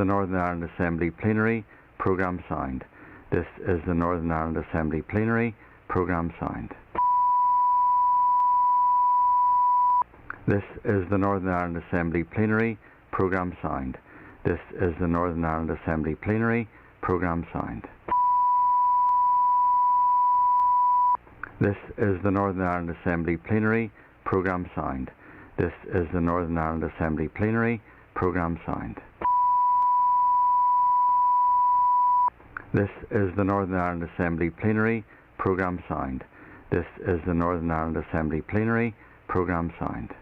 the Northern Ireland Assembly Plenary. Programme signed. This is the Northern Ireland Assembly Plenary. Programme signed. This is the Northern Ireland Assembly Plenary. Programme signed. This is the Northern Ireland Assembly Plenary. Programme signed. This is the Northern Ireland Assembly Plenary. Programme signed. This is the Northern Ireland Assembly Plenary. Programme signed. This is the Northern Ireland Assembly Plenary. Programme signed. This is the Northern Ireland Assembly Plenary. Programme signed.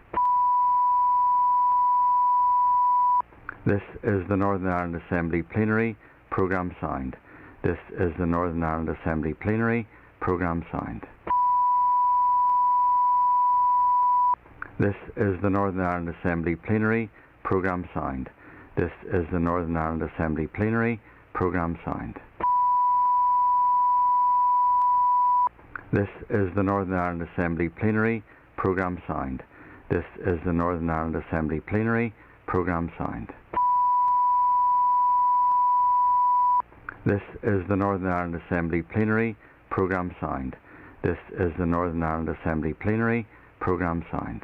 This is the Northern Ireland Assembly Plenary. Programme signed. This is the Northern Ireland Assembly Plenary. Programme signed. This is the Northern Ireland Assembly Plenary. Programme signed. This is the Northern Ireland Assembly Plenary. Programme signed. This is the Northern Ireland Assembly Plenary. Programme signed. This is the Northern Ireland Assembly Plenary. Programme signed. This is the Northern Ireland Assembly Plenary. Programme signed. This is the Northern Ireland Assembly Plenary. Programme signed.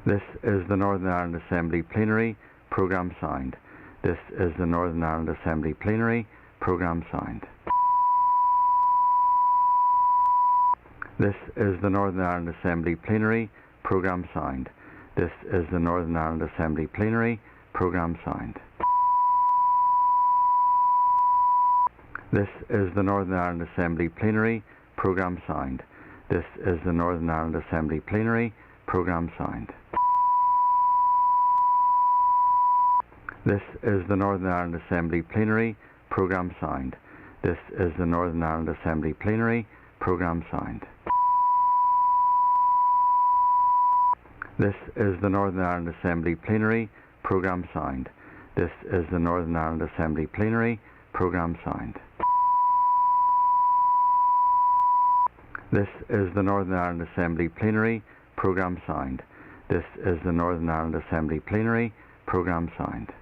This is the Northern Ireland Assembly Plenary. Programme signed. This is the Northern Ireland Assembly Plenary. Programme signed. This is the Northern Ireland Assembly Plenary. Programme signed. This is the Northern Ireland Assembly Plenary. Programme signed. This is the Northern Ireland Assembly Plenary. Programme signed. This is the Northern Ireland Assembly Plenary. Programme signed. This is the Northern Ireland Assembly Plenary. Programme signed. This is the Northern Ireland Assembly Plenary. Programme signed. This is the Northern Ireland Assembly Plenary. Programme signed. This is the Northern Ireland Assembly Plenary. Programme signed. This is the Northern Ireland Assembly Plenary. Programme signed. This is the Northern Ireland Assembly Plenary. Programme signed.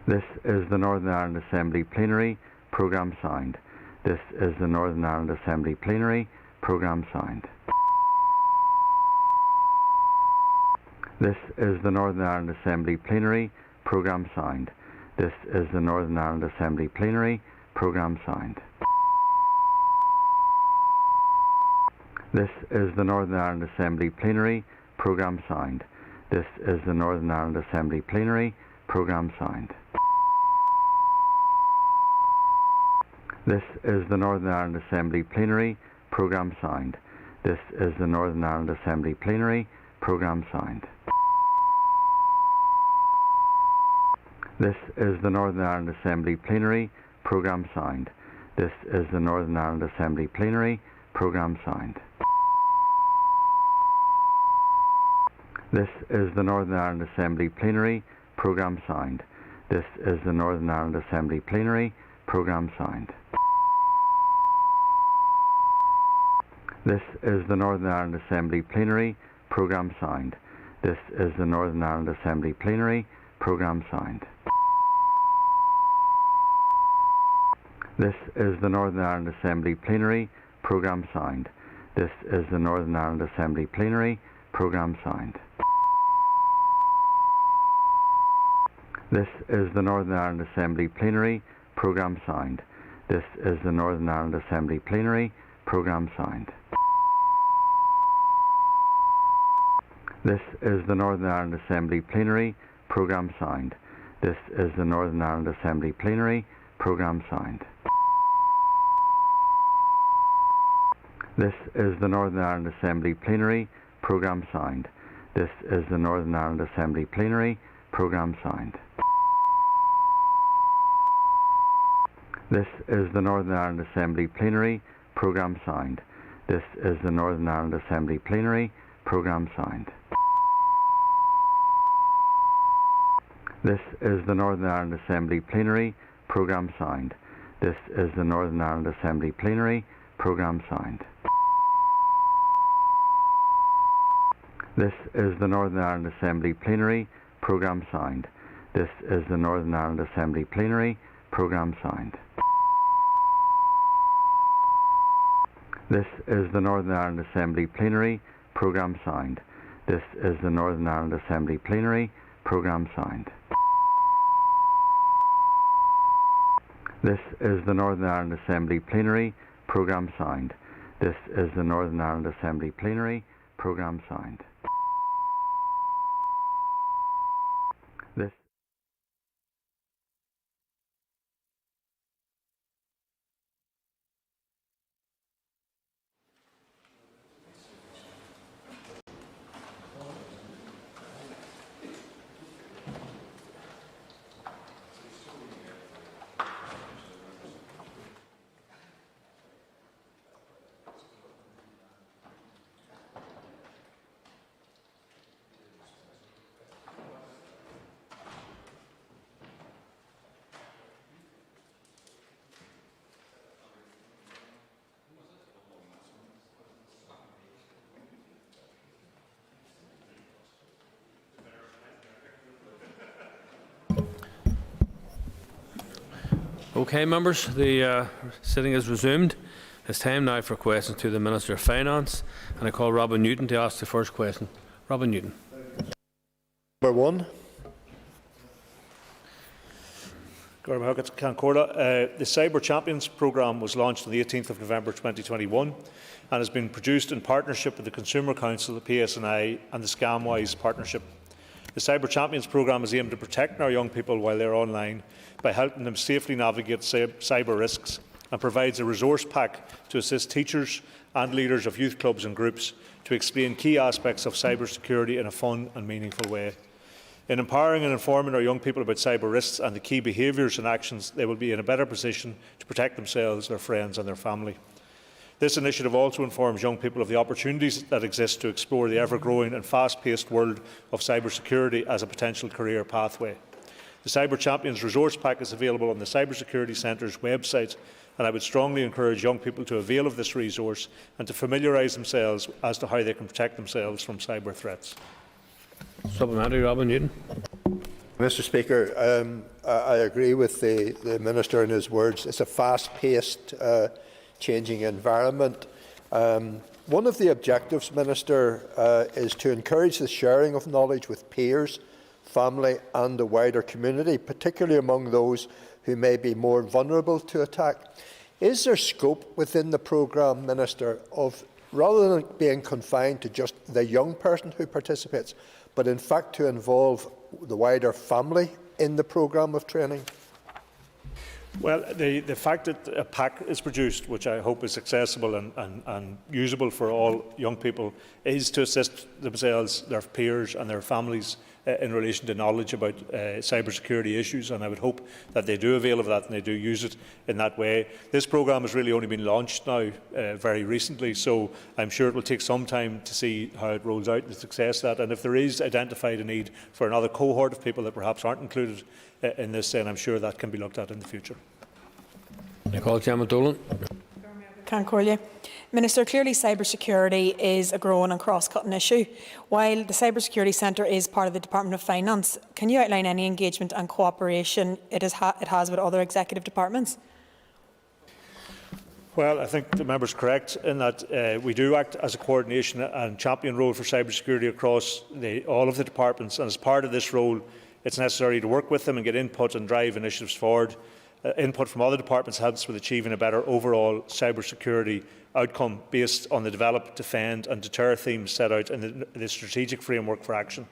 This is the Northern Ireland Assembly Plenary. Programme signed. This is the Northern Ireland Assembly Plenary. Programme signed. This is the Northern Ireland Assembly Plenary. Programme signed. This is the Northern Ireland Assembly Plenary. Programme signed. This is the Northern Ireland Assembly Plenary. Programme signed. This is the Northern Ireland Assembly Plenary. Programme signed. This is the Northern Ireland Assembly Plenary. Programme signed. This is the Northern Ireland Assembly Plenary. Programme signed. This is the Northern Ireland Assembly Plenary. Programme signed. This is the Northern Ireland Assembly Plenary. Programme signed. This is the Northern Ireland Assembly Plenary. Programme signed. This is the Northern Ireland Assembly Plenary. Programme signed. This is the Northern Ireland Assembly Plenary. Programme signed. This is the Northern Ireland Assembly Plenary. Programme signed. This is the Northern Ireland Assembly Plenary. Programme signed. This is the Northern Ireland Assembly Plenary. Programme signed. This is the Northern Ireland Assembly Plenary. Programme signed. This is the Northern Ireland Assembly Plenary. Programme signed. This is the Northern Ireland Assembly Plenary. Programme signed. This is the Northern Ireland Assembly Plenary. Programme signed. This is the Northern Ireland Assembly Plenary. Programme signed. This is the Northern Ireland Assembly Plenary. Programme signed. This is the Northern Ireland Assembly Plenary. Programme signed. This is the Northern Ireland Assembly Plenary. Programme signed. This is the Northern Ireland Assembly Plenary. Programme signed. This is the Northern Ireland Assembly Plenary. Programme signed. This is the Northern Ireland Assembly Plenary Programme signed. This is the Northern Ireland Assembly Plenary Programme signed. This is the Northern Ireland Assembly Plenary Programme signed. This is the Northern Ireland Assembly Plenary Programme signed. This is the Northern Ireland Assembly Plenary Programme signed. This is the Northern Ireland Assembly Plenary Programme signed. This Okay, members, the sitting is resumed. It's time now for questions to the Minister of Finance, and I call Robin Newton to ask the first question. Robin Newton. Number one. The Cyber Champions programme was launched on the 18th of November 2021 and has been produced in partnership with the Consumer Council, the PSNI and the Scamwise Partnership. The Cyber Champions programme is aimed to protect our young people while they are online by helping them safely navigate cyber risks, and provides a resource pack to assist teachers and leaders of youth clubs and groups to explain key aspects of cyber security in a fun and meaningful way. In empowering and informing our young people about cyber risks and the key behaviours and actions, they will be in a better position to protect themselves, their friends and their family. This initiative also informs young people of the opportunities that exist to explore the ever-growing and fast-paced world of cyber security as a potential career pathway. The Cyber Champions Resource Pack is available on the Cybersecurity Centre's website, and I would strongly encourage young people to avail of this resource and to familiarise themselves as to how they can protect themselves from cyber threats. Supplementary, Robin Newton. Mr. Speaker, I agree with the Minister in his words. It's a fast-paced, changing environment. One of the objectives, Minister, is to encourage the sharing of knowledge with peers, family and the wider community, particularly among those who may be more vulnerable to attack. Is there scope within the programme, Minister, of rather than being confined to just the young person who participates, but in fact to involve the wider family in the programme of training? Well, the fact that a pack is produced, which I hope is accessible and usable for all young people, is to assist themselves, their peers and their families in relation to knowledge about cybersecurity issues, and I would hope that they do avail of that and they do use it in that way. This programme has really only been launched now very recently, so I'm sure it will take some time to see how it rolls out and the success of that, and if there is identified a need for another cohort of people that perhaps aren't included in this, then I'm sure that can be looked at in the future. I call Gemma Dolan. Minister, clearly cybersecurity is a growing and cross-cutting issue. While the Cybersecurity Centre is part of the Department of Finance, can you outline any engagement and cooperation it has with other executive departments? Well, I think the member is correct in that we do act as a coordination and champion role for cybersecurity across all of the departments, and as part of this role, it's necessary to work with them and get input and drive initiatives forward. Input from other departments helps with achieving a better overall cybersecurity outcome based on the develop, defend and deter themes set out in the strategic framework for action.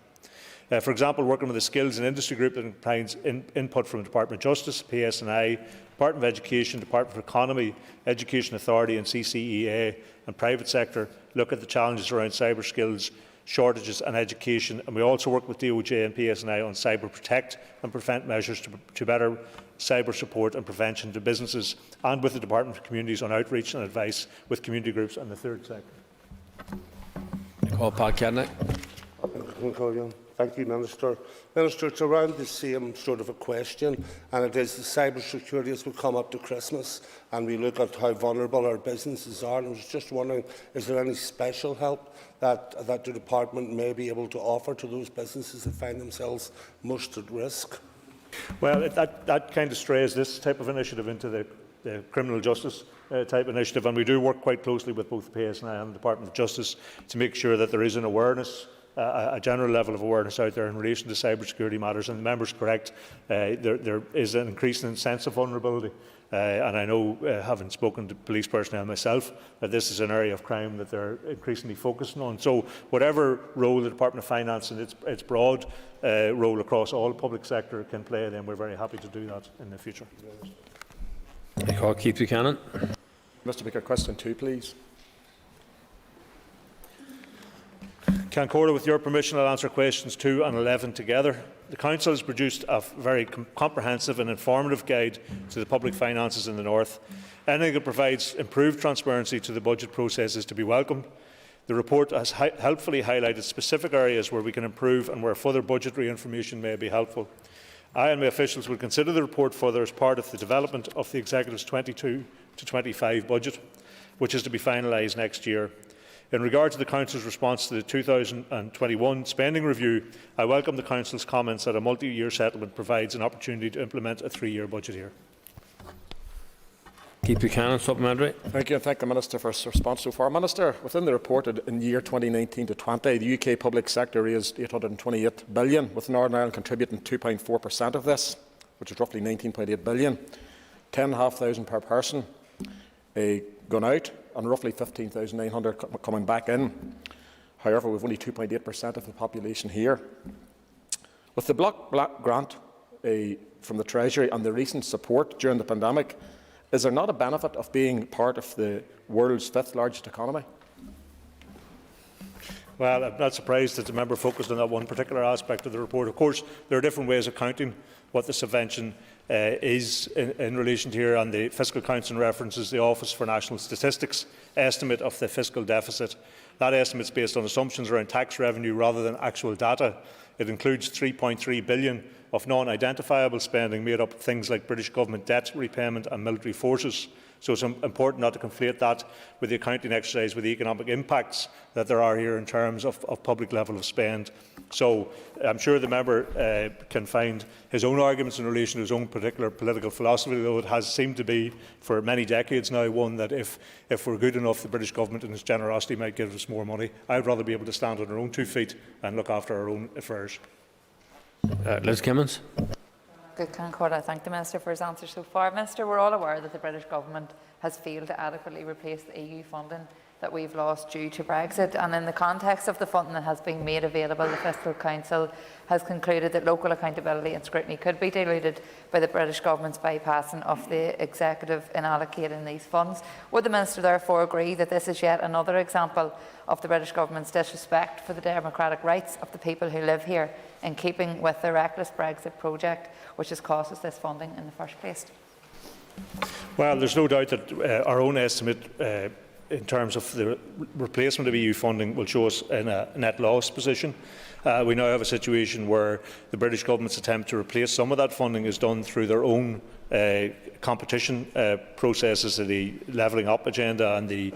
For example, working with the Skills and Industry Group that combines input from the Department of Justice, PSNI, Department of Education, Department of Economy, Education Authority and CCEA and private sector look at the challenges around cyber skills, shortages and education, and we also work with DOJ and PSNI on cyber protect and prevent measures to better cyber support and prevention to businesses, and with the Department of Communities on outreach and advice with community groups and the third sector. I call Pat Cadnick. Thank you, Minister. Minister, it's around the same sort of a question, and it is the cyber security as we come up to Christmas and we look at how vulnerable our businesses are. And I was just wondering, is there any special help that the department may be able to offer to those businesses that find themselves most at risk? Well, that kind of strays this type of initiative into the criminal justice type initiative, and we do work quite closely with both the PSNI and the Department of Justice to make sure that there is an awareness, a general level of awareness out there in relation to cybersecurity matters. And the member is correct, there is an increasing sense of vulnerability. And I know, having spoken to police personnel myself, that this is an area of crime that they're increasingly focusing on. So whatever role the Department of Finance and its broad role across all public sector can play, then we're very happy to do that in the future. I call Keith Buchanan. Mr. Speaker, question 2, please. Cancora, with your permission, I'll answer questions 2 and 11 together. The Council has produced a very comprehensive and informative guide to the public finances in the North. Anything that provides improved transparency to the budget process is to be welcomed. The report has helpfully highlighted specific areas where we can improve and where further budgetary information may be helpful. I and my officials will consider the report further as part of the development of the Executive's 22 to 25 budget, which is to be finalised next year. In regard to the Council's response to the 2021 spending review, I welcome the Council's comments that a multi-year settlement provides an opportunity to implement a 3-year budget here. Keith Buchanan, supplementary. Thank you, and thank the Minister for his response so far. Minister, within the report in year 2019 to 20, the UK public sector raised £828 billion, with Northern Ireland contributing 2.4% of this, which is roughly £19.8 billion. 10,500 per person gone out, and roughly 15,900 coming back in. However, we've only 2.8% of the population here. With the block grant from the Treasury and the recent support during the pandemic, is there not a benefit of being part of the world's 5th largest economy? Well, I'm not surprised that the member focused on that one particular aspect of the report. Of course, there are different ways of counting what the subvention is in relation to here, and the Fiscal Council references the Office for National Statistics estimate of the fiscal deficit. That estimate is based on assumptions around tax revenue rather than actual data. It includes £3.3 billion of non-identifiable spending made up of things like British Government debt repayment and military forces. So it's important not to conflate that with the accounting exercise with the economic impacts that there are here in terms of public level of spend. So I'm sure the member can find his own arguments in relation to his own particular political philosophy, though it has seemed to be for many decades now one that if we're good enough, the British Government in its generosity might give us more money. I'd rather be able to stand on our own 2 feet and look after our own affairs. Liz Kimmins. Good Concord. I thank the Minister for his answer so far. Minister, we're all aware that the British Government has failed to adequately replace the EU funding that we've lost due to Brexit, and in the context of the funding that has been made available, the Fiscal Council has concluded that local accountability and scrutiny could be diluted by the British Government's bypassing of the Executive in allocating these funds. Would the Minister therefore agree that this is yet another example of the British Government's disrespect for the democratic rights of the people who live here, in keeping with the reckless Brexit project which has cost us this funding in the first place? Well, there's no doubt that our own estimate in terms of the replacement of EU funding will show us in a net loss position. We now have a situation where the British Government's attempt to replace some of that funding is done through their own competition processes, the Levelling Up agenda and the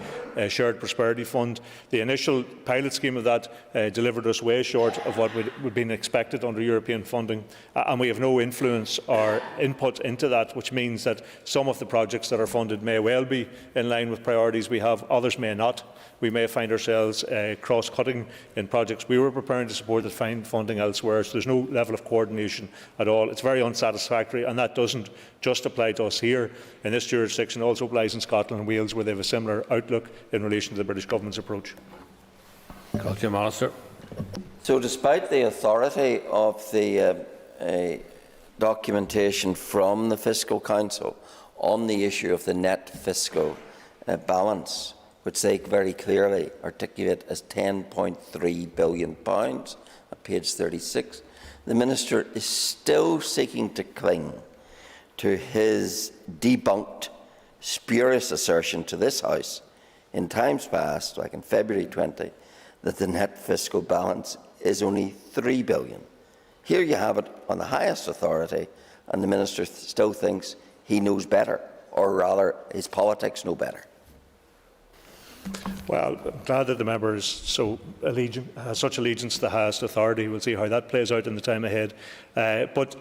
Shared Prosperity Fund. The initial pilot scheme of that delivered us way short of what would have been expected under European funding, and we have no influence or input into that, which means that some of the projects that are funded may well be in line with priorities we have, others may not. We may find ourselves cross-cutting in projects we were preparing to support that find funding elsewhere, so there's no level of coordination at all. It's very unsatisfactory, and that doesn't just apply to us here in this jurisdiction. It also applies in Scotland and Wales, where they have a similar outlook in relation to the British Government's approach. So despite the authority of the documentation from the Fiscal Council on the issue of the net fiscal balance, which they very clearly articulate as £10.3 billion at page 36, the Minister is still seeking to cling to his debunked, spurious assertion to this House in times past, like in February 20, that the net fiscal balance is only £3 billion. Here you have it on the highest authority, and the Minister still thinks he knows better, or rather his politics know better. Well, I'm glad that the member is has such allegiance to the highest authority. We'll see how that plays out in the time ahead. But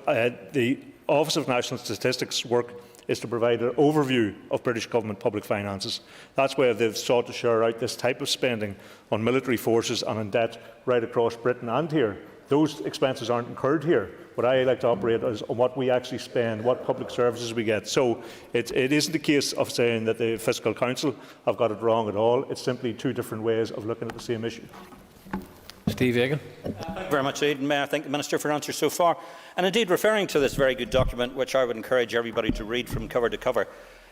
the Office of National Statistics work is to provide an overview of British Government public finances. That's where they've sought to share out this type of spending on military forces and on debt right across Britain and here. Those expenses aren't incurred here. What I like to operate is on what we actually spend, what public services we get. So it isn't a case of saying that the Fiscal Council have got it wrong at all. It's simply two different ways of looking at the same issue. Steve Egan. Thank you very much, Aidan. May I thank the Minister for her answer so far. And indeed, referring to this very good document, which I would encourage everybody to read from cover to cover,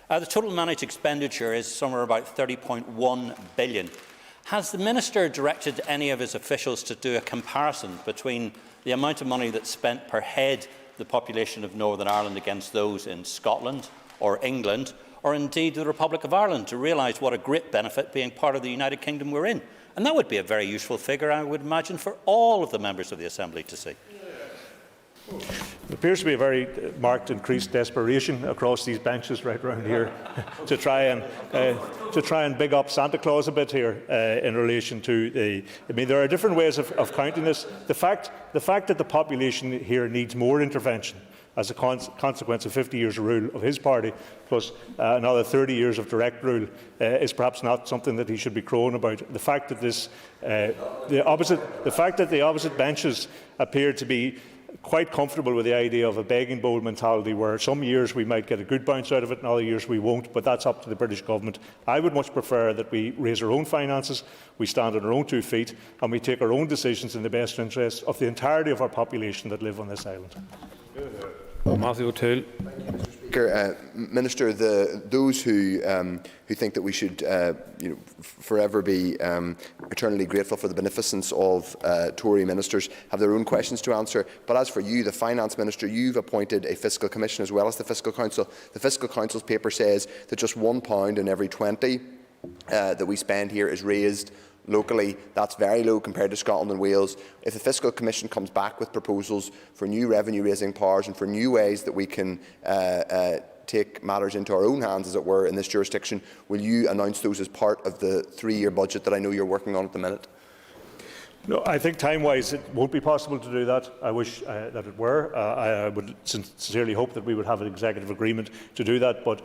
the total managed expenditure is somewhere about £30.1 billion. Has the Minister directed any of his officials to do a comparison between the amount of money that's spent per head of the population of Northern Ireland against those in Scotland or England, or indeed the Republic of Ireland, to realise what a great benefit being part of the United Kingdom we're in? And that would be a very useful figure, I would imagine, for all of the members of the Assembly to see. There appears to be a very marked increased desperation across these benches right around here to try and big up Santa Claus a bit here in relation to the. I mean, there are different ways of counting this. The fact that the population here needs more intervention as a consequence of 50 years of rule of his party, plus another 30 years of direct rule, is perhaps not something that he should be crowing about. The fact that the opposite benches appear to be quite comfortable with the idea of a begging bowl mentality, where some years we might get a good bounce out of it and other years we won't, but that's up to the British Government. I would much prefer that we raise our own finances, we stand on our own 2 feet, and we take our own decisions in the best interest of the entirety of our population that live on this island. Matthew O'Toole. Minister, those who think that we should forever be eternally grateful for the beneficence of Tory ministers have their own questions to answer. But as for you, the Finance Minister, you've appointed a Fiscal Commission as well as the Fiscal Council. The Fiscal Council's paper says that just £1 in every 20 that we spend here is raised locally. That's very low compared to Scotland and Wales. If the Fiscal Commission comes back with proposals for new revenue-raising powers and for new ways that we can take matters into our own hands, as it were, in this jurisdiction, will you announce those as part of the 3-year budget that I know you're working on at the minute? No, I think time-wise it won't be possible to do that. I wish that it were. I would sincerely hope that we would have an executive agreement to do that, but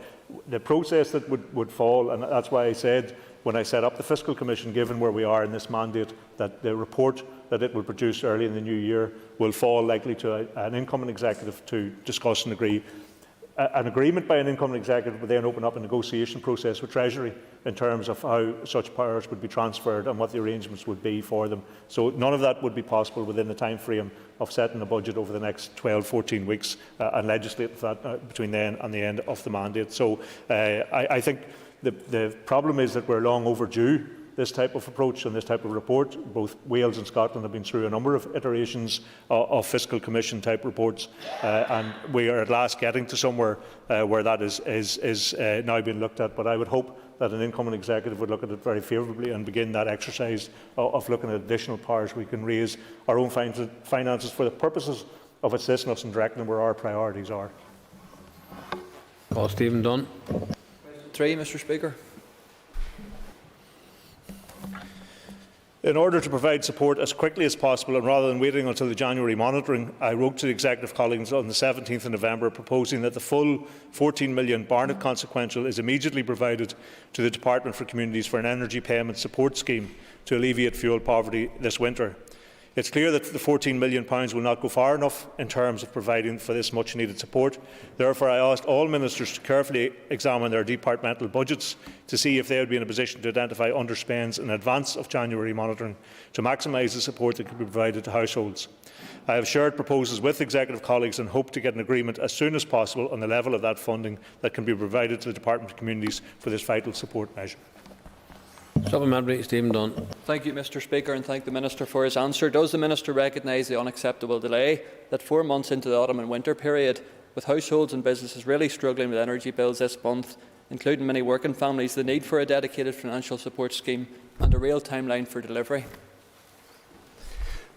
the process that would fall, and that's why I said when I set up the Fiscal Commission, given where we are in this mandate, that the report that it will produce early in the new year will fall likely to an incoming executive to discuss and agree. An agreement by an incoming executive would then open up a negotiation process with Treasury in terms of how such powers would be transferred and what the arrangements would be for them. So none of that would be possible within the time frame of setting a budget over the next 12-14 weeks and legislate that between then and the end of the mandate. So I think the problem is that we're long overdue this type of approach and this type of report. Both Wales and Scotland have been through a number of iterations of Fiscal Commission type reports, and we are at last getting to somewhere where that is now being looked at. But I would hope that an incoming executive would look at it very favourably and begin that exercise of looking at additional powers we can raise our own finances for the purposes of assisting us in directing where our priorities are. Call Stephen Dunn. 3, Mr. Speaker. In order to provide support as quickly as possible, and rather than waiting until the January monitoring, I wrote to the Executive colleagues on the 17th of November proposing that the full £14 million Barnett consequential is immediately provided to the Department for Communities for an energy payment support scheme to alleviate fuel poverty this winter. It's clear that the £14 million will not go far enough in terms of providing for this much-needed support. Therefore, I asked all ministers to carefully examine their departmental budgets to see if they would be in a position to identify underspends in advance of January monitoring to maximise the support that could be provided to households. I have shared proposals with Executive colleagues and hope to get an agreement as soon as possible on the level of that funding that can be provided to the Department of Communities for this vital support measure. Supplementary, Stephen Dunn. Thank you, Mr. Speaker, and thank the Minister for his answer. Does the Minister recognise the unacceptable delay that 4 months into the autumn and winter period, with households and businesses really struggling with energy bills this month, including many working families, the need for a dedicated financial support scheme and a real timeline for delivery?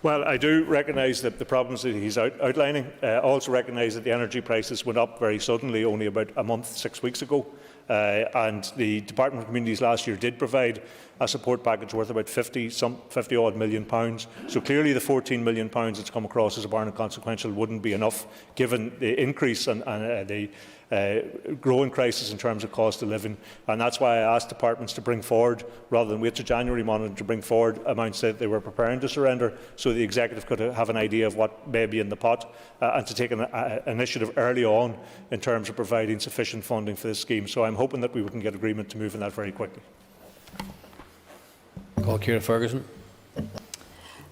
Well, I do recognise that the problems that he's outlining. I also recognise that the energy prices went up very suddenly only about a month, 6 weeks ago. And the Department of Communities last year did provide a support package worth about £50 million. So clearly the £14 million that's come across as a barren and consequential wouldn't be enough, given the increase and the growing crisis in terms of cost of living. And that's why I asked departments to bring forward, rather than wait to January morning, to bring forward amounts that they were preparing to surrender, so the Executive could have an idea of what may be in the pot, and to take an initiative early on in terms of providing sufficient funding for this scheme. So I'm hoping that we can get agreement to move on that very quickly. Call Ciara Ferguson.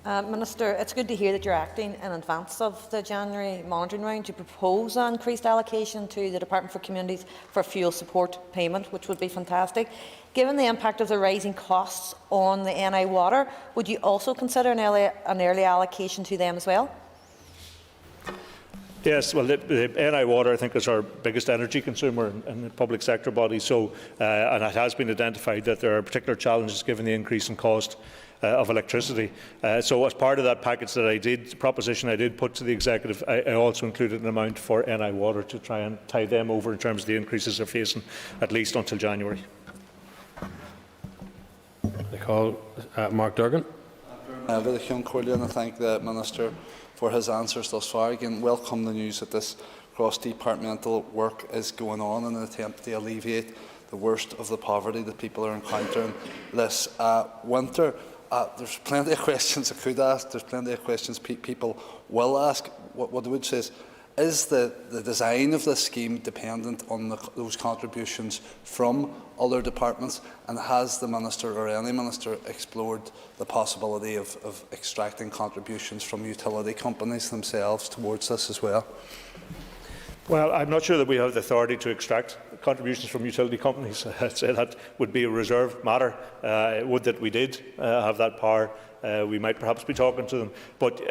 Minister, it's good to hear that you're acting in advance of the January monitoring round to propose an increased allocation to the Department for Communities for fuel support payment, which would be fantastic. Given the impact of the rising costs on the NI Water, would you also consider an early allocation to them as well? Yes, well, the NI Water, I think, is our biggest energy consumer in the public sector body. So, and it has been identified that there are particular challenges given the increase in cost of electricity. So, as part of that package that I did, proposition I did put to the Executive, I also included an amount for NI Water to try and tie them over in terms of the increases they're facing, at least until January. I call Mark Durgan. I thank the Minister for his answers thus far. Again, welcome the news that this cross-departmental work is going on in an attempt to alleviate the worst of the poverty that people are encountering this winter. There's plenty of questions I could ask. There's plenty of questions people will ask. What I would say is the design of this scheme dependent on those contributions from other departments, and has the Minister or any Minister explored the possibility of extracting contributions from utility companies themselves towards this as well? Well, I'm not sure that we have the authority to extract contributions from utility companies. I'd say that would be a reserved matter. Would that we did have that power, we might perhaps be talking to them. But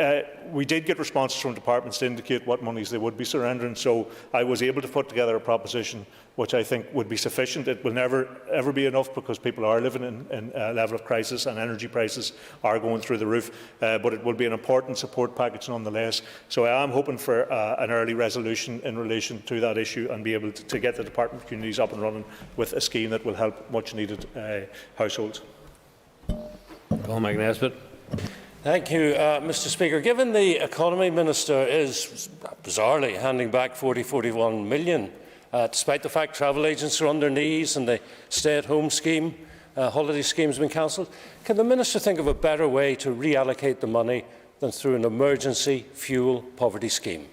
we did get responses from departments to indicate what monies they would be surrendering, so I was able to put together a proposition which I think would be sufficient. It will never ever be enough, because people are living in a level of crisis and energy prices are going through the roof, but it will be an important support package nonetheless. So I am hoping for an early resolution in relation to that issue, and be able to get the Department of Communities up and running with a scheme that will help much needed households. Paul McNesbitt. Thank you, Mr. Speaker. Given the Economy Minister is bizarrely handing back 41 million, despite the fact travel agents are on their knees and the stay-at-home scheme, holiday scheme has been cancelled, can the Minister think of a better way to reallocate the money than through an emergency fuel poverty scheme?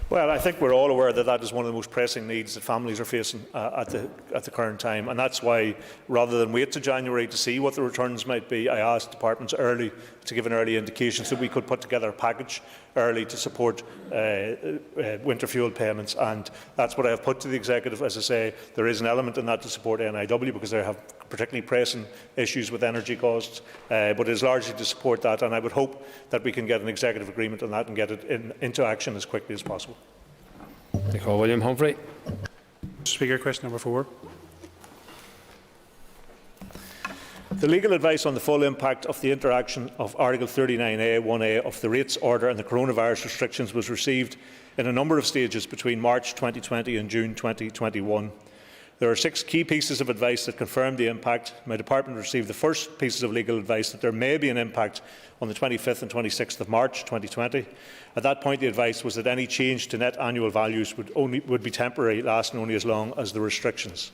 Well, I think we're all aware that that is one of the most pressing needs that families are facing at the current time, and that's why, rather than wait to January to see what the returns might be, I asked departments early to give an early indication so we could put together a package early to support winter fuel payments, and that's what I have put to the Executive. As I say, there is an element in that to support NIW, because they have particularly pressing issues with energy costs, but it is largely to support that, and I would hope that we can get an Executive agreement on that and get it into action as quickly as possible. I call William Humphrey. Speaker, question number 4. The legal advice on the full impact of the interaction of Article 39A 1A of the Rates Order and the coronavirus restrictions was received in a number of stages between March 2020 and June 2021. There are 6 key pieces of advice that confirm the impact. My department received the first pieces of legal advice that there may be an impact on the 25th and 26th of March 2020. At that point, the advice was that any change to net annual values would be temporary, lasting only as long as the restrictions.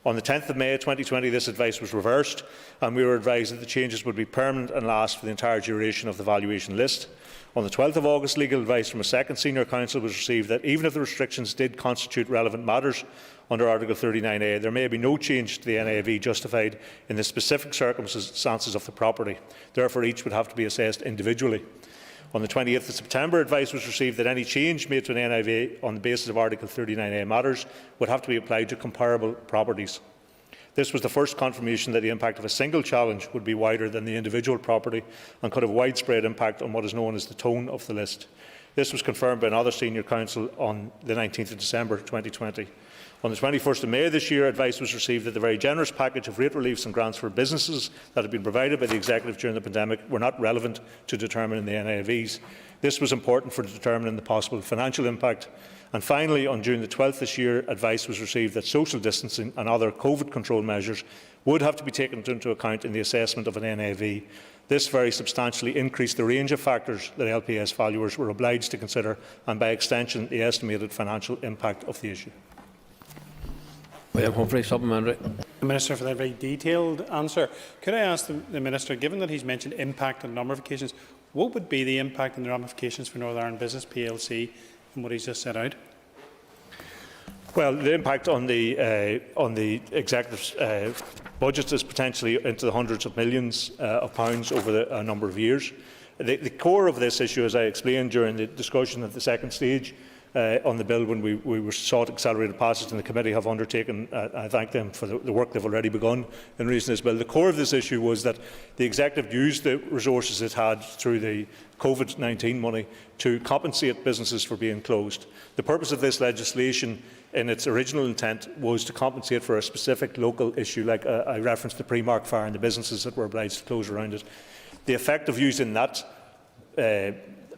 On the 10th of May 2020, this advice was reversed, and we were advised that the changes would be permanent and last for the entire duration of the valuation list. On the 12th of August, legal advice from a second senior counsel was received that even if the restrictions did constitute relevant matters under Article 39A, there may be no change to the NAV justified in the specific circumstances of the property. Therefore, each would have to be assessed individually. On the 28th of September, advice was received that any change made to an NIV on the basis of Article 39A matters would have to be applied to comparable properties. This was the first confirmation that the impact of a single challenge would be wider than the individual property and could have widespread impact on what is known as the tone of the list. This was confirmed by another senior counsel on the 19th of December 2020. On the 21st of May this year, advice was received that the very generous package of rate reliefs and grants for businesses that had been provided by the Executive during the pandemic were not relevant to determining the NIVs. This was important for determining the possible financial impact. And finally, on June the 12th this year, advice was received that social distancing and other COVID control measures would have to be taken into account in the assessment of an NIV. This very substantially increased the range of factors that LPS valuers were obliged to consider, and by extension, the estimated financial impact of the issue. William Humphrey, supplementary. The Minister for that very detailed answer. Could I ask the Minister, given that he's mentioned impact on a number of occasions, what would be the impact and the ramifications for Northern Ireland Business plc and what he's just set out? Well, the impact on the Executive's budget is potentially into the hundreds of millions of pounds over a number of years. The core of this issue, as I explained during the discussion at the second stage on the bill when we sought accelerated passage in the committee, have undertaken, I thank them for the work they've already begun in raising this bill. The core of this issue was that the Executive used the resources it had through the COVID-19 money to compensate businesses for being closed. The purpose of this legislation in its original intent was to compensate for a specific local issue, like I referenced the Primark fire and the businesses that were obliged to close around it. The effect of using that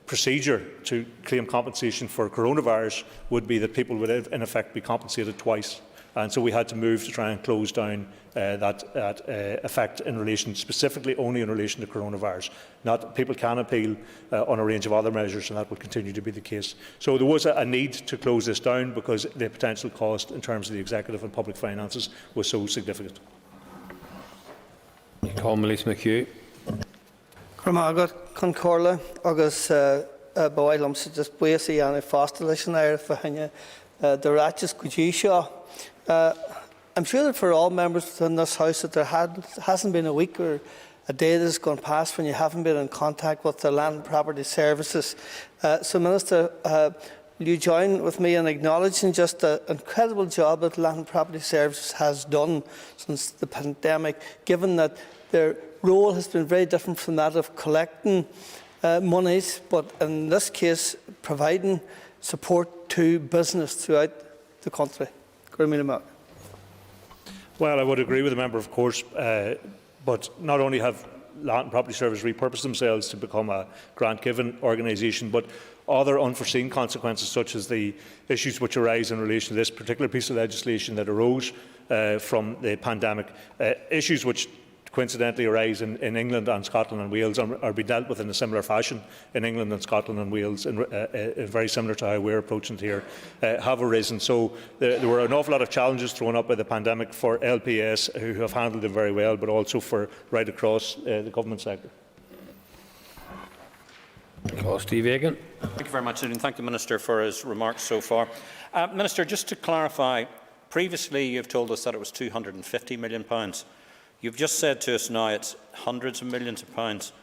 procedure to claim compensation for coronavirus would be that people would in effect be compensated twice, and so we had to move to try and close down that effect in relation, specifically only in relation to coronavirus. Not people can appeal on a range of other measures, and that will continue to be the case. So there was a need to close this down because the potential cost in terms of the Executive and public finances was so significant. Call Melissa McHugh. Agad Concorla agus Boilum just Buasi and Foster listener for Hanya the Ratches Kujisha. I'm sure that for all members within this House that there hasn't been a week or a day that has gone past when you haven't been in contact with the Land and Property Services. So Minister, will you join with me in acknowledging just the incredible job that Land and Property Services has done since the pandemic, given that their role has been very different from that of collecting monies, but in this case providing support to business throughout the country. Well, I would agree with the member, of course, but not only have Land and Property Service repurposed themselves to become a grant-given organisation, but other unforeseen consequences, such as the issues which arise in relation to this particular piece of legislation that arose from the pandemic, issues which coincidentally arise in England and Scotland and Wales are being dealt with in a similar fashion in England and Scotland and Wales, very similar to how we're approaching it here, have arisen. So there were an awful lot of challenges thrown up by the pandemic for LPS, who have handled it very well, but also for right across the government sector. Steve Egan. Thank you very much, and thank the Minister for his remarks so far. Minister, just to clarify, previously you've told us that it was £250 million. You've just said to us now it's hundreds of millions of pounds,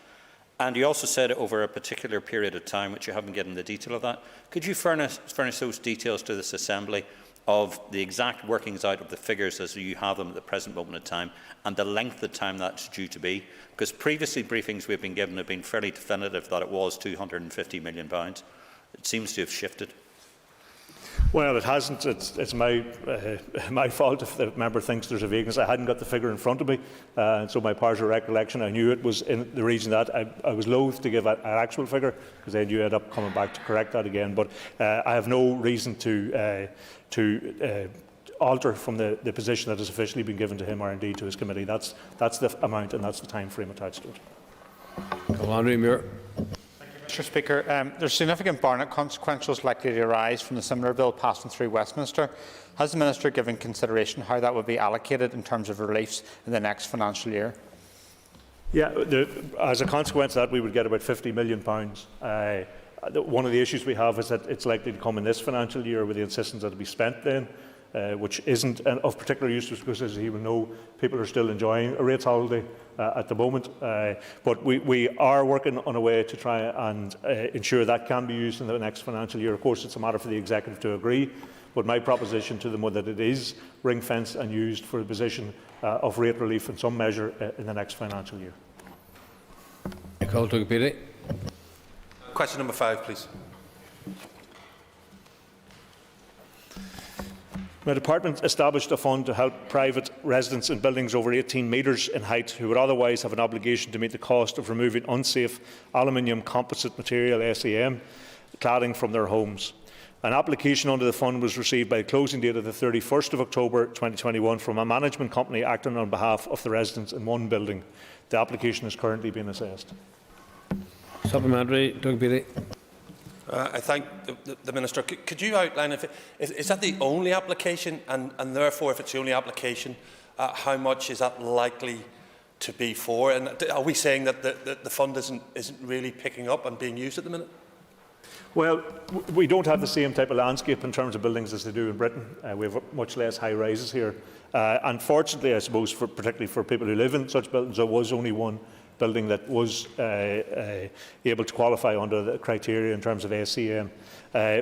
and you also said it over a particular period of time, which you haven't given the detail of that. Could you furnish those details to this Assembly of the exact workings out of the figures as you have them at the present moment in time, and the length of time that's due to be? Because previously briefings we've been given have been fairly definitive that it was £250 million. It seems to have shifted. Well, it hasn't. It's my fault if the member thinks there's a vagueness. I hadn't got the figure in front of me, and so my partial recollection, I knew it was in the region that I was loath to give an actual figure because I knew I'd end up coming back to correct that again. But I have no reason to alter from the position that has officially been given to him or indeed to his committee. That's the amount and that's the time frame attached to it. Andrew Muir. Mr Speaker, there are significant Barnett consequences likely to arise from the similar bill passing through Westminster. Has the Minister given consideration how that would be allocated in terms of reliefs in the next financial year? Yeah, as a consequence of that, we would get about £50 million. One of the issues we have is that it's likely to come in this financial year with the insistence that it be spent then, which isn't of particular use because, as you will know, people are still enjoying a rates holiday at the moment. But we are working on a way to try and ensure that can be used in the next financial year. Of course, it's a matter for the Executive to agree, but my proposition to them was that it is ring-fenced and used for the position of rate relief in some measure in the next financial year. Question number 5, please. My department established a fund to help private residents in buildings over 18 metres in height who would otherwise have an obligation to meet the cost of removing unsafe aluminium composite material (SEM) cladding from their homes. An application under the fund was received by the closing date of the 31st of October 2021 from a management company acting on behalf of the residents in one building. The application is currently being assessed. Supplementary, Doug Beattie. I thank the Minister. Could you outline, is that the only application, and therefore, if it's the only application, how much is that likely to be for? And are we saying that the fund isn't really picking up and being used at the minute? Well, we don't have the same type of landscape in terms of buildings as they do in Britain. We have much less high rises here. Unfortunately, I suppose, particularly for people who live in such buildings, there was only one building that was able to qualify under the criteria in terms of SEM.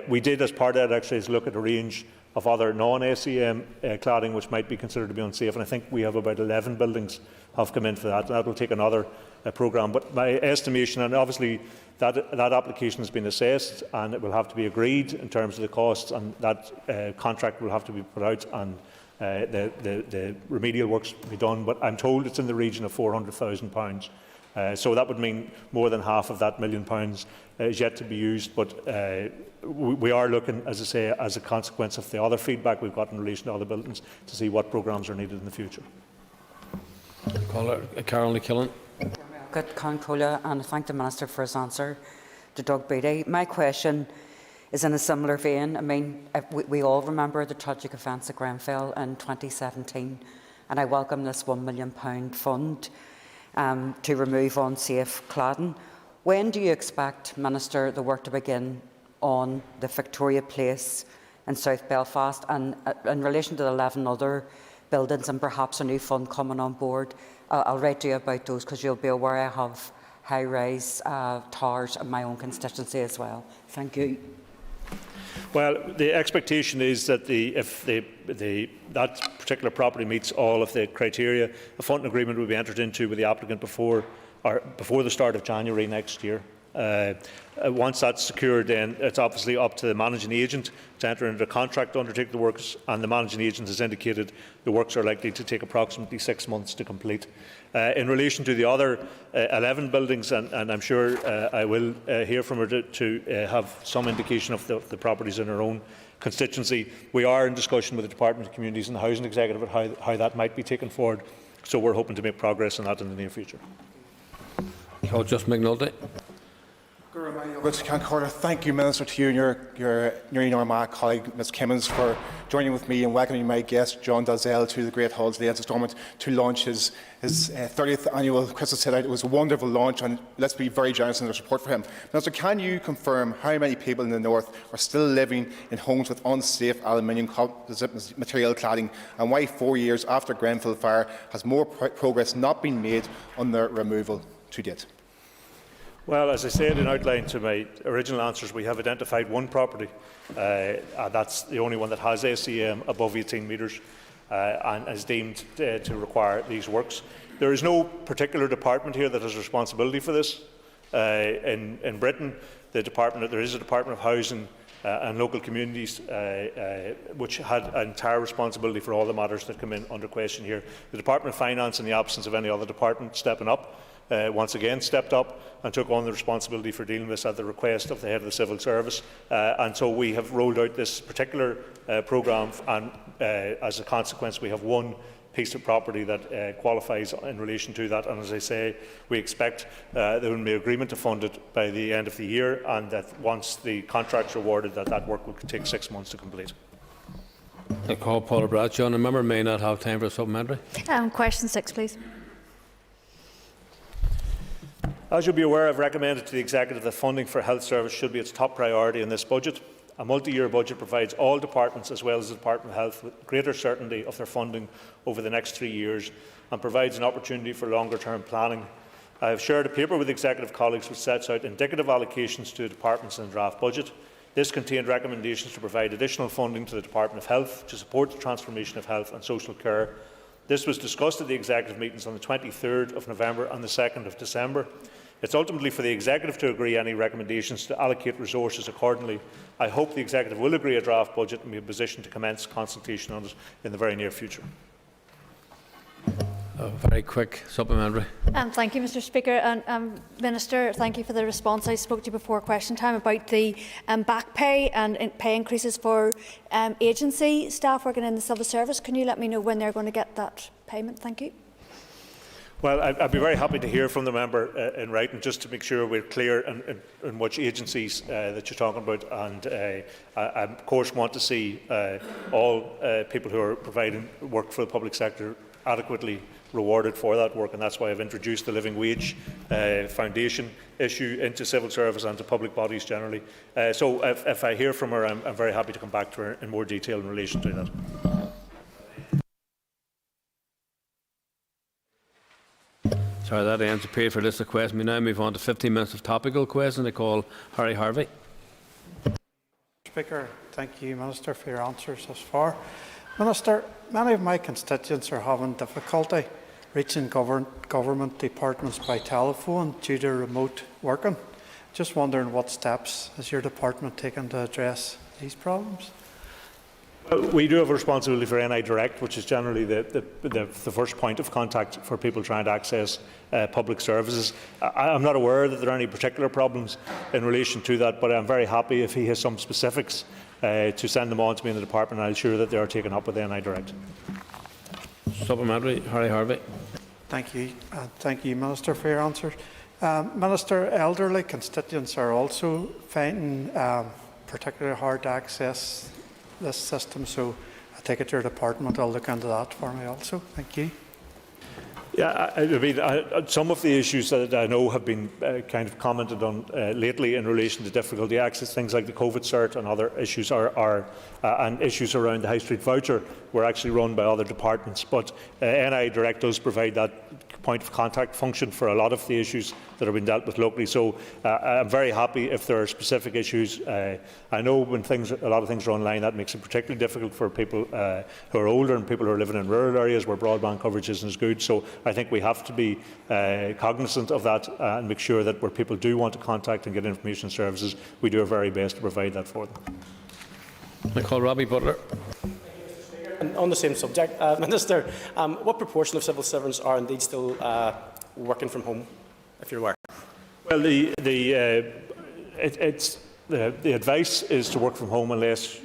We did, as part of that, actually, look at a range of other non-SEM cladding which might be considered to be unsafe, and I think we have about 11 buildings have come in for that, and that will take another programme. But my estimation, and obviously that application has been assessed and it will have to be agreed in terms of the costs, and that contract will have to be put out, and the remedial works will be done. But I'm told it's in the region of £400,000. So that would mean more than half of that £1 million is yet to be used. But we are looking, as I say, as a consequence of the other feedback we've got in relation to other buildings, to see what programmes are needed in the future. Carol Killen. Good Controller, and thank the Minister for his answer to Doug Beattie. My question is in a similar vein. I mean, we all remember the tragic events at Grenfell in 2017, and I welcome this £1 million fund to remove unsafe cladding. When do you expect, Minister, the work to begin on the Victoria Place in South Belfast, and in relation to the 11 other buildings and perhaps a new fund coming on board? I'll write to you about those, because you'll be aware I have high-rise towers in my own constituency as well. Thank you. Well, the expectation is that if that particular property meets all of the criteria, a funding agreement will be entered into with the applicant before the start of January next year. Once that's secured, then it's obviously up to the managing agent to enter into a contract to undertake the works, and the managing agent has indicated the works are likely to take approximately 6 months to complete. In relation to the other 11 buildings, and I'm sure I will hear from her to have some indication of the properties in her own constituency, we are in discussion with the Department of Communities and the Housing Executive about how that might be taken forward, so we're hoping to make progress on that in the near future. Just McNulty. Thank you, Minister, to you and your my colleague, Ms Kimmins, for joining with me and welcoming my guest, John Dalzell, to the Great Hall today at the Stormont to launch his 30th annual Christmas sit-out. It was a wonderful launch, and let's be very generous in our support for him. Minister, can you confirm how many people in the North are still living in homes with unsafe aluminium composite material cladding, and why 4 years after Grenfell fire has more progress not been made on their removal to date? Well, as I said in outline to my original answers, we have identified one property, and that's the only one that has SEM above 18 metres and is deemed to require these works. There is no particular department here that has responsibility for this. In Britain, there is a Department of Housing and Local Communities which had entire responsibility for all the matters that come in under question here. The Department of Finance, in the absence of any other department stepping up, once again stepped up and took on the responsibility for dealing with this at the request of the head of the civil service, and so we have rolled out this particular programme, and as a consequence we have one piece of property that qualifies in relation to that, and as I say, we expect there will be agreement to fund it by the end of the year, and that once the contracts are awarded, that work will take 6 months to complete. I call Paula Bradshaw. A member may not have time for a supplementary. Question 6, please. As you'll be aware, I've recommended to the Executive that funding for health service should be its top priority in this budget. A multi-year budget provides all departments, as well as the Department of Health, with greater certainty of their funding over the next 3 years, and provides an opportunity for longer-term planning. I have shared a paper with Executive colleagues which sets out indicative allocations to departments in the draft budget. This contained recommendations to provide additional funding to the Department of Health to support the transformation of health and social care. This was discussed at the Executive meetings on the 23rd of November and the 2nd of December. It's ultimately for the Executive to agree any recommendations to allocate resources accordingly. I hope the Executive will agree a draft budget and be in a position to commence consultation on it in the very near future. A very quick supplementary. Thank you, Mr. Speaker. And Minister, thank you for the response. I spoke to you before question time about the back pay and pay increases for agency staff working in the civil service. Can you let me know when they're going to get that payment? Thank you. Well, I'd be very happy to hear from the member in writing, just to make sure we're clear in which agencies that you're talking about. And I, of course, want to see all people who are providing work for the public sector adequately rewarded for that work, and that's why I've introduced the Living Wage Foundation issue into civil service and to public bodies generally. So if I hear from her, I'm very happy to come back to her in more detail in relation to that. Sorry, that ends the period for list of questions. We now move on to 15 minutes of topical questions. I call Harry Harvey. Speaker, thank you, Minister, for your answers thus far. Minister, many of my constituents are having difficulty reaching government departments by telephone due to remote working. Just wondering what steps has your department taken to address these problems? We do have a responsibility for NI Direct, which is generally the first point of contact for people trying to access public services. I'm not aware that there are any particular problems in relation to that, but I'm very happy if he has some specifics to send them on to me in the department, and I'll ensure that they are taken up with NI Direct. Supplementary, Harry Harvey. Thank you. Thank you, Minister, for your answers. Minister, elderly constituents are also finding particularly hard to access this system, so I take it your department will look into that for me also. Thank you. Yeah, I mean, some of the issues that I know have been kind of commented on lately in relation to difficulty access, things like the COVID cert and other issues and issues around the High Street voucher were actually run by other departments. But NI Direct does provide that point of contact function for a lot of the issues that have been dealt with locally. So I'm very happy if there are specific issues. I know when a lot of things are online, that makes it particularly difficult for people who are older and people who are living in rural areas where broadband coverage isn't as good. So I think we have to be cognizant of that and make sure that where people do want to contact and get information services, we do our very best to provide that for them. I call Robbie Butler. And on the same subject, Minister, what proportion of civil servants are indeed still working from home, if you're aware? Well, the advice is to work from home unless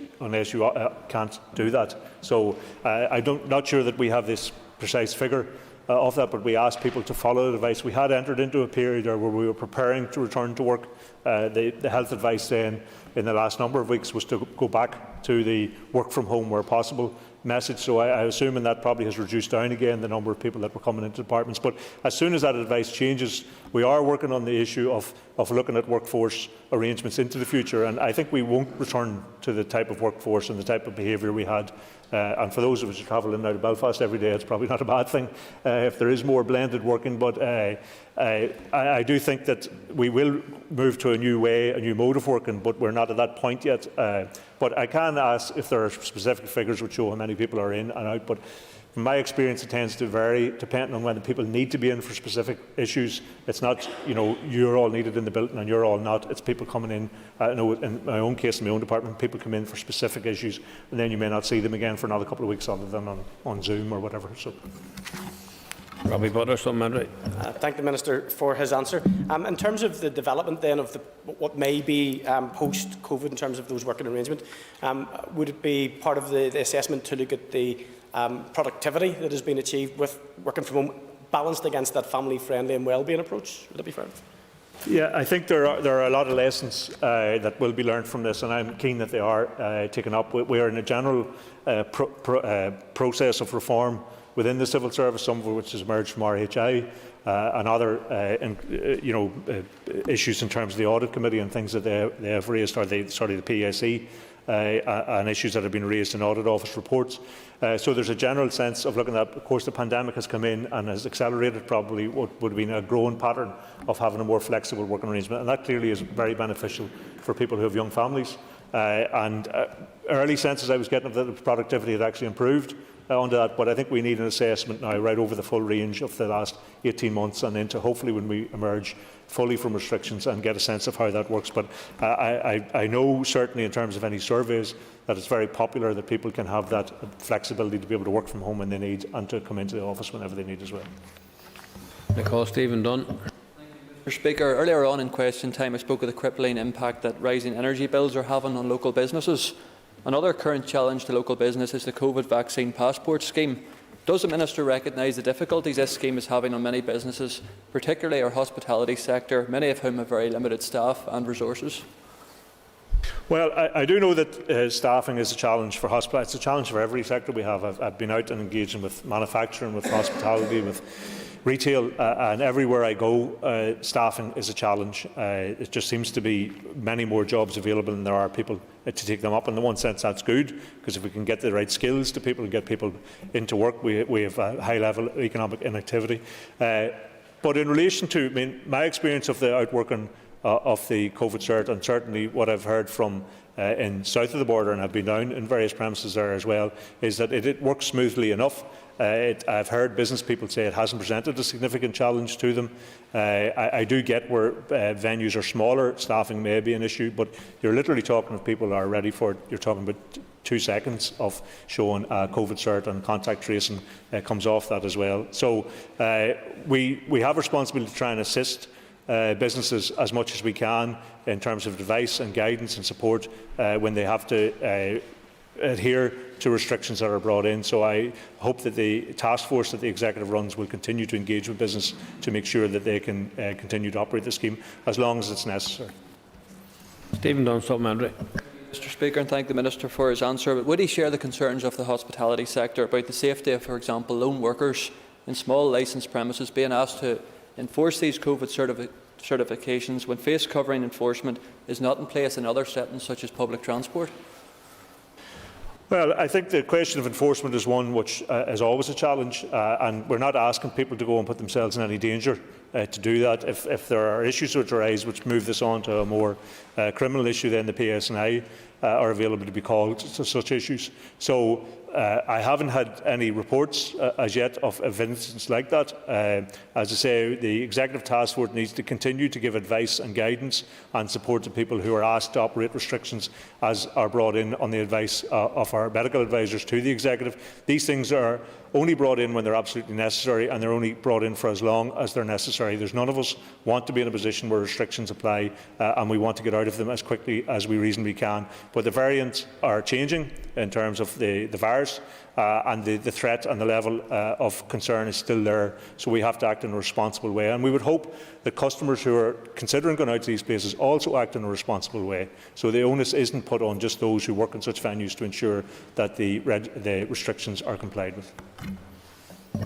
you can't do that. So I'm not sure that we have this precise figure of that, but we asked people to follow the advice. We had entered into a period where we were preparing to return to work. The health advice then in the last number of weeks was to go back to the work from home where possible message. So I assume that probably has reduced down again the number of people that were coming into departments. But as soon as that advice changes, we are working on the issue of looking at workforce arrangements into the future. And I think we won't return to the type of workforce and the type of behaviour we had. And for those of us who travel in and out of Belfast every day, it's probably not a bad thing if there is more blended working. But I do think that we will move to a new way, a new mode of working, but we're not at that point yet. But I can ask if there are specific figures which show how many people are in and out. But from my experience, it tends to vary depending on when the people need to be in for specific issues. It's not, you're all needed in the building and you're all not. It's people coming in. I know in my own case, in my own department, people come in for specific issues, and then you may not see them again for another couple of weeks other than on Zoom or whatever. So. Robbie Butler, supplementary. Thank the Minister for his answer. In terms of the development then of what may be post-COVID in terms of those working arrangements, would it be part of the assessment to look at the productivity that has been achieved with working from home balanced against that family-friendly and well-being approach? Would that be fair? Yeah, I think there are a lot of lessons that will be learned from this, and I'm keen that they are taken up. We are in a general process of reform within the civil service, some of which has emerged from RHI, and other issues in terms of the audit committee and things that they have raised, or the PSE, and issues that have been raised in audit office reports. So there's a general sense of looking at, of course, the pandemic has come in and has accelerated probably what would have been a growing pattern of having a more flexible working arrangement, and that clearly is very beneficial for people who have young families. And early senses I was getting of that the productivity had actually improved onto that, but I think we need an assessment now right over the full range of the last 18 months and into hopefully when we emerge fully from restrictions and get a sense of how that works. But I know certainly in terms of any surveys that it's very popular that people can have that flexibility to be able to work from home when they need and to come into the office whenever they need as well. I call Stephen Dunn. Mr. Speaker, earlier on in question time I spoke of the crippling impact that rising energy bills are having on local businesses. Another current challenge to local business is the COVID vaccine passport scheme. Does the Minister recognise the difficulties this scheme is having on many businesses, particularly our hospitality sector, many of whom have very limited staff and resources? Well, I do know that staffing is a challenge for hospitality. It's a challenge for every sector we have. I've been out and engaging with manufacturing, with hospitality, with retail, and everywhere I go, staffing is a challenge. It just seems to be many more jobs available than there are people to take them up. In the one sense, that's good, because if we can get the right skills to people and get people into work, we have a high level of economic inactivity. But in relation to, my experience of the outworking of the COVID cert, and certainly what I've heard from in south of the border, and I've been down in various premises there as well, is that it works smoothly enough. I've heard business people say it hasn't presented a significant challenge to them. I do get where venues are smaller, staffing may be an issue, but you're literally talking, if people are ready for it, you're talking about 2 seconds of showing a COVID cert, and contact tracing comes off that as well. So we have a responsibility to try and assist businesses as much as we can in terms of advice and guidance and support when they have to adhere to restrictions that are brought in. So I hope that the task force that the Executive runs will continue to engage with business to make sure that they can continue to operate the scheme as long as it's necessary. Stephen Dunn, supplementary. Mr. Speaker, and thank the Minister for his answer. But would he share the concerns of the hospitality sector about the safety of, for example, lone workers in small licensed premises being asked to enforce these COVID certifications when face covering enforcement is not in place in other settings such as public transport? Well, I think the question of enforcement is one which is always a challenge, and we're not asking people to go and put themselves in any danger to do that. If there are issues which arise which move this on to a more criminal issue, then the PSNI are available to be called to such issues. So I haven't had any reports as yet of incidents like that. As I say, the Executive Task Force needs to continue to give advice and guidance and support to people who are asked to operate restrictions as are brought in on the advice of our medical advisors to the Executive. These things are only brought in when they're absolutely necessary, and they're only brought in for as long as they're necessary. There's none of us want to be in a position where restrictions apply, and we want to get out of them as quickly as we reasonably can. But the variants are changing in terms of the virus, and the threat and the level of concern is still there, so we have to act in a responsible way. And we would hope that customers who are considering going out to these places also act in a responsible way, so the onus isn't put on just those who work in such venues to ensure that the restrictions are complied with.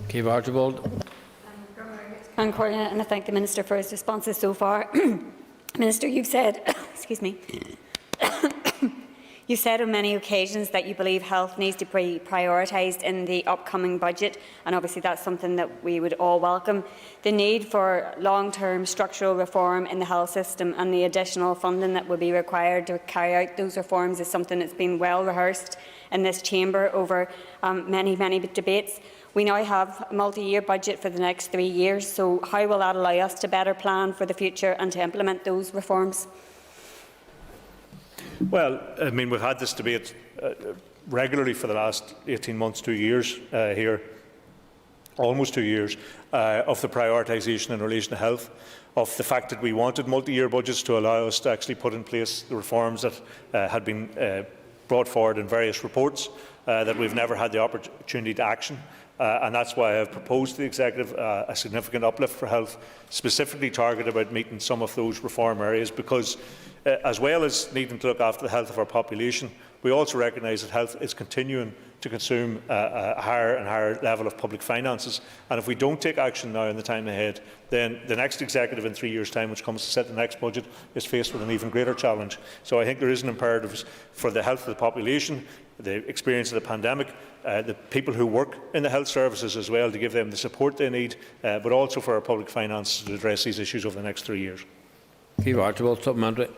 Keith Archibald. And I thank the Minister for his responses so far. Minister, you've said, excuse me, you've said on many occasions that you believe health needs to be prioritised in the upcoming budget, and obviously that's something that we would all welcome. The need for long-term structural reform in the health system and the additional funding that will be required to carry out those reforms is something that's been well rehearsed in this chamber over many debates. We now have a multi-year budget for the next 3 years, so how will that allow us to better plan for the future and to implement those reforms? Well, we've had this debate regularly for the last 18 months, 2 years here, almost 2 years, of the prioritisation in relation to health, of the fact that we wanted multi-year budgets to allow us to actually put in place the reforms that had been brought forward in various reports that we've never had the opportunity to action. And that's why I have proposed to the Executive a significant uplift for health, specifically targeted about meeting some of those reform areas, because as well as needing to look after the health of our population, we also recognise that health is continuing to consume a higher and higher level of public finances. And if we don't take action now in the time ahead, then the next Executive in 3 years' time, which comes to set the next budget, is faced with an even greater challenge. So I think there is an imperative for the health of the population, the experience of the pandemic, the people who work in the health services as well, to give them the support they need, but also for our public finances to address these issues over the next 3 years. Keith Archibald, supplementary.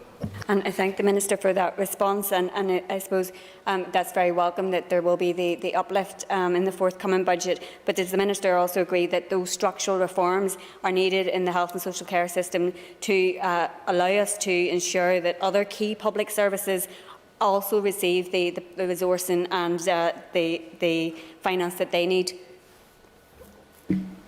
And I thank the Minister for that response, and I suppose that's very welcome that there will be the uplift in the forthcoming budget. But does the Minister also agree that those structural reforms are needed in the health and social care system to allow us to ensure that other key public services also receive the resourcing and the finance that they need?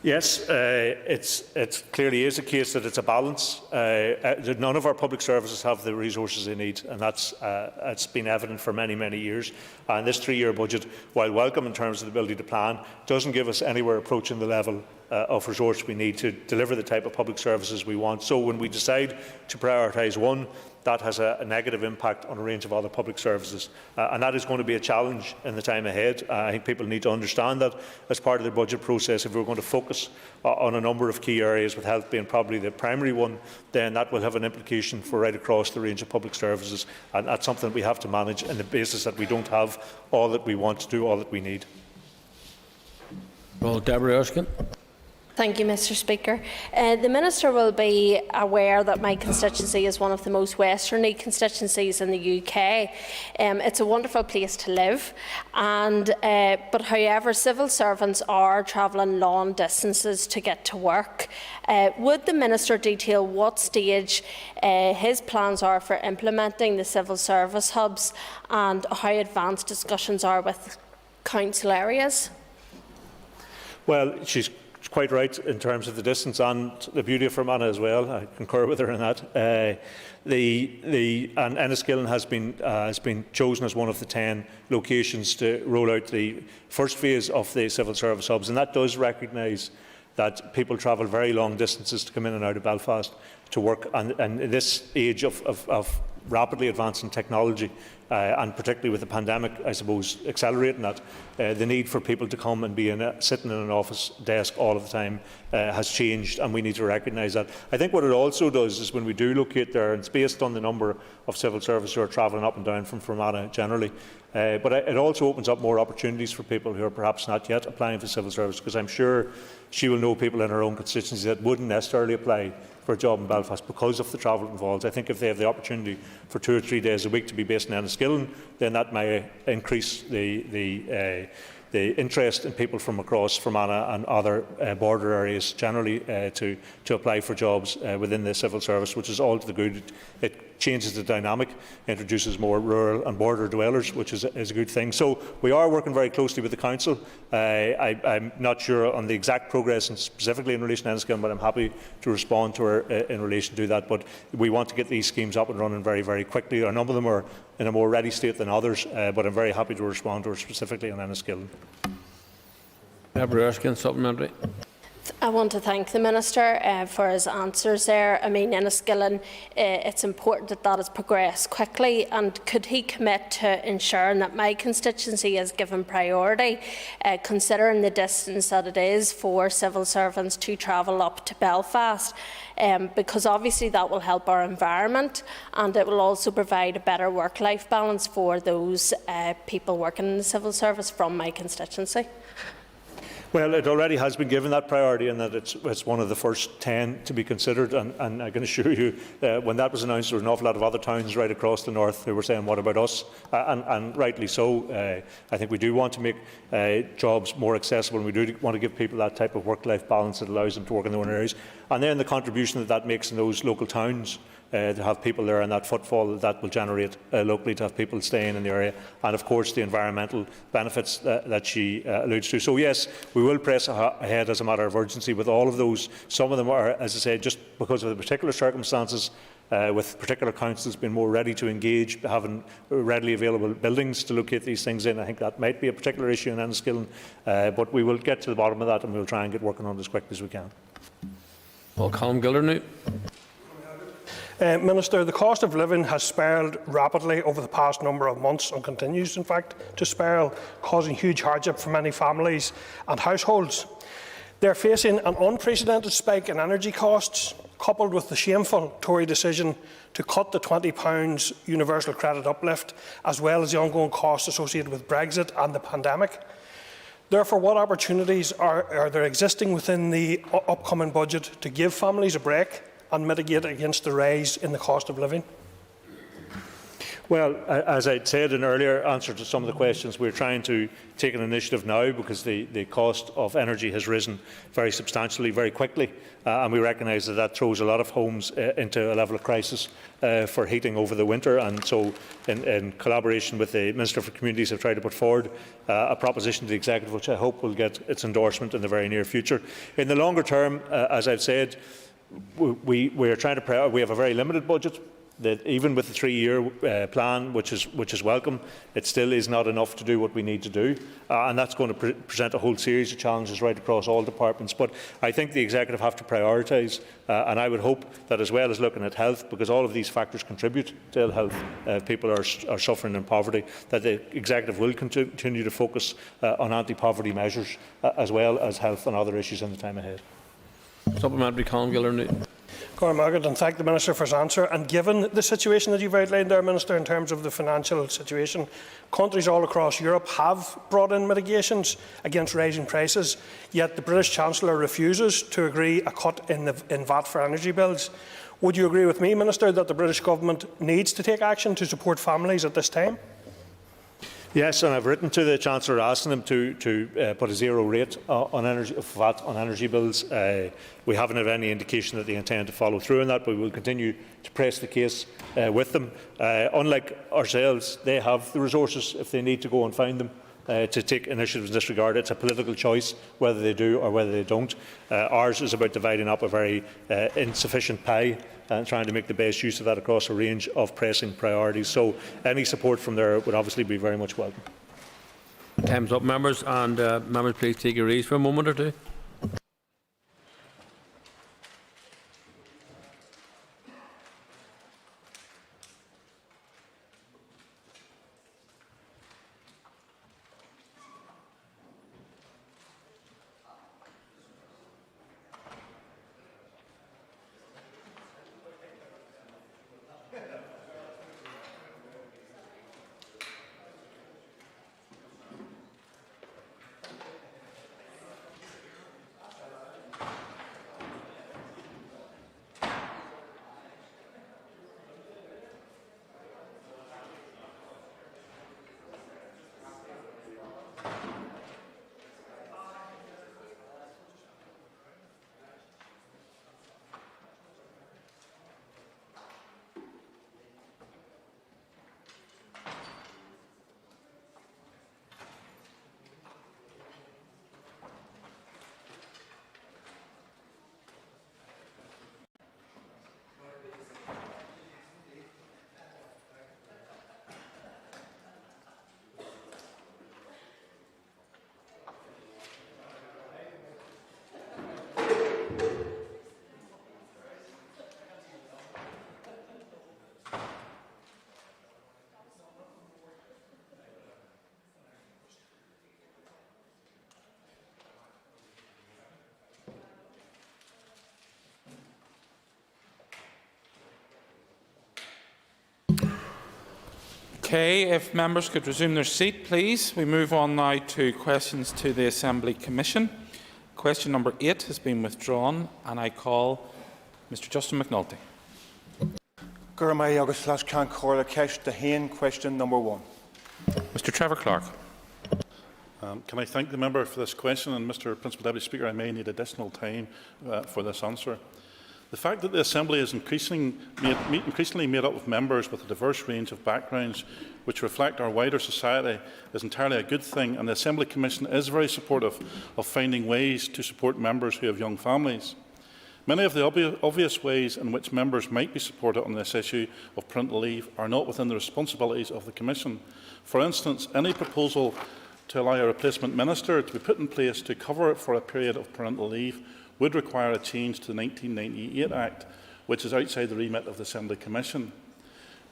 Yes, it clearly is a case that it's a balance. None of our public services have the resources they need, and it's been evident for many, many years. And this 3-year budget, while welcome in terms of the ability to plan, doesn't give us anywhere approaching the level of resource we need to deliver the type of public services we want. So when we decide to prioritise one, that has a negative impact on a range of other public services. And that is going to be a challenge in the time ahead. I think people need to understand that as part of the budget process. If we're going to focus on a number of key areas, with health being probably the primary one, then that will have an implication for right across the range of public services. And that's something we have to manage on the basis that we don't have all that we want to do, all that we need. Well, Deborah Erskine. Thank you, Mr Speaker. The Minister will be aware that my constituency is one of the most westerny constituencies in the UK. It's a wonderful place to live, but however, civil servants are travelling long distances to get to work. Would the Minister detail what stage his plans are for implementing the civil service hubs and how advanced discussions are with council areas? Well, she's quite right in terms of the distance and the beauty of Fermanagh as well. I concur with her in that. And Enniskillen has been chosen as one of the 10 locations to roll out the first phase of the civil service hubs, and that does recognise that people travel very long distances to come in and out of Belfast to work. And in this age of rapidly advancing technology, and particularly with the pandemic, I suppose, accelerating that, the need for people to come and be sitting in an office desk all of the time has changed, and we need to recognise that. I think what it also does is when we do locate there, and it's based on the number of civil service who are travelling up and down from Fermanagh generally, but it also opens up more opportunities for people who are perhaps not yet applying for civil service, because I'm sure she will know people in her own constituency that wouldn't necessarily apply for a job in Belfast because of the travel involved. I think if they have the opportunity for 2 or 3 days a week to be based in Enniskillen, then that may increase the interest in people from across Fermanagh and other border areas generally to apply for jobs within the civil service, which is all to the good. It changes the dynamic, introduces more rural and border dwellers, which is a good thing. So we are working very closely with the Council. I'm not sure on the exact progress and specifically in relation to Enniskillen, but I'm happy to respond to her in relation to that. But we want to get these schemes up and running very, very quickly. A number of them are in a more ready state than others, but I'm very happy to respond to her specifically on Enniskillen. Deborah Erskine, supplementary. I want to thank the Minister for his answers there. I mean, Enniskillen, it's important that that has progressed quickly, and could he commit to ensuring that my constituency is given priority, considering the distance that it is for civil servants to travel up to Belfast, because obviously that will help our environment, and it will also provide a better work-life balance for those people working in the civil service from my constituency. Well, it already has been given that priority, and that it's one of the first 10 to be considered. And I can assure you, when that was announced, there was an awful lot of other towns right across the north who were saying, "What about us?" And rightly so. I think we do want to make jobs more accessible, and we do want to give people that type of work-life balance that allows them to work in their own areas. And then the contribution that makes in those local towns, to have people there and that footfall that will generate locally, to have people staying in the area, and of course the environmental benefits that she alludes to. So yes, we will press ahead as a matter of urgency with all of those. Some of them are, as I say, just because of the particular circumstances, with particular councils being more ready to engage, having readily available buildings to locate these things in. I think that might be a particular issue in Enniskillen, but we will get to the bottom of that, and we will try and get working on it as quickly as we can. Well, Colm Gildernew. Minister, the cost of living has spiralled rapidly over the past number of months, and continues in fact to spiral, causing huge hardship for many families and households. They are facing an unprecedented spike in energy costs, coupled with the shameful Tory decision to cut the £20 universal credit uplift, as well as the ongoing costs associated with Brexit and the pandemic. Therefore, what opportunities are there existing within the upcoming budget to give families a break and mitigate against the rise in the cost of living? Well, as I said in earlier answer to some of the questions, we're trying to take an initiative now because the cost of energy has risen very substantially, very quickly, and we recognise that that throws a lot of homes into a level of crisis for heating over the winter. And so, in collaboration with the Minister for Communities, have tried to put forward a proposition to the Executive, which I hope will get its endorsement in the very near future. In the longer term, as I've said, we are trying to we have a very limited budget. That even with the 3-year plan, which is welcome, it still is not enough to do what we need to do, and that's going to present a whole series of challenges right across all departments. But I think the Executive have to prioritise, and I would hope that, as well as looking at health, because all of these factors contribute to ill health, people are suffering in poverty, that the Executive will continue to focus on anti-poverty measures as well as health and other issues in the time ahead. Supplementary, Colin Gilder. And thank the Minister for his answer. And given the situation that you've outlined there, Minister, in terms of the financial situation, countries all across Europe have brought in mitigations against rising prices, yet the British Chancellor refuses to agree a cut in VAT for energy bills. Would you agree with me, Minister, that the British Government needs to take action to support families at this time? Yes, and I've written to the Chancellor asking them to put a zero rate on VAT on energy bills. We haven't had any indication that they intend to follow through on that, but we will continue to press the case with them. Unlike ourselves, they have the resources if they need to go and find them. To take initiatives in this regard. It's a political choice whether they do or whether they don't. Ours is about dividing up a very insufficient pie and trying to make the best use of that across a range of pressing priorities. So any support from there would obviously be very much welcome. Time's up, members, and members, please take your ease for a moment or two. Okay, if members could resume their seat, please. We move on now to questions to the Assembly Commission. Question number 8 has been withdrawn, and I call Mr Justin McNulty. Question number 1. Mr Trevor Clark. Can I thank the member for this question? And Mr Principal Deputy Speaker, I may need additional time for this answer. The fact that the Assembly is increasingly made up of members with a diverse range of backgrounds which reflect our wider society is entirely a good thing, and the Assembly Commission is very supportive of finding ways to support members who have young families. Many of the obvious ways in which members might be supported on this issue of parental leave are not within the responsibilities of the Commission. For instance, any proposal to allow a replacement minister to be put in place to cover for a period of parental leave would require a change to the 1998 Act, which is outside the remit of the Assembly Commission.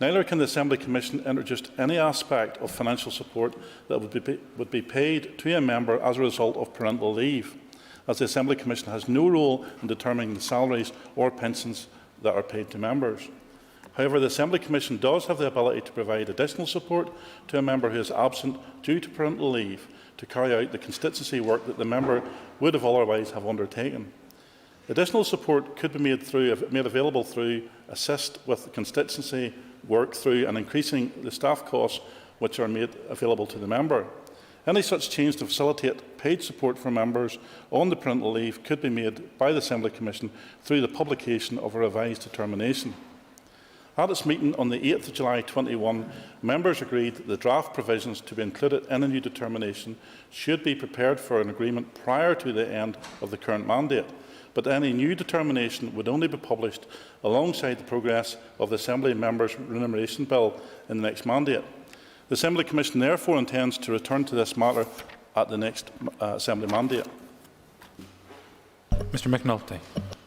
Neither can the Assembly Commission introduce any aspect of financial support that would be paid to a member as a result of parental leave, as the Assembly Commission has no role in determining the salaries or pensions that are paid to members. However, the Assembly Commission does have the ability to provide additional support to a member who is absent due to parental leave to carry out the constituency work that the member would have otherwise have undertaken. Additional support could be made available through assist with the constituency work through and increasing the staff costs which are made available to the member. Any such change to facilitate paid support for members on the parental leave could be made by the Assembly Commission through the publication of a revised determination. At its meeting on the 8th of July 2021, members agreed that the draft provisions to be included in a new determination should be prepared for an agreement prior to the end of the current mandate, but any new determination would only be published alongside the progress of the Assembly Members' Remuneration Bill in the next mandate. The Assembly Commission therefore intends to return to this matter at the next Assembly mandate. Mr McNulty.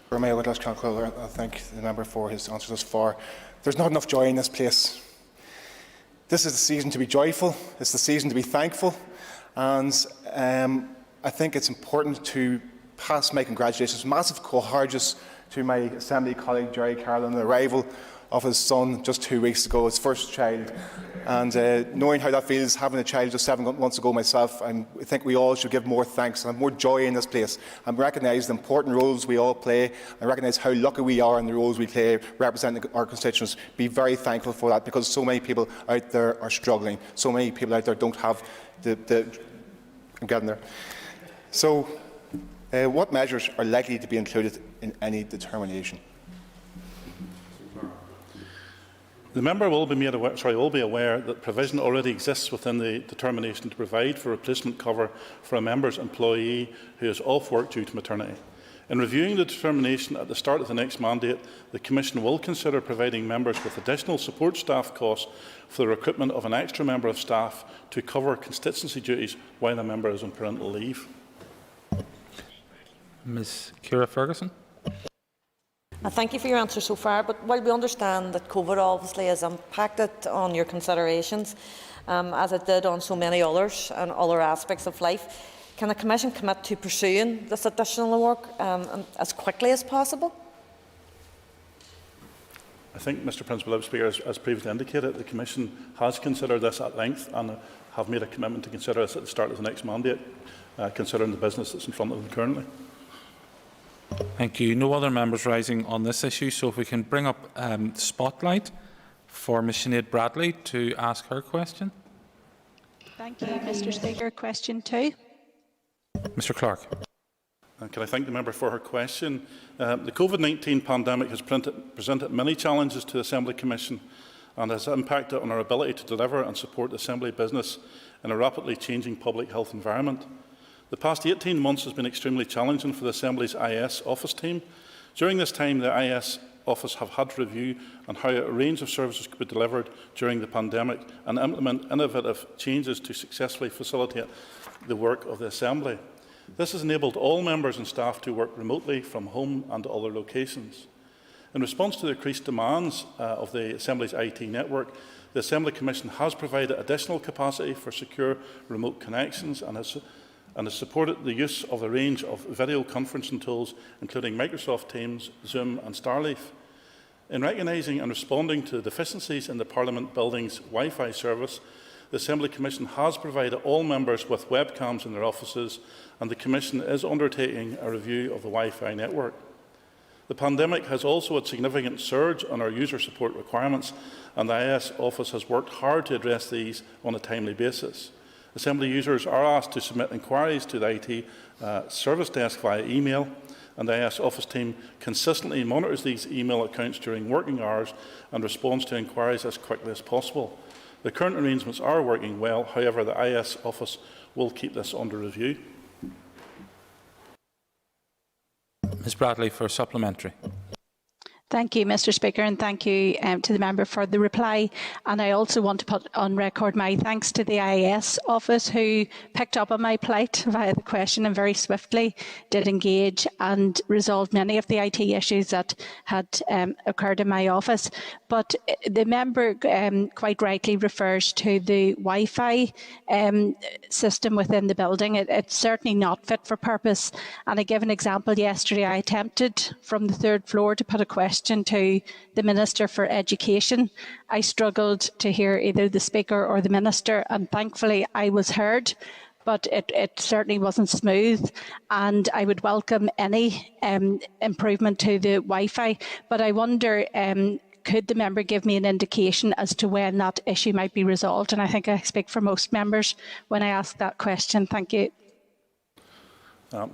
I thank the member for his answers thus far. There's not enough joy in this place. This is the season to be joyful. It's the season to be thankful. And I think it's important to pass my congratulations, massive courage to my Assembly colleague Jerry Carroll on the arrival of his son just 2 weeks ago, his first child. And knowing how that feels, having a child just 7 months ago myself, I think we all should give more thanks and have more joy in this place and recognise the important roles we all play and recognise how lucky we are in the roles we play representing our constituents. Be very thankful for that, because so many people out there are struggling. So many people out there don't have I'm getting there. So, what measures are likely to be included in any determination? The member will be aware that provision already exists within the determination to provide for replacement cover for a member's employee who is off work due to maternity. In reviewing the determination at the start of the next mandate, the Commission will consider providing members with additional support staff costs for the recruitment of an extra member of staff to cover constituency duties while a member is on parental leave. Ms Ciara Ferguson. Thank you for your answer so far, but while we understand that COVID obviously has impacted on your considerations, as it did on so many others and other aspects of life, can the Commission commit to pursuing this additional work as quickly as possible? I think, Mr Principal Speaker, as previously indicated, the Commission has considered this at length and have made a commitment to consider this at the start of the next mandate, considering the business that's in front of them currently. Thank you. No other members rising on this issue, so if we can bring up spotlight for Ms Sinead Bradley to ask her question. Thank you, Mr Speaker. Question 2. Mr Clark. Can I thank the member for her question? The COVID-19 pandemic has presented many challenges to the Assembly Commission and has impacted on our ability to deliver and support Assembly business in a rapidly changing public health environment. The past 18 months has been extremely challenging for the Assembly's IS office team. During this time, the IS office have had to review on how a range of services could be delivered during the pandemic and implement innovative changes to successfully facilitate the work of the Assembly. This has enabled all members and staff to work remotely from home and other locations. In response to the increased demands of the Assembly's IT network, the Assembly Commission has provided additional capacity for secure remote connections and has supported the use of a range of video conferencing tools, including Microsoft Teams, Zoom and Starleaf. In recognising and responding to deficiencies in the Parliament building's Wi-Fi service, the Assembly Commission has provided all members with webcams in their offices, and the Commission is undertaking a review of the Wi-Fi network. The pandemic has also had a significant surge on our user support requirements, and the IS office has worked hard to address these on a timely basis. Assembly users are asked to submit inquiries to the IT service desk via email, and the IS office team consistently monitors these email accounts during working hours and responds to inquiries as quickly as possible. The current arrangements are working well, however, the IS office will keep this under review. Ms Bradley for supplementary. Thank you, Mr Speaker, and thank you to the member for the reply. And I also want to put on record my thanks to the IAS office, who picked up on my plight via the question and very swiftly did engage and resolved many of the IT issues that had occurred in my office. But the member quite rightly refers to the Wi-Fi system within the building. It's certainly not fit for purpose. And I give an example. Yesterday I attempted from the 3rd floor to put a question to the Minister for Education. I struggled to hear either the Speaker or the Minister, and thankfully I was heard, but it certainly wasn't smooth, and I would welcome any improvement to the Wi-Fi. But I wonder, could the member give me an indication as to when that issue might be resolved? And I think I speak for most members when I ask that question. Thank you.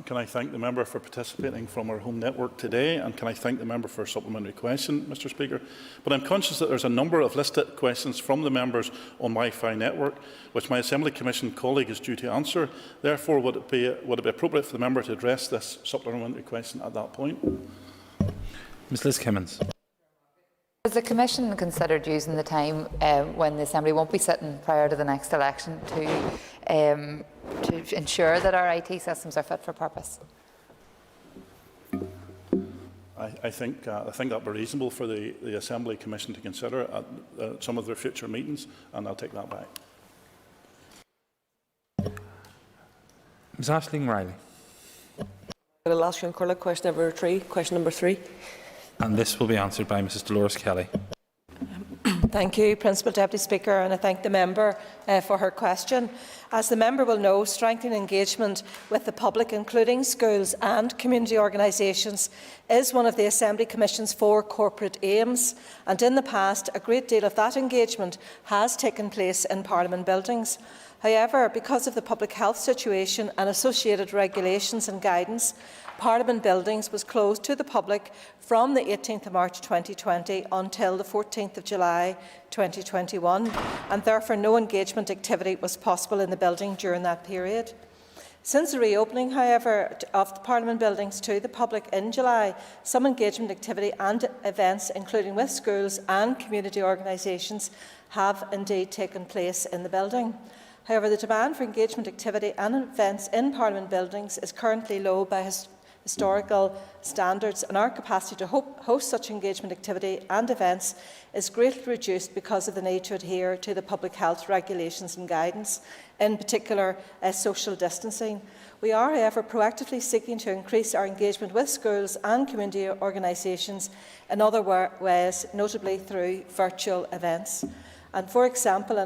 Can I thank the member for participating from our home network today, and can I thank the member for a supplementary question, Mr Speaker? But I'm conscious that there's a number of listed questions from the members on my Fi network, which my Assembly Commission colleague is due to answer. Therefore, would it be appropriate for the member to address this supplementary question at that point? Ms Liz Kimmins. Has the Commission considered using the time when the Assembly won't be sitting prior to the next election to ensure that our IT systems are fit for purpose? I think that would be reasonable for the Assembly Commission to consider at some of their future meetings, and I'll take that back. Ms Aisling Riley. I'll ask you on question number three. And this will be answered by Mrs Dolores Kelly. Thank you, Principal Deputy Speaker, and I thank the member for her question. As the member will know, strengthening engagement with the public, including schools and community organisations, is one of the Assembly Commission's 4 corporate aims, and in the past a great deal of that engagement has taken place in Parliament buildings. However, because of the public health situation and associated regulations and guidance, Parliament Buildings was closed to the public from the 18th of March 2020 until the 14th of July 2021, and therefore no engagement activity was possible in the building during that period. Since the reopening, however, of the Parliament Buildings to the public in July, some engagement activity and events, including with schools and community organisations, have indeed taken place in the building. However, the demand for engagement activity and events in Parliament Buildings is currently low by historical standards, and our capacity to host such engagement activity and events is greatly reduced because of the need to adhere to the public health regulations and guidance, in particular social distancing. We are, however, proactively seeking to increase our engagement with schools and community organisations in other ways, notably through virtual events. And for example,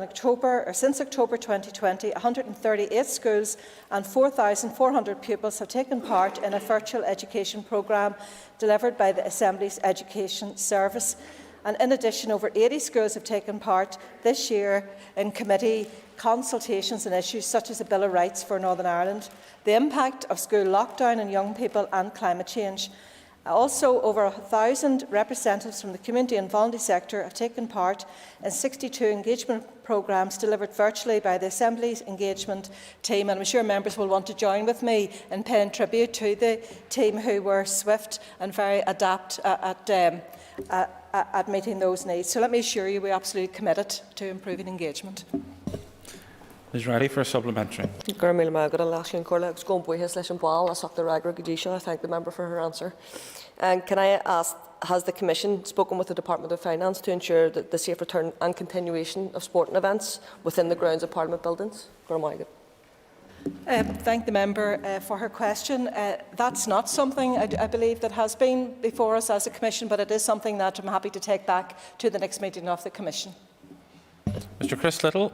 since October 2020, 138 schools and 4,400 pupils have taken part in a virtual education programme delivered by the Assembly's Education Service. And in addition, over 80 schools have taken part this year in committee consultations on issues such as the Bill of Rights for Northern Ireland, the impact of school lockdown on young people and climate change. Also, over 1,000 representatives from the community and voluntary sector have taken part in 62 engagement programmes delivered virtually by the Assembly's engagement team. And I'm sure members will want to join with me in paying tribute to the team who were swift and very adept at meeting those needs. So let me assure you we are absolutely committed to improving engagement. Ms Riley for a supplementary. I thank the member for her answer. And can I ask, has the Commission spoken with the Department of Finance to ensure that the safe return and continuation of sporting events within the grounds of Parliament buildings? Thank the member for her question. That's not something I believe that has been before us as a Commission, but it is something that I'm happy to take back to the next meeting of the Commission. Mr Chris Little.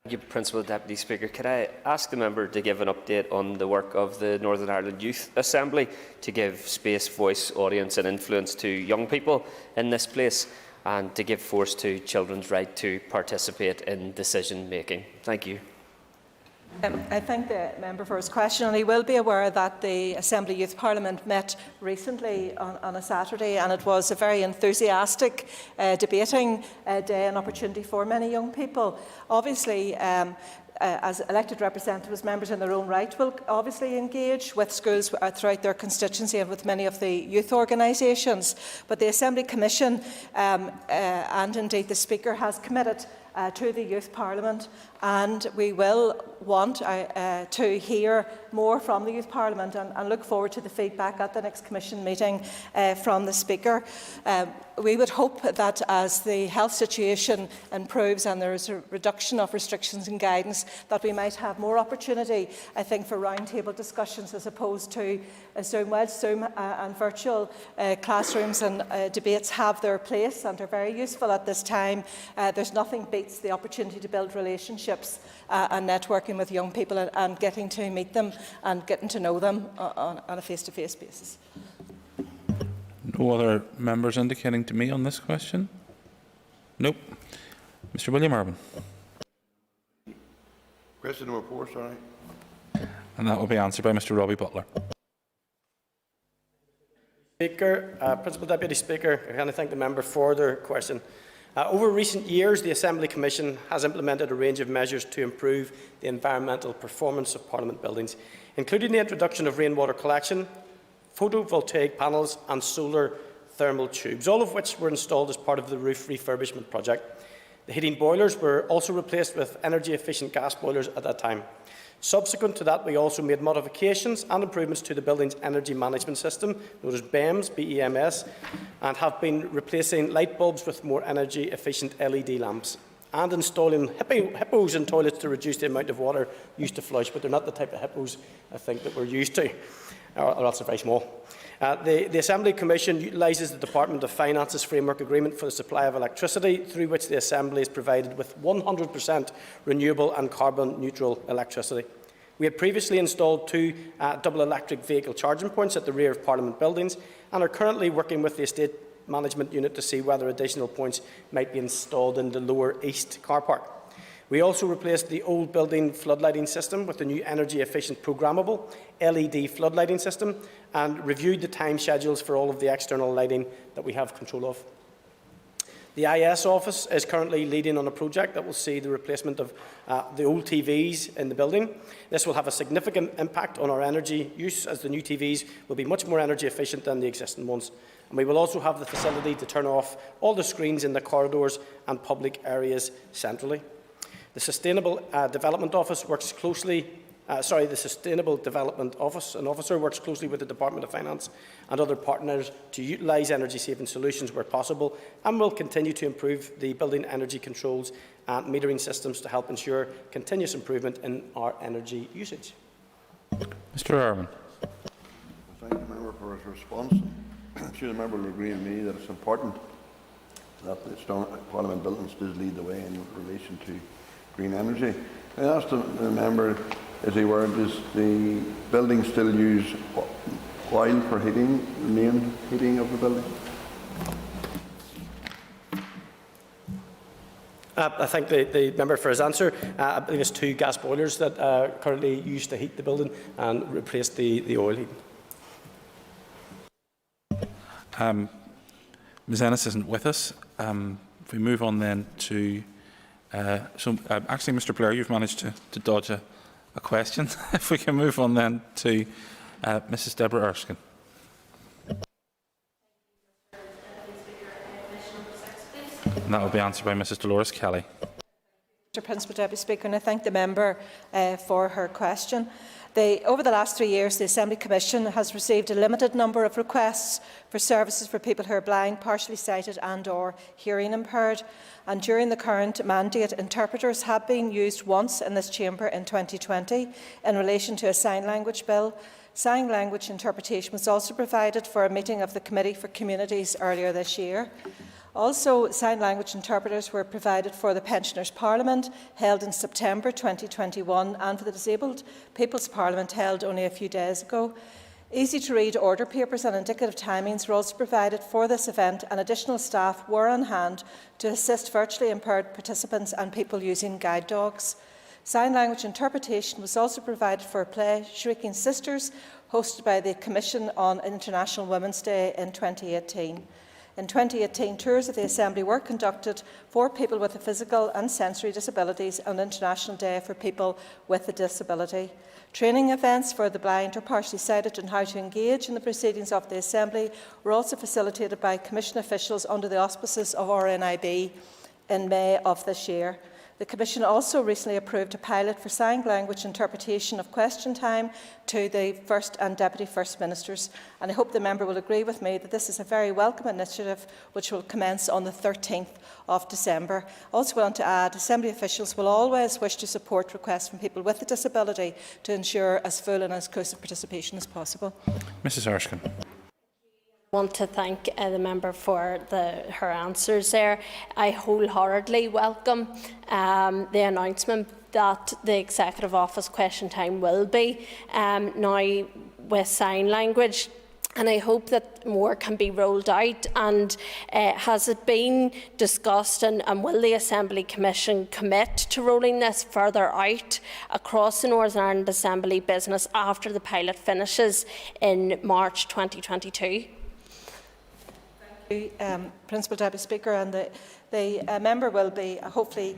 Thank you, Principal Deputy Speaker. Could I ask the member to give an update on the work of the Northern Ireland Youth Assembly to give space, voice, audience and influence to young people in this place and to give force to children's right to participate in decision making? Thank you. I thank the member for his question, and he will be aware that the Assembly Youth Parliament met recently on a Saturday, and it was a very enthusiastic debating day and opportunity for many young people. Obviously, as elected representatives, members in their own right will obviously engage with schools throughout their constituency and with many of the youth organisations. But the Assembly Commission and indeed the Speaker has committed to the Youth Parliament, and we will want to hear more from the Youth Parliament and look forward to the feedback at the next Commission meeting from the Speaker. We would hope that as the health situation improves and there is a reduction of restrictions and guidance, that we might have more opportunity, I think, for roundtable discussions as opposed to Zoom. While Zoom and virtual classrooms and debates have their place and are very useful at this time, there's nothing beats the opportunity to build relationships and networking with young people and getting to meet them and getting to know them on a face-to-face basis. No other members indicating to me on this question? Nope. Mr. William Urban. Question number 4, sorry. And that will be answered by Mr. Robbie Butler. Speaker, Principal Deputy Speaker, I can thank the member for their question. Over recent years, the Assembly Commission has implemented a range of measures to improve the environmental performance of Parliament buildings, including the introduction of rainwater collection, photovoltaic panels and solar thermal tubes, all of which were installed as part of the roof refurbishment project. The heating boilers were also replaced with energy-efficient gas boilers at that time. Subsequent to that, we also made modifications and improvements to the building's energy management system, known as BEMS, and have been replacing light bulbs with more energy-efficient LED lamps, and installing hippos in toilets to reduce the amount of water used to flush, but they're not the type of hippos I think that we're used to, or else they're very small. The Assembly Commission utilises the Department of Finance's framework agreement for the supply of electricity, through which the Assembly is provided with 100% renewable and carbon neutral electricity. We had previously installed 2 double electric vehicle charging points at the rear of Parliament buildings and are currently working with the Estate Management Unit to see whether additional points might be installed in the Lower East car park. We also replaced the old building floodlighting system with the new energy-efficient programmable LED floodlighting system and reviewed the time schedules for all of the external lighting that we have control of. The IS office is currently leading on a project that will see the replacement of the old TVs in the building. This will have a significant impact on our energy use, as the new TVs will be much more energy efficient than the existing ones. And we will also have the facility to turn off all the screens in the corridors and public areas centrally. The Sustainable Development Office works closely. The Sustainable Development Office, an officer, works closely with the Department of Finance and other partners to utilise energy-saving solutions where possible, and will continue to improve the building energy controls and metering systems to help ensure continuous improvement in our energy usage. Mr. Urban. Thank the member for his response. I'm sure the member will agree with me that it's important that the Parliament buildings does lead the way in relation to green energy. I asked the member, is he aware, does the building still use oil for heating, the main heating of the building? I thank the member for his answer. I believe it's 2 gas boilers that are currently used to heat the building and replace the oil heating. Ms Ennis isn't with us. If we move on then to... actually, Mr. Blair, you've managed to dodge a question. If we can move on then to Mrs. Deborah Erskine. And that will be answered by Mrs. Dolores Kelly. Mr. Principal Deputy Speaker, and I thank the member for her question. Over the last 3 years, the Assembly Commission has received a limited number of requests for services for people who are blind, partially sighted and/or hearing impaired. And during the current mandate, interpreters have been used once in this chamber in 2020 in relation to a sign language bill. Sign language interpretation was also provided for a meeting of the Committee for Communities earlier this year. Also, sign language interpreters were provided for the Pensioners' Parliament, held in September 2021, and for the Disabled People's Parliament, held only a few days ago. Easy-to-read order papers and indicative timings were also provided for this event, and additional staff were on hand to assist virtually impaired participants and people using guide dogs. Sign language interpretation was also provided for a play, Shrieking Sisters, hosted by the Commission on International Women's Day in 2018. In 2018, tours of the Assembly were conducted for people with physical and sensory disabilities on International Day for People with a Disability. Training events for the blind or partially sighted on how to engage in the proceedings of the Assembly were also facilitated by Commission officials under the auspices of RNIB in May of this year. The Commission also recently approved a pilot for sign language interpretation of question time to the First and Deputy First Ministers, and I hope the member will agree with me that this is a very welcome initiative which will commence on the 13th of December. I also want to add, Assembly officials will always wish to support requests from people with a disability to ensure as full and as inclusive participation as possible. Mrs. Erskine. I want to thank the member for her answers there. I wholeheartedly welcome the announcement that the Executive Office question time will be now with sign language. and I hope that more can be rolled out. And has it been discussed, and will the Assembly Commission commit to rolling this further out across the Northern Ireland Assembly business after the pilot finishes in March 2022? Thank you, Principal Deputy Speaker, and the member will be hopefully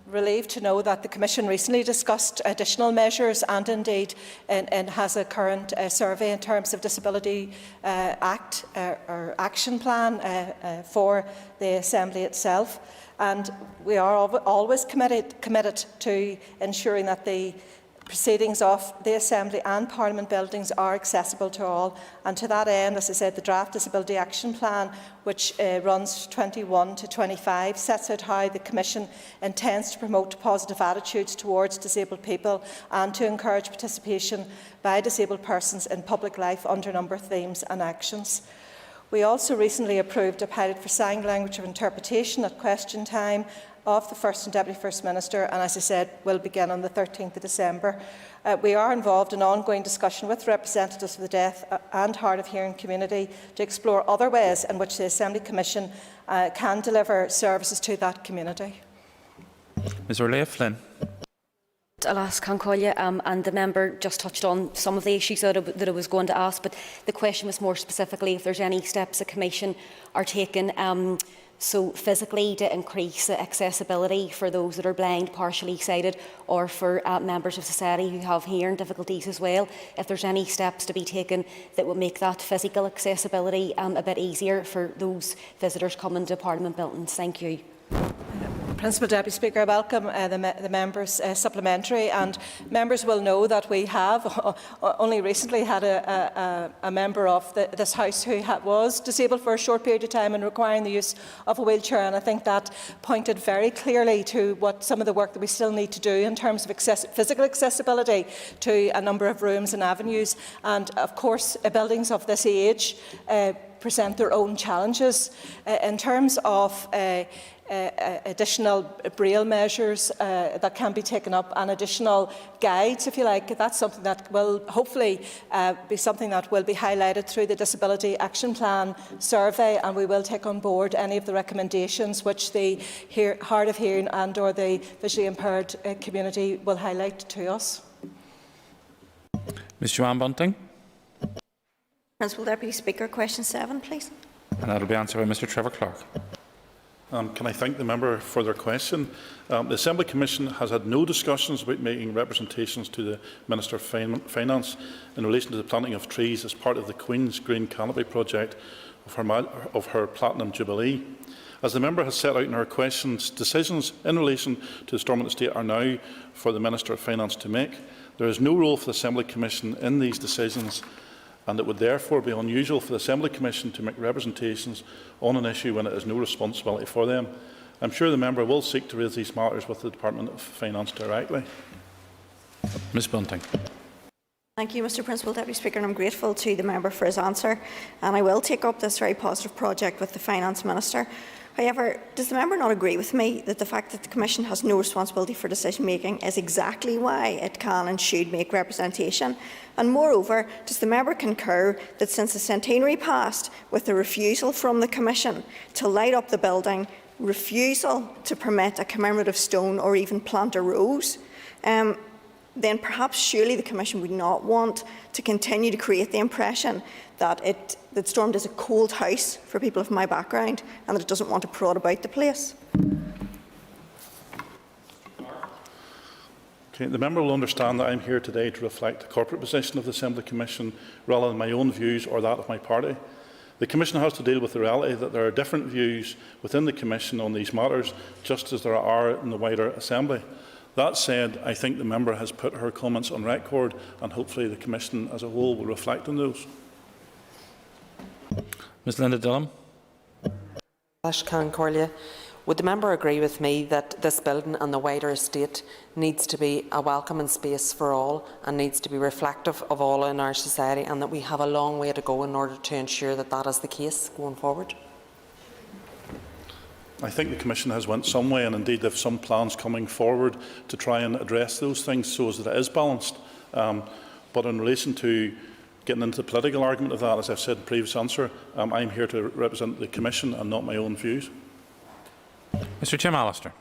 relieved to know that the Commission recently discussed additional measures and indeed has a current survey in terms of Disability Act or action plan for the Assembly itself. And we are always committed to ensuring that the proceedings of the Assembly and Parliament buildings are accessible to all. And to that end, as I said, the draft Disability Action Plan, which runs 21 to 25, sets out how the Commission intends to promote positive attitudes towards disabled people and to encourage participation by disabled persons in public life under a number of themes and actions. We also recently approved a pilot for sign language of interpretation at question time of the First and Deputy First Minister, and as I said, will begin on the 13th of December. We are involved in ongoing discussion with representatives of the deaf and hard of hearing community to explore other ways in which the Assembly Commission can deliver services to that community. Ms Orlea Flynn. I'll ask Concollia, and the member just touched on some of the issues that I was going to ask, but the question was more specifically if there's any steps the Commission are taking so physically to increase accessibility for those that are blind, partially sighted, or for members of society who have hearing difficulties as well. If there's any steps to be taken that would make that physical accessibility a bit easier for those visitors coming to Parliament buildings. Thank you. Principal Deputy Speaker, I welcome the members' supplementary, and members will know that we have only recently had a member of this House who was disabled for a short period of time and requiring the use of a wheelchair, and I think that pointed very clearly to what some of the work that we still need to do in terms of physical accessibility to a number of rooms and avenues. And of course, buildings of this age present their own challenges. In terms of additional braille measures that can be taken up and additional guides, if you like, that's something that will hopefully be something that will be highlighted through the Disability Action Plan survey, and we will take on board any of the recommendations which the hard of hearing and or the visually impaired community will highlight to us. Ms Joanne Bunting. Principal Deputy Speaker, question 7, please. And that will be answered by Mr Trevor Clark. Can I thank the member for their question? The Assembly Commission has had no discussions about making representations to the Minister of Finance in relation to the planting of trees as part of the Queen's Green Canopy project of her Platinum Jubilee. As the member has set out in her questions, decisions in relation to the Stormont Estate are now for the Minister of Finance to make. There is no role for the Assembly Commission in these decisions, and it would therefore be unusual for the Assembly Commission to make representations on an issue when it has no responsibility for them. I am sure the member will seek to raise these matters with the Department of Finance directly. Ms Bunting. Thank you, Mr Principal Deputy Speaker, and I'm grateful to the member for his answer, and I will take up this very positive project with the Finance Minister. However, does the member not agree with me that the fact that the Commission has no responsibility for decision making is exactly why it can and should make representation? And moreover, does the member concur that since the centenary passed with the refusal from the Commission to light up the building, refusal to permit a commemorative stone or even plant a rose, then perhaps surely the Commission would not want to continue to create the impression that Stormont is a cold house for people of my background and that it doesn't want to prod about the place. Okay, the member will understand that I am here today to reflect the corporate position of the Assembly Commission rather than my own views or that of my party. The Commission has to deal with the reality that there are different views within the Commission on these matters, just as there are in the wider Assembly. That said, I think the member has put her comments on record, and hopefully the Commission as a whole will reflect on those. Ms Linda Dillon. Would the member agree with me that this building and the wider estate needs to be a welcoming space for all and needs to be reflective of all in our society, and that we have a long way to go in order to ensure that that is the case going forward? I think the Commission has went some way, and indeed there have some plans coming forward to try and address those things so as that it is balanced. But in relation to getting into the political argument of that. As I've said in the previous answer, I'm here to represent the Commission and not my own views. Mr Jim Allister.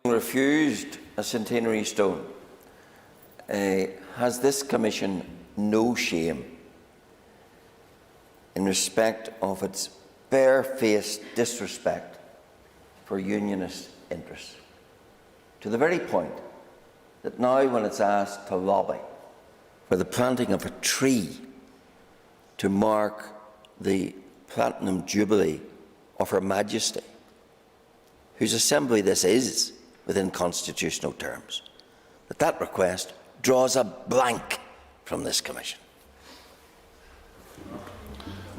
Refused a centenary stone. Has this Commission no shame in respect of its barefaced disrespect for unionist interests? To the very point that now, when it's asked to lobby for the planting of a tree to mark the Platinum Jubilee of Her Majesty, whose assembly this is within constitutional terms, that request draws a blank from this Commission.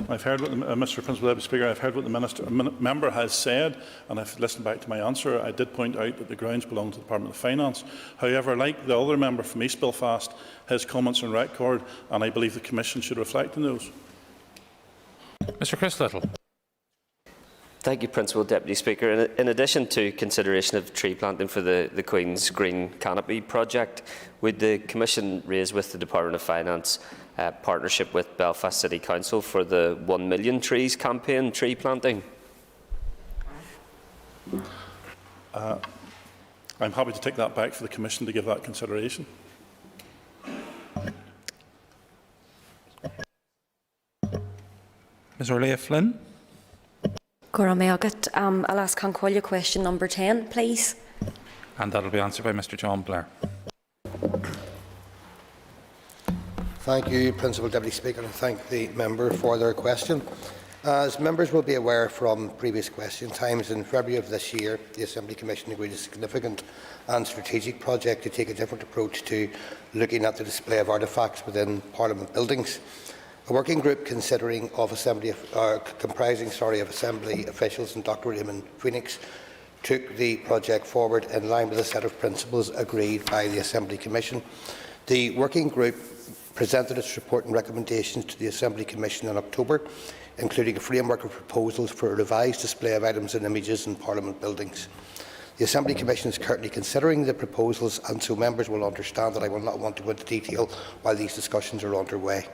I've heard what Mr. Principal Deputy Speaker, I've heard what the member has said, and I've listened back to my answer. I did point out that the grounds belong to the Department of Finance. However, like the other member from East Belfast, his comments are on record, and I believe the Commission should reflect on those. Mr Chris Little. Thank you, Principal Deputy Speaker. In addition to consideration of tree planting for the Queen's Green Canopy project, would the Commission raise with the Department of Finance partnership with Belfast City Council for the 1 million trees campaign tree planting? I'm happy to take that back for the Commission to give that consideration. Ms Orlea Flynn. I'll ask Concollia question number 10, please. And that will be answered by Mr John Blair. Thank you, Principal Deputy Speaker, and thank the member for their question. As members will be aware from previous question times, in February of this year, the Assembly Commission agreed a significant and strategic project to take a different approach to looking at the display of artefacts within Parliament buildings. A working group comprising Assembly officials and Dr Raymond Phoenix took the project forward in line with a set of principles agreed by the Assembly Commission. The working group presented its report and recommendations to the Assembly Commission in October, including a framework of proposals for a revised display of items and images in Parliament buildings. The Assembly Commission is currently considering the proposals, and so members will understand that I will not want to go into detail while these discussions are underway.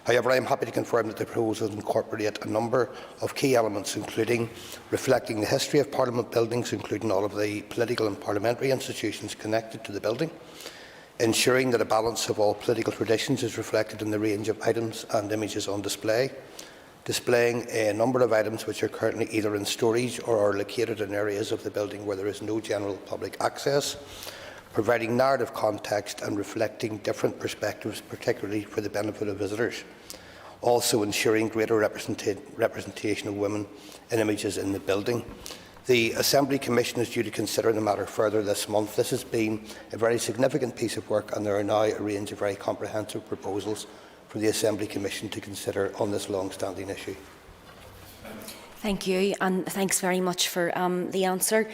However, I am happy to confirm that the proposals incorporate a number of key elements, including reflecting the history of Parliament buildings, including all of the political and parliamentary institutions connected to the building, ensuring that a balance of all political traditions is reflected in the range of items and images on display, displaying a number of items which are currently either in storage or are located in areas of the building where there is no general public access, providing narrative context and reflecting different perspectives, particularly for the benefit of visitors. Also ensuring greater representation of women in images in the building. The Assembly Commission is due to consider the matter further this month. This has been a very significant piece of work, and there are now a range of very comprehensive proposals for the Assembly Commission to consider on this long-standing issue. Thank you, and thanks very much for the answer.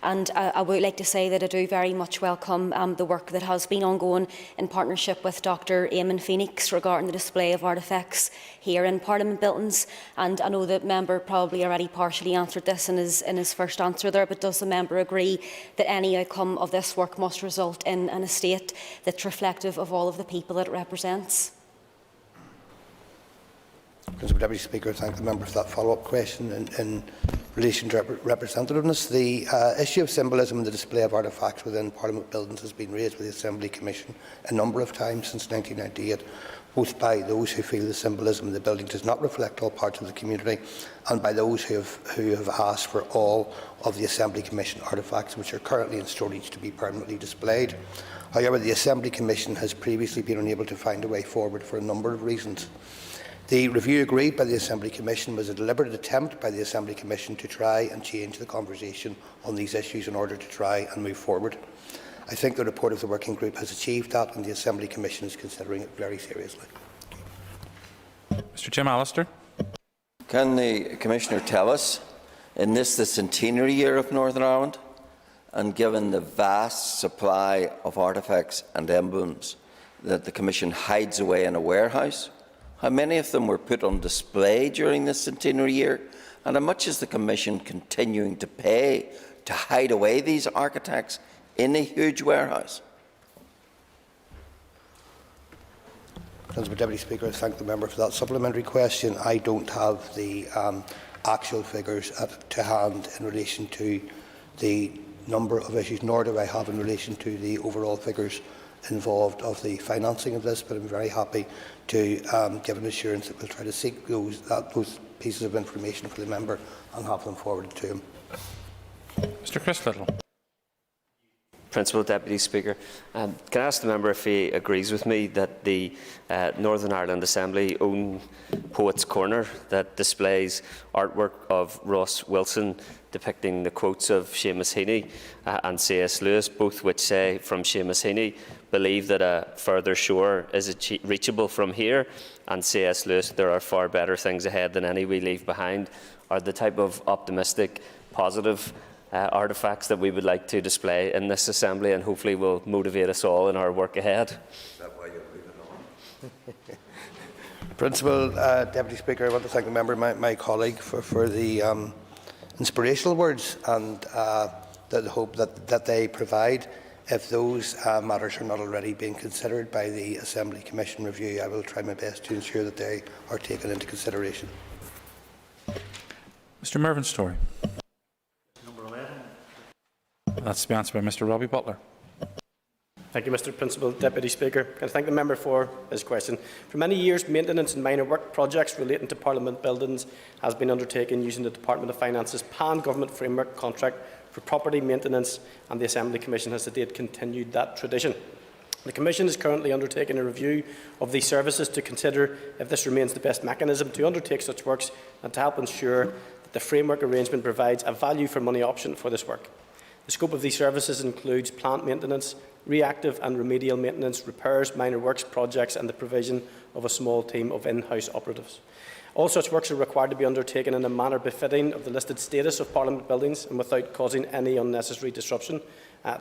And I would like to say that I do very much welcome the work that has been ongoing in partnership with Dr Raymond Phoenix regarding the display of artefacts here in Parliament buildings. And I know the member probably already partially answered this in his first answer there, but does the member agree that any outcome of this work must result in an estate that's reflective of all of the people that it represents? Principal Deputy Speaker, I thank the member for that follow-up question in relation to representativeness. The issue of symbolism and the display of artefacts within Parliament buildings has been raised with the Assembly Commission a number of times since 1998, both by those who feel the symbolism of the building does not reflect all parts of the community and by those who have asked for all of the Assembly Commission artefacts which are currently in storage to be permanently displayed. However, the Assembly Commission has previously been unable to find a way forward for a number of reasons. The review agreed by the Assembly Commission was a deliberate attempt by the Assembly Commission to try and change the conversation on these issues in order to try and move forward. I think the report of the working group has achieved that, and the Assembly Commission is considering it very seriously. Mr Jim Allister. Can the Commissioner tell us, in this the centenary year of Northern Ireland, and given the vast supply of artefacts and emblems that the Commission hides away in a warehouse, how many of them were put on display during this centenary year, and how much is the Commission continuing to pay to hide away these artifacts in a huge warehouse? Principal Deputy Speaker, I thank the member for that supplementary question. I don't have the actual figures to hand in relation to the number of issues, nor do I have in relation to the overall figures involved of the financing of this, but I'm very happy to give an assurance that we'll try to seek those pieces of information for the member and have them forwarded to him. Mr. Chris Little. Principal Deputy Speaker, can I ask the member if he agrees with me that the Northern Ireland Assembly own Poets' Corner that displays artwork of Ross Wilson depicting the quotes of Seamus Heaney and C.S. Lewis, both which say from Seamus Heaney, believe that a further shore is reachable from here, and C.S. Lewis, there are far better things ahead than any we leave behind, are the type of optimistic, positive artefacts that we would like to display in this Assembly, and hopefully will motivate us all in our work ahead. Is that why you're moving on? Principal Deputy Speaker, I want to thank the member, my colleague, for the inspirational words and the hope that they provide. If those matters are not already being considered by the Assembly Commission review, I will try my best to ensure that they are taken into consideration. Mr. Mervyn Story. That's to be answered by Mr. Robbie Butler. Thank you, Mr. Principal Deputy Speaker. I thank the member for his question. For many years, maintenance and minor work projects relating to Parliament buildings has been undertaken using the Department of Finance's pan-government framework contract for property maintenance, and the Assembly Commission has to date continued that tradition. The Commission is currently undertaking a review of these services to consider if this remains the best mechanism to undertake such works and to help ensure that the framework arrangement provides a value-for-money option for this work. The scope of these services includes plant maintenance, reactive and remedial maintenance, repairs, minor works projects and the provision of a small team of in-house operatives. All such works are required to be undertaken in a manner befitting of the listed status of Parliament buildings and without causing any unnecessary disruption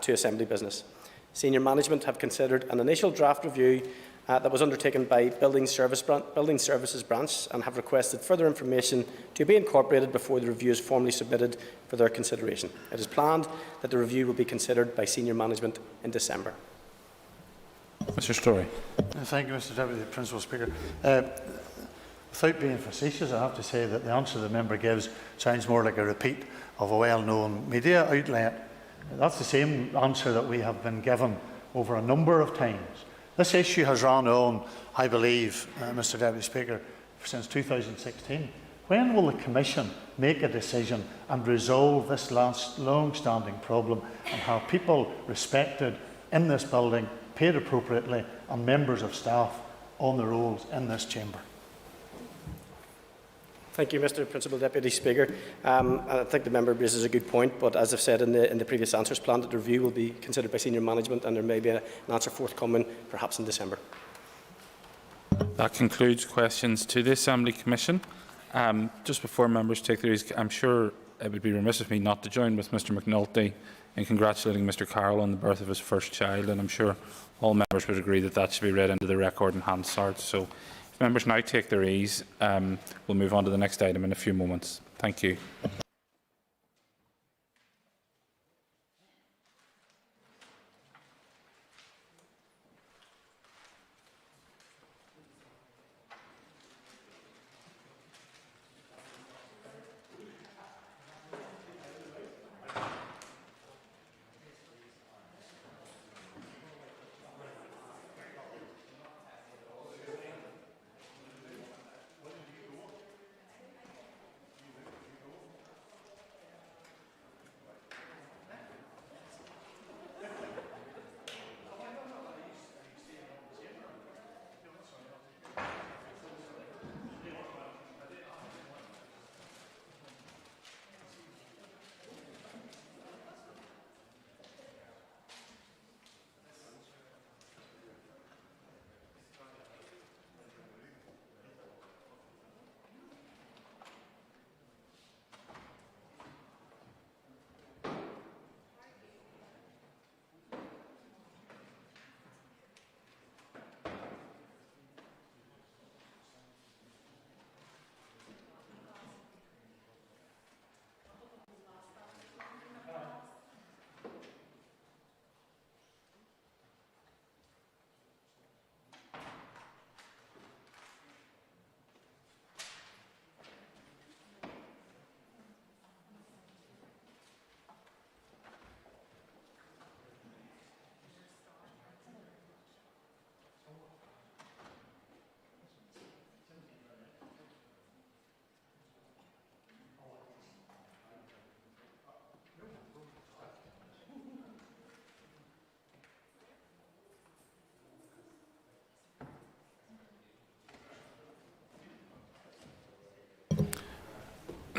to Assembly business. Senior management have considered an initial draft review that was undertaken by Building Services Branch and have requested further information to be incorporated before the review is formally submitted for their consideration. It is planned that the review will be considered by senior management in December. Mr. Story. Thank you, Mr. Deputy Principal Speaker. Without being facetious, I have to say that the answer the member gives sounds more like a repeat of a well-known media outlet. That's the same answer that we have been given over a number of times. This issue has run on, I believe, Mr. Deputy Speaker, since 2016. When will the Commission make a decision and resolve this long-standing problem and have people respected in this building, paid appropriately, and members of staff on the rolls in this chamber? Thank you, Mr. Principal Deputy Speaker. I think the member raises a good point, but as I've said in the previous answers, planned that the review will be considered by senior management, and there may be an answer forthcoming, perhaps in December. That concludes questions to the Assembly Commission. Just before members take their I'm sure it would be remiss of me not to join with Mr. McNulty in congratulating Mr. Carroll on the birth of his first child, and I'm sure all members would agree that that should be read into the record in Hansard. So, if members now take their ease, we'll move on to the next item in a few moments. Thank you.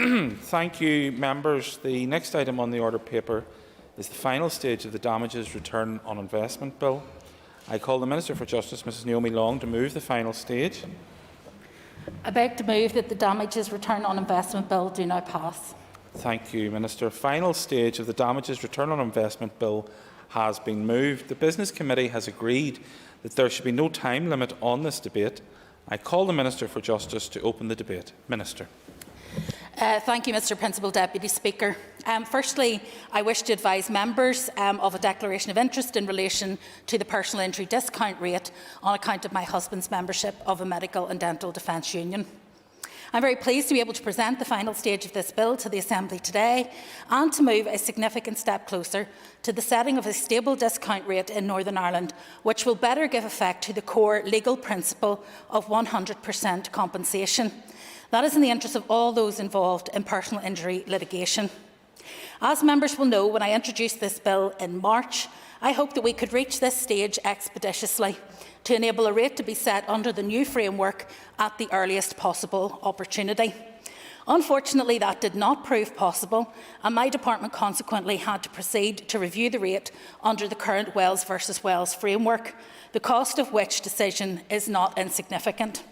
Thank you, members. The next item on the order paper is the final stage of the Damages Return on Investment Bill. I call the Minister for Justice, Mrs Naomi Long, to move the final stage. I beg to move that the Damages Return on Investment Bill do now pass. Thank you, Minister. Final stage of the Damages Return on Investment Bill has been moved. The Business Committee has agreed that there should be no time limit on this debate. I call the Minister for Justice to open the debate. Minister. Thank you, Mr Principal Deputy Speaker. Firstly, I wish to advise members of a declaration of interest in relation to the personal injury discount rate on account of my husband's membership of a medical and dental defence union. I am very pleased to be able to present the final stage of this bill to the Assembly today and to move a significant step closer to the setting of a stable discount rate in Northern Ireland, which will better give effect to the core legal principle of 100% compensation. That is in the interest of all those involved in personal injury litigation. As members will know, when I introduced this bill in March, I hoped that we could reach this stage expeditiously to enable a rate to be set under the new framework at the earliest possible opportunity. Unfortunately, that did not prove possible, and my department consequently had to proceed to review the rate under the current Wells v Wells framework, the cost of which decision is not insignificant.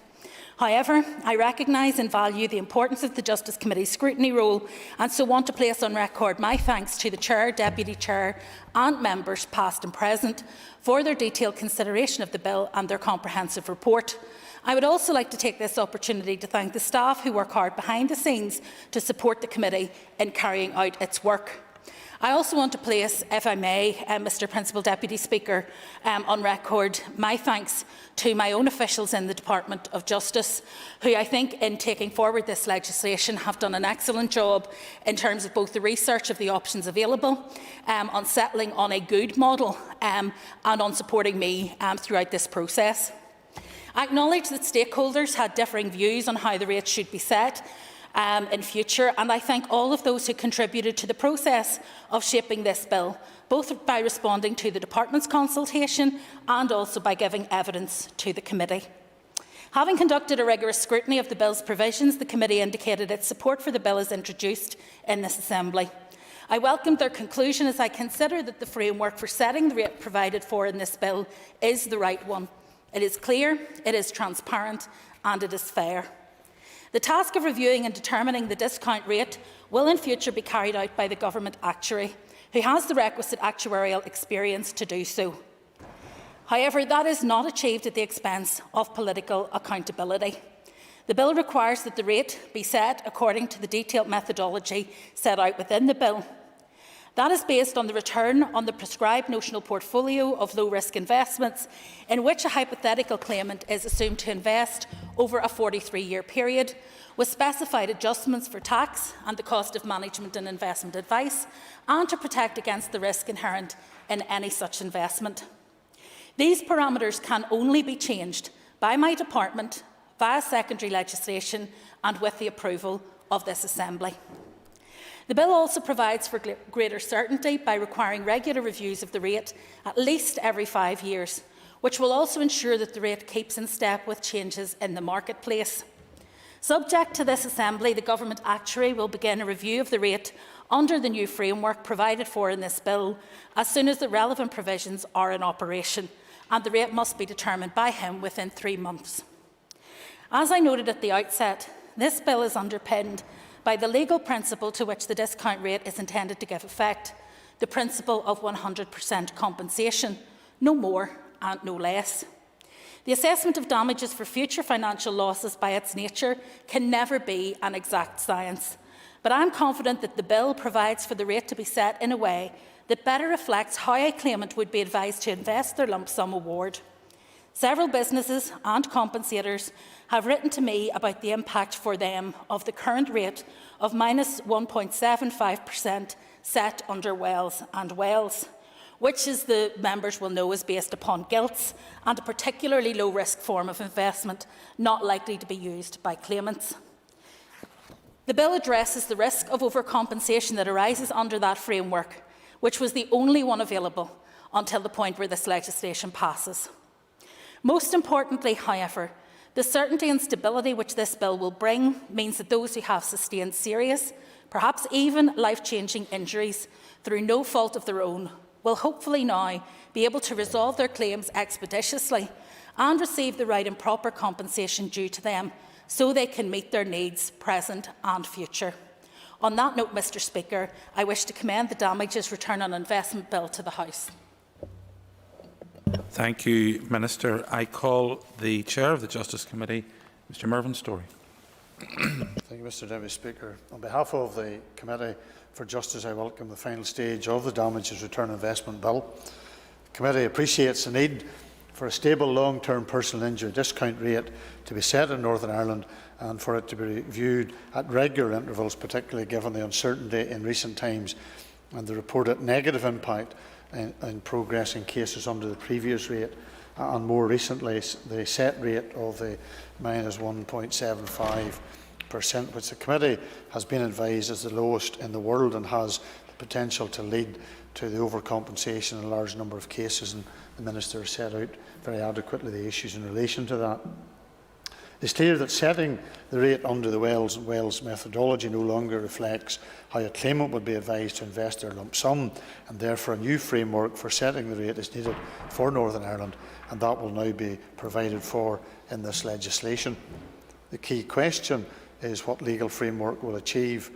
However, I recognise and value the importance of the Justice Committee's scrutiny role, and so want to place on record my thanks to the Chair, Deputy Chair and members past and present for their detailed consideration of the bill and their comprehensive report. I would also like to take this opportunity to thank the staff who work hard behind the scenes to support the committee in carrying out its work. I also want to place, if I may, Mr Principal Deputy Speaker, on record my thanks to my own officials in the Department of Justice, who I think in taking forward this legislation have done an excellent job in terms of both the research of the options available, on settling on a good model and on supporting me throughout this process. I acknowledge that stakeholders had differing views on how the rates should be set in future, and I thank all of those who contributed to the process of shaping this bill, both by responding to the Department's consultation and also by giving evidence to the committee. Having conducted a rigorous scrutiny of the bill's provisions, the committee indicated its support for the bill as introduced in this Assembly. I welcomed their conclusion, as I consider that the framework for setting the rate provided for in this bill is the right one. It is clear, it is transparent and it is fair. The task of reviewing and determining the discount rate will in future be carried out by the Government Actuary, who has the requisite actuarial experience to do so. However, that is not achieved at the expense of political accountability. The bill requires that the rate be set according to the detailed methodology set out within the bill. That is based on the return on the prescribed notional portfolio of low-risk investments, in which a hypothetical claimant is assumed to invest over a 43-year period, with specified adjustments for tax and the cost of management and investment advice, and to protect against the risk inherent in any such investment. These parameters can only be changed by my department via secondary legislation and with the approval of this Assembly. The bill also provides for greater certainty by requiring regular reviews of the rate at least every 5 years, which will also ensure that the rate keeps in step with changes in the marketplace. Subject to this Assembly, the Government Actuary will begin a review of the rate under the new framework provided for in this bill as soon as the relevant provisions are in operation, and the rate must be determined by him within 3 months. As I noted at the outset, this bill is underpinned by the legal principle to which the discount rate is intended to give effect, the principle of 100% compensation, no more and no less. The assessment of damages for future financial losses by its nature can never be an exact science, but I am confident that the bill provides for the rate to be set in a way that better reflects how a claimant would be advised to invest their lump sum award. Several businesses and compensators have written to me about the impact for them of the current rate of -1.75% set under Wells and Wells, which, as the members will know, is based upon gilts and a particularly low-risk form of investment not likely to be used by claimants. The bill addresses the risk of overcompensation that arises under that framework, which was the only one available until the point where this legislation passes. Most importantly, however, The certainty and stability which this bill will bring means that those who have sustained serious, perhaps even life-changing injuries through no fault of their own will hopefully now be able to resolve their claims expeditiously and receive the right and proper compensation due to them so they can meet their needs present and future. On that note, Mr Speaker, I wish to commend the Damages Return on Investment Bill to the House. Thank you, Minister. I call the Chair of the Justice Committee, Mr Mervyn Story. Thank you, Mr Deputy Speaker. On behalf of the Committee for Justice, I welcome the final stage of the Damages Return on Investment Bill. The Committee appreciates the need for a stable long-term personal injury discount rate to be set in Northern Ireland and for it to be reviewed at regular intervals, particularly given the uncertainty in recent times and the reported negative impact in progress in cases under the previous rate, and more recently the set rate of the minus 1.75%, which the Committee has been advised is the lowest in the world and has the potential to lead to the overcompensation in a large number of cases, and the Minister has set out very adequately the issues in relation to that. It is clear that setting the rate under the Wales methodology no longer reflects how a claimant would be advised to invest their lump sum, and therefore a new framework for setting the rate is needed for Northern Ireland, and that will now be provided for in this legislation. The key question is what legal framework will achieve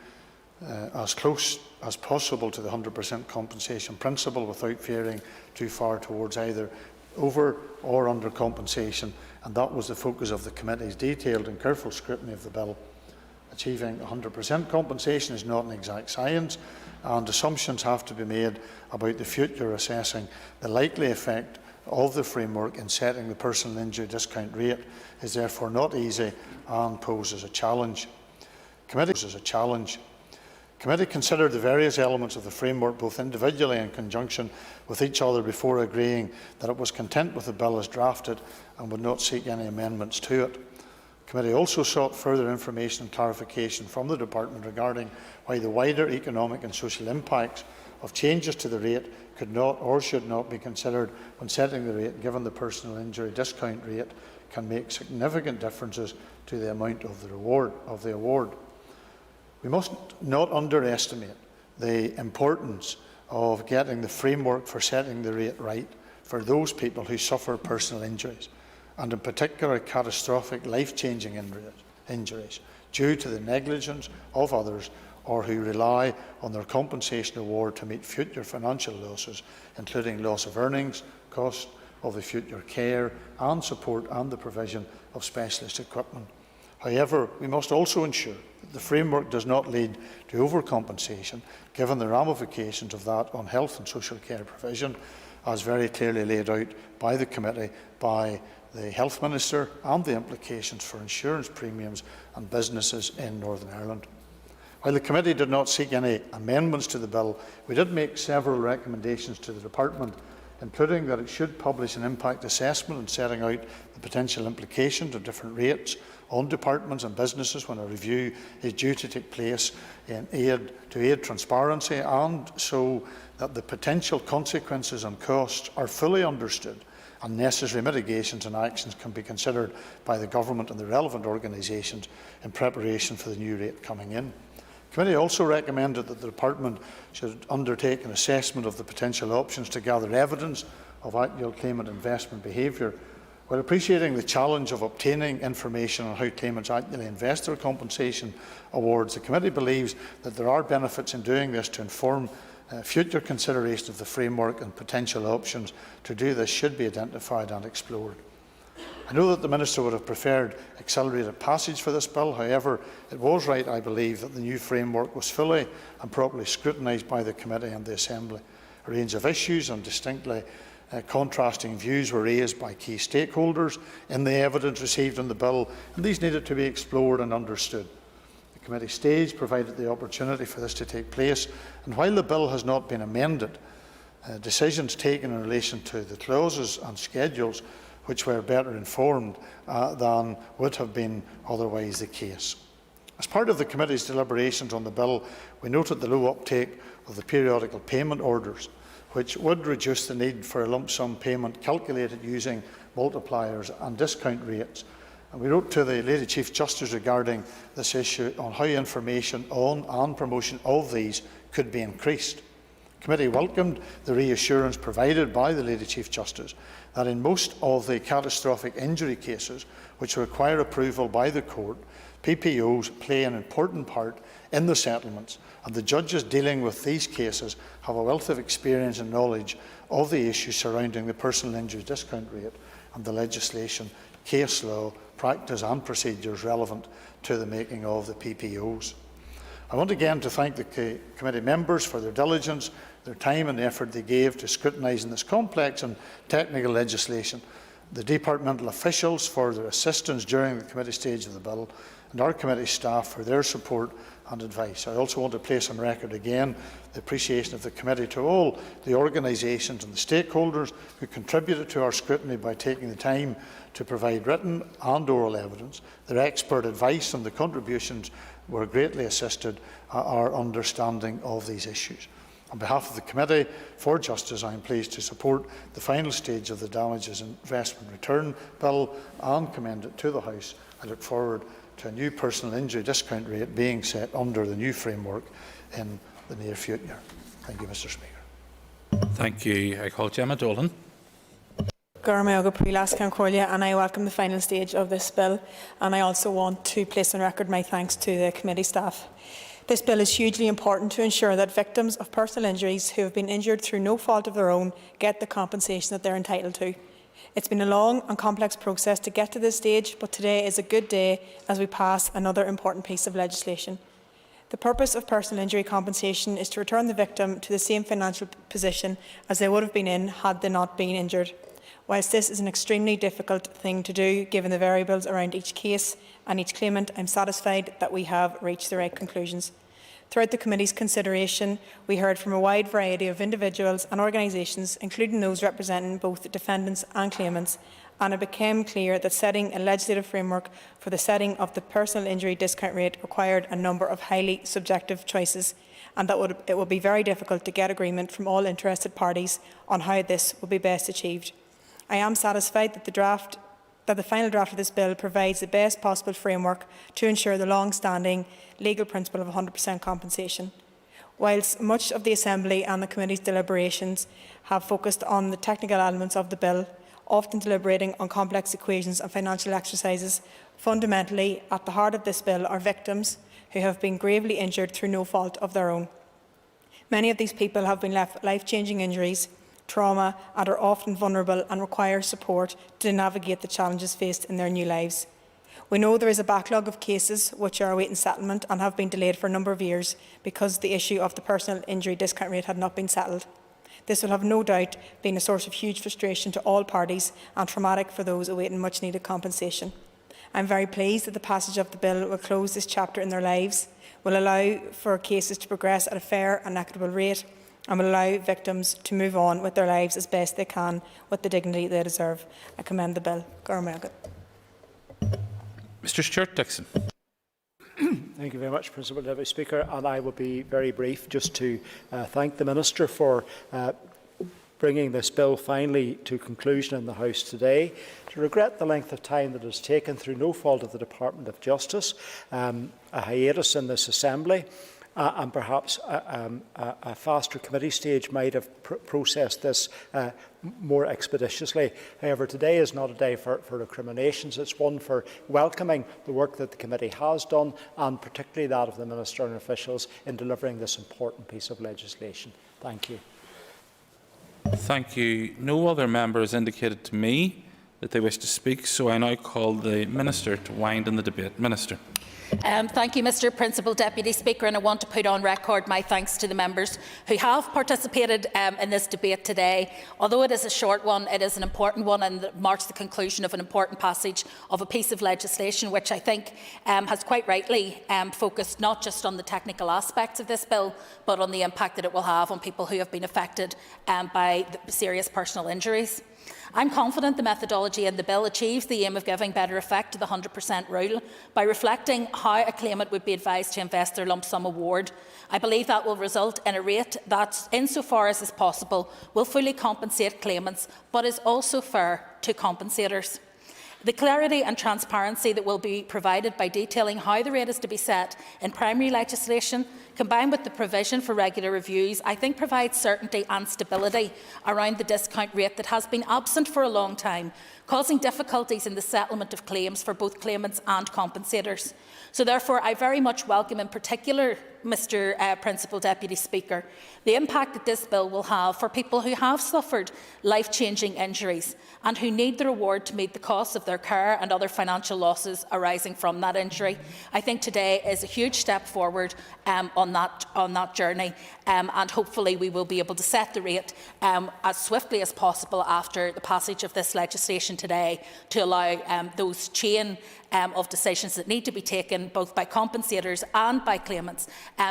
as close as possible to the 100% compensation principle without veering too far towards either over or under compensation, and that was the focus of the Committee's detailed and careful scrutiny of the bill. Achieving 100% compensation is not an exact science, and assumptions have to be made about the future, assessing the likely effect of the framework in setting the personal injury discount rate is therefore not easy and poses a challenge. Committee considered the various elements of the framework both individually and in conjunction with each other before agreeing that it was content with the bill as drafted and would not seek any amendments to it. The Committee also sought further information and clarification from the Department regarding why the wider economic and social impacts of changes to the rate could not or should not be considered when setting the rate, given the personal injury discount rate can make significant differences to the amount of the award. We must not underestimate the importance of getting the framework for setting the rate right for those people who suffer personal injuries, and in particular catastrophic life-changing injuries due to the negligence of others or who rely on their compensation award to meet future financial losses, including loss of earnings, cost of the future care and support and the provision of specialist equipment. However, we must also ensure that the framework does not lead to overcompensation, given the ramifications of that on health and social care provision, as very clearly laid out by the Committee, by the Health Minister, and the implications for insurance premiums and businesses in Northern Ireland. While the Committee did not seek any amendments to the bill, we did make several recommendations to the Department, including that it should publish an impact assessment and setting out the potential implications of different rates on departments and businesses when a review is due to take place to aid transparency, and so that the potential consequences and costs are fully understood and necessary mitigations and actions can be considered by the Government and the relevant organisations in preparation for the new rate coming in. The Committee also recommended that the Department should undertake an assessment of the potential options to gather evidence of actual claimant investment behaviour. While appreciating the challenge of obtaining information on how claimants actually invest their compensation awards, the Committee believes that there are benefits in doing this to inform future consideration of the framework, and potential options to do this should be identified and explored. I know that the Minister would have preferred accelerated passage for this bill. However, it was right, I believe, that the new framework was fully and properly scrutinised by the Committee and the Assembly. A range of issues and distinctly contrasting views were raised by key stakeholders in the evidence received on the bill, and these needed to be explored and understood. The Committee stage provided the opportunity for this to take place, and while the bill has not been amended, decisions taken in relation to the clauses and schedules which were better informed than would have been otherwise the case. As part of the Committee's deliberations on the bill, we noted the low uptake of the periodical payment orders, which would reduce the need for a lump sum payment calculated using multipliers and discount rates, And we wrote to the Lady Chief Justice regarding this issue on how information on and promotion of these could be increased. The committee welcomed the reassurance provided by the Lady Chief Justice that in most of the catastrophic injury cases which require approval by the court, PPOs play an important part in the settlements, and the judges dealing with these cases have a wealth of experience and knowledge of the issues surrounding the personal injury discount rate and the legislation, case law, practice and procedures relevant to the making of the PPOs. I want again to thank the committee members for their diligence, their time and the effort they gave to scrutinising this complex and technical legislation, the departmental officials for their assistance during the committee stage of the bill, and our committee staff for their support and advice. I also want to place on record again the appreciation of the committee to all the organisations and the stakeholders who contributed to our scrutiny by taking the time to provide written and oral evidence. Their expert advice and the contributions were greatly assisted our understanding of these issues. On behalf of the Committee for Justice, I am pleased to support the final stage of the Damages Investment Return Bill and commend it to the House. I look forward to a new personal injury discount rate being set under the new framework in the near future. Thank you, Mr. Speaker. Thank you. I call Gemma Dolan. And I welcome the final stage of this bill, and I also want to place on record my thanks to the committee staff. This bill is hugely important to ensure that victims of personal injuries who have been injured through no fault of their own get the compensation that they are entitled to. It's been a long and complex process to get to this stage, but today is a good day as we pass another important piece of legislation. The purpose of personal injury compensation is to return the victim to the same financial position as they would have been in had they not been injured. Whilst this is an extremely difficult thing to do, given the variables around each case and each claimant, I am satisfied that we have reached the right conclusions. Throughout the committee's consideration, we heard from a wide variety of individuals and organisations, including those representing both defendants and claimants, and it became clear that setting a legislative framework for the setting of the personal injury discount rate required a number of highly subjective choices, and that it would be very difficult to get agreement from all interested parties on how this would be best achieved. I am satisfied that the final draft of this bill provides the best possible framework to ensure the long-standing legal principle of 100% compensation. Whilst much of the Assembly and the Committee's deliberations have focused on the technical elements of the bill, often deliberating on complex equations and financial exercises, fundamentally at the heart of this bill are victims who have been gravely injured through no fault of their own. Many of these people have been left with life-changing injuries, trauma, and are often vulnerable and require support to navigate the challenges faced in their new lives. We know there is a backlog of cases which are awaiting settlement and have been delayed for a number of years because the issue of the personal injury discount rate had not been settled. This will have no doubt been a source of huge frustration to all parties and traumatic for those awaiting much needed compensation. I am very pleased that the passage of the bill will close this chapter in their lives, will allow for cases to progress at a fair and equitable rate, and will allow victims to move on with their lives as best they can with the dignity they deserve. I commend the bill. Mr. Stuart Dixon. Thank you very much, Principal Deputy Speaker, and I will be very brief just to thank the Minister for bringing this bill finally to conclusion in the House today, to regret the length of time that it has taken through no fault of the Department of Justice, a hiatus in this Assembly, and perhaps a faster committee stage might have processed this more expeditiously. However, today is not a day for recriminations. It's one for welcoming the work that the committee has done, and particularly that of the Minister and officials in delivering this important piece of legislation. Thank you. Thank you. No other member has indicated to me that they wish to speak, so I now call the Minister to wind in the debate. Minister. Thank you, Mr. Principal Deputy Speaker, and I want to put on record my thanks to the members who have participated in this debate today. Although it is a short one, it is an important one, and it marks the conclusion of an important passage of a piece of legislation which I think has quite rightly focused not just on the technical aspects of this bill, but on the impact that it will have on people who have been affected by serious personal injuries. I'm confident the methodology in the bill achieves the aim of giving better effect to the 100% rule by reflecting how a claimant would be advised to invest their lump sum award. I believe that will result in a rate that, insofar as is possible, will fully compensate claimants, but is also fair to compensators. The clarity and transparency that will be provided by detailing how the rate is to be set in primary legislation, combined with the provision for regular reviews, I think provides certainty and stability around the discount rate that has been absent for a long time, causing difficulties in the settlement of claims for both claimants and compensators. So therefore, I very much welcome in particular, Mr Principal Deputy Speaker, the impact that this bill will have for people who have suffered life-changing injuries and who need the reward to meet the costs of their care and other financial losses arising from that injury. I think today is a huge step forward on that journey, and hopefully we will be able to set the rate as swiftly as possible after the passage of this legislation today, to allow those chain of decisions that need to be taken both by compensators and by claimants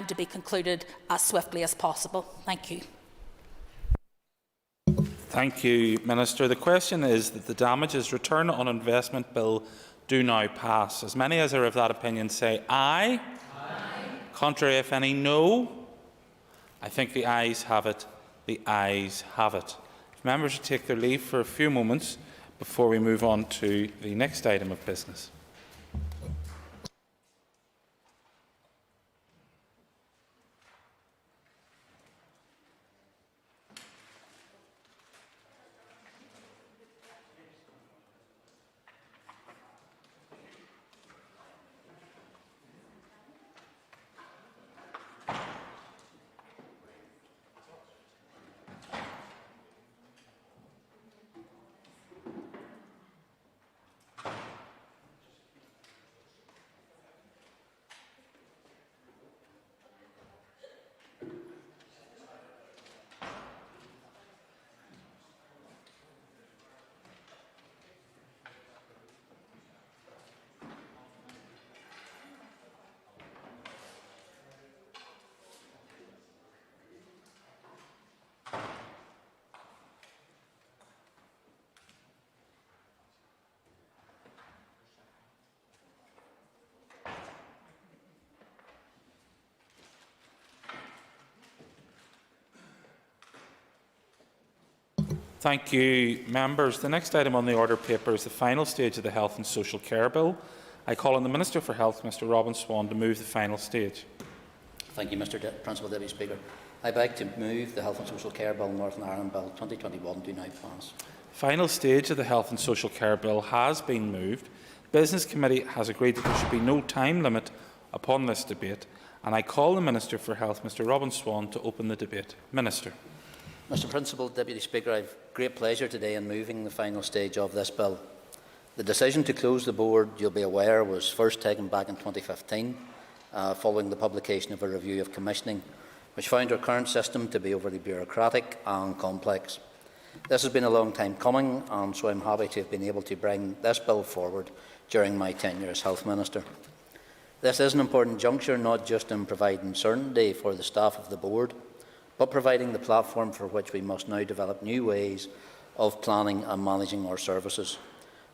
to be concluded as swiftly as possible. Thank you. Thank you, Minister. The question is that the Damages Return on Investment Bill do now pass. As many as are of that opinion say aye. Aye. Contrary, if any, no. I think the ayes have it. The ayes have it. If members will take their leave for a few moments before we move on to the next item of business. Thank you, members. The next item on the order paper is the final stage of the Health and Social Care Bill. I call on the Minister for Health, Mr Robin Swan, to move the final stage. Thank you, Mr Principal Deputy Speaker. I beg to move the Health and Social Care Bill, Northern Ireland Bill 2021 do now pass. Final stage of the Health and Social Care Bill has been moved. The Business Committee has agreed that there should be no time limit upon this debate, and I call the Minister for Health, Mr Robin Swan, to open the debate. Minister. Mr Principal Deputy Speaker, I have great pleasure today in moving the final stage of this bill. The decision to close the board, you'll be aware, was first taken back in 2015, following the publication of a review of commissioning, which found our current system to be overly bureaucratic and complex. This has been a long time coming, and so I'm happy to have been able to bring this bill forward during my tenure as Health Minister. This is an important juncture, not just in providing certainty for the staff of the board, but providing the platform for which we must now develop new ways of planning and managing our services,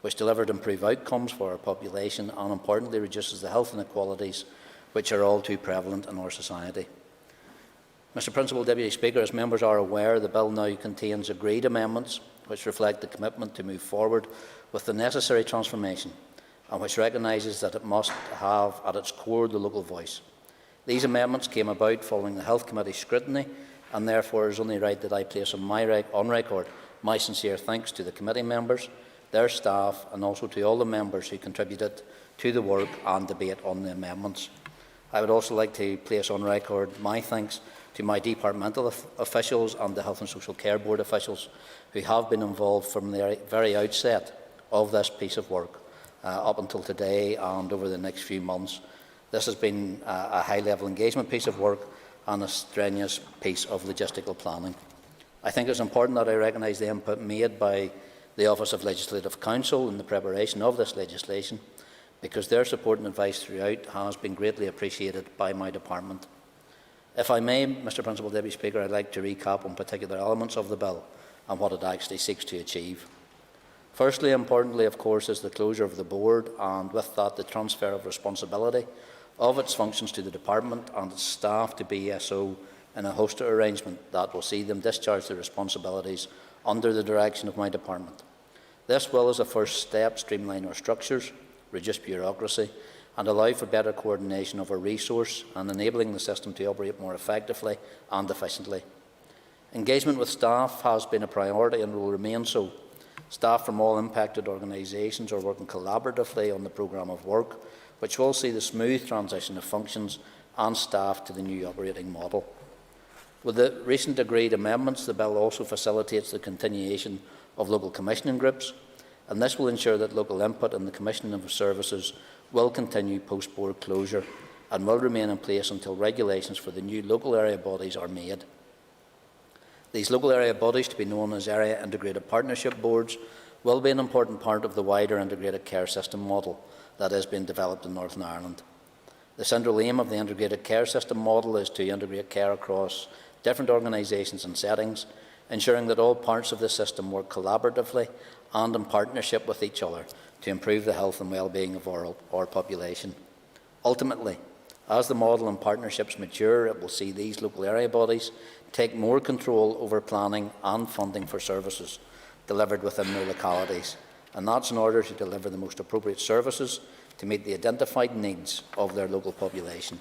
which delivered improved outcomes for our population and, importantly, reduces the health inequalities which are all too prevalent in our society. Mr Principal Deputy Speaker, as members are aware, the bill now contains agreed amendments which reflect the commitment to move forward with the necessary transformation and which recognises that it must have at its core the local voice. These amendments came about following the Health Committee's scrutiny, and therefore it is only right that I place on record my sincere thanks to the committee members, their staff, and also to all the members who contributed to the work and debate on the amendments. I would also like to place on record my thanks to my departmental officials and the Health and Social Care Board officials who have been involved from the very outset of this piece of work up until today and over the next few months. This has been a high-level engagement piece of work and a strenuous piece of logistical planning. I think it's important that I recognise the input made by the Office of Legislative Counsel in the preparation of this legislation, because their support and advice throughout has been greatly appreciated by my department. If I may, Mr Principal Deputy Speaker, I'd like to recap on particular elements of the bill and what it actually seeks to achieve. Firstly, importantly, of course, is the closure of the board, and with that the transfer of responsibility of its functions to the department and its staff to BSO in a hosted arrangement that will see them discharge their responsibilities under the direction of my department. This will, as a first step, streamline our structures, reduce bureaucracy and allow for better coordination of our resource and enabling the system to operate more effectively and efficiently. Engagement with staff has been a priority and will remain so. Staff from all impacted organisations are working collaboratively on the programme of work, which will see the smooth transition of functions and staff to the new operating model. With the recent agreed amendments, the bill also facilitates the continuation of local commissioning groups, and this will ensure that local input in the commissioning of services will continue post-board closure and will remain in place until regulations for the new local area bodies are made. These local area bodies, to be known as Area Integrated Partnership Boards, will be an important part of the wider integrated care system model that is being developed in Northern Ireland. The central aim of the integrated care system model is to integrate care across different organisations and settings, ensuring that all parts of the system work collaboratively and in partnership with each other to improve the health and well-being of our population. Ultimately, as the model and partnerships mature, it will see these local area bodies take more control over planning and funding for services delivered within their localities, and that's in order to deliver the most appropriate services to meet the identified needs of their local population.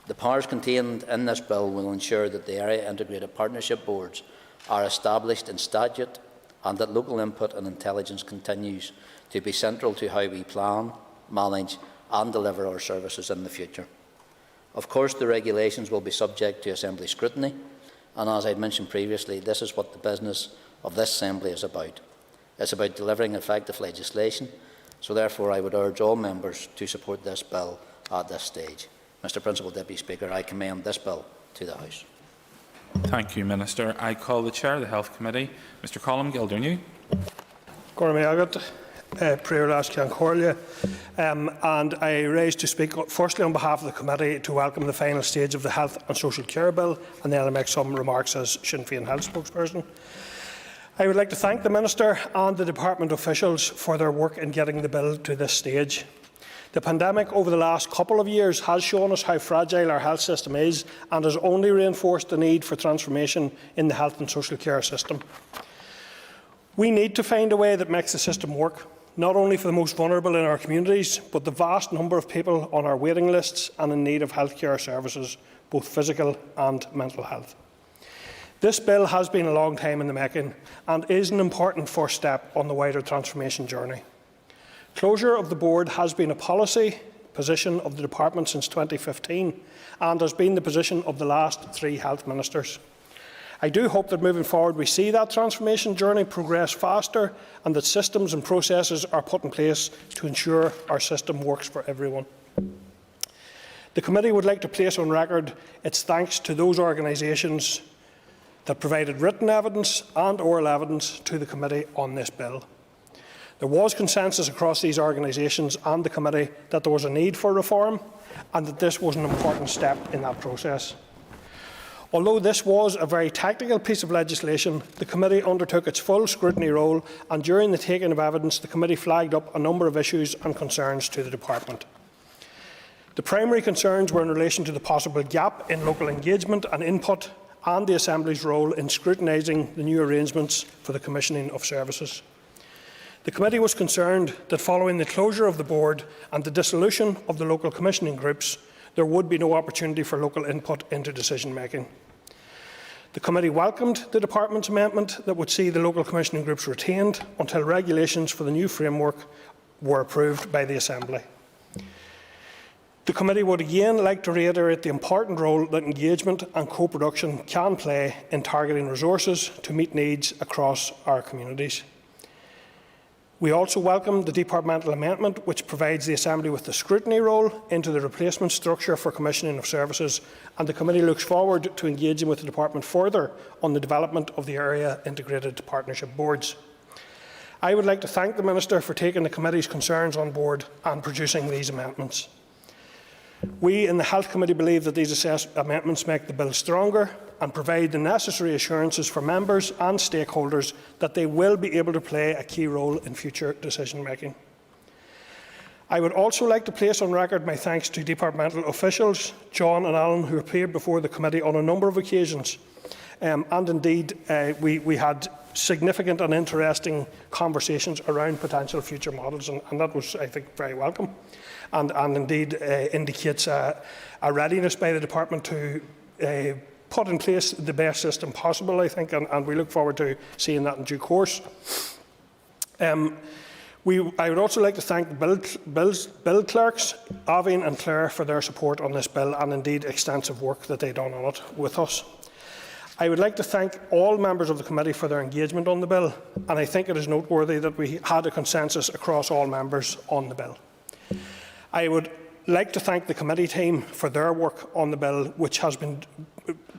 The powers contained in this bill will ensure that the Area Integrated Partnership Boards are established in statute and that local input and intelligence continues to be central to how we plan, manage and deliver our services in the future. Of course, the regulations will be subject to Assembly scrutiny, and as I mentioned previously, this is what the business of this Assembly is about. It's about delivering effective legislation, so therefore I would urge all members to support this bill at this stage. Mr Principal Deputy Speaker, I commend this bill to the House. Thank you, Minister. I call the Chair of the Health Committee, Mr Colm Gildernew. And I rise to speak firstly on behalf of the committee to welcome the final stage of the Health and Social Care Bill, and then I'll make some remarks as Sinn Féin Health spokesperson. I would like to thank the Minister and the Department officials for their work in getting the bill to this stage. The pandemic over the last couple of years has shown us how fragile our health system is and has only reinforced the need for transformation in the health and social care system. We need to find a way that makes the system work, not only for the most vulnerable in our communities, but the vast number of people on our waiting lists and in need of healthcare services, both physical and mental health. This bill has been a long time in the making and is an important first step on the wider transformation journey. Closure of the board has been a policy position of the department since 2015 and has been the position of the last 3 health ministers. I do hope that moving forward we see that transformation journey progress faster and that systems and processes are put in place to ensure our system works for everyone. The committee would like to place on record its thanks to those organisations that provided written evidence and oral evidence to the committee on this bill. There was consensus across these organisations and the committee that there was a need for reform and that this was an important step in that process. Although this was a very technical piece of legislation, the committee undertook its full scrutiny role, and during the taking of evidence, the committee flagged up a number of issues and concerns to the department. The primary concerns were in relation to the possible gap in local engagement and input and the Assembly's role in scrutinising the new arrangements for the commissioning of services. The committee was concerned that following the closure of the board and the dissolution of the local commissioning groups, there would be no opportunity for local input into decision making. The committee welcomed the department's amendment that would see the local commissioning groups retained until regulations for the new framework were approved by the Assembly. The committee would again like to reiterate the important role that engagement and co-production can play in targeting resources to meet needs across our communities. We also welcome the departmental amendment which provides the Assembly with the scrutiny role into the replacement structure for commissioning of services, and the committee looks forward to engaging with the department further on the development of the Area Integrated Partnership Boards. I would like to thank the Minister for taking the committee's concerns on board and producing these amendments. We in the Health Committee believe that these amendments make the bill stronger and provide the necessary assurances for members and stakeholders that they will be able to play a key role in future decision making. I would also like to place on record my thanks to departmental officials, John and Alan, who appeared before the committee on a number of occasions. And indeed, we had significant and interesting conversations around potential future models, and that was, I think, very welcome, and indeed indicates a readiness by the department to put in place the best system possible, I think, and we look forward to seeing that in due course. I would also like to thank the bill clerks, Aveen and Claire, for their support on this bill and indeed extensive work that they've done on it with us. I would like to thank all members of the committee for their engagement on the bill, and I think it is noteworthy that we had a consensus across all members on the bill. I would like to thank the committee team for their work on the bill, which has been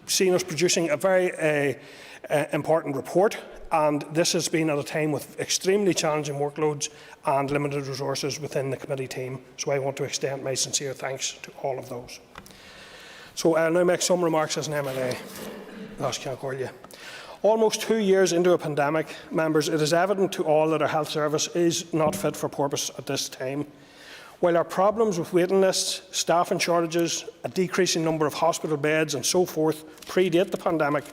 seen us producing a very important report, and this has been at a time with extremely challenging workloads and limited resources within the committee team, so I want to extend my sincere thanks to all of those. So I'll now make some remarks as an MLA. Almost 2 years into a pandemic, members, it is evident to all that our health service is not fit for purpose at this time. While our problems with waiting lists, staffing shortages, a decreasing number of hospital beds and so forth predate the pandemic,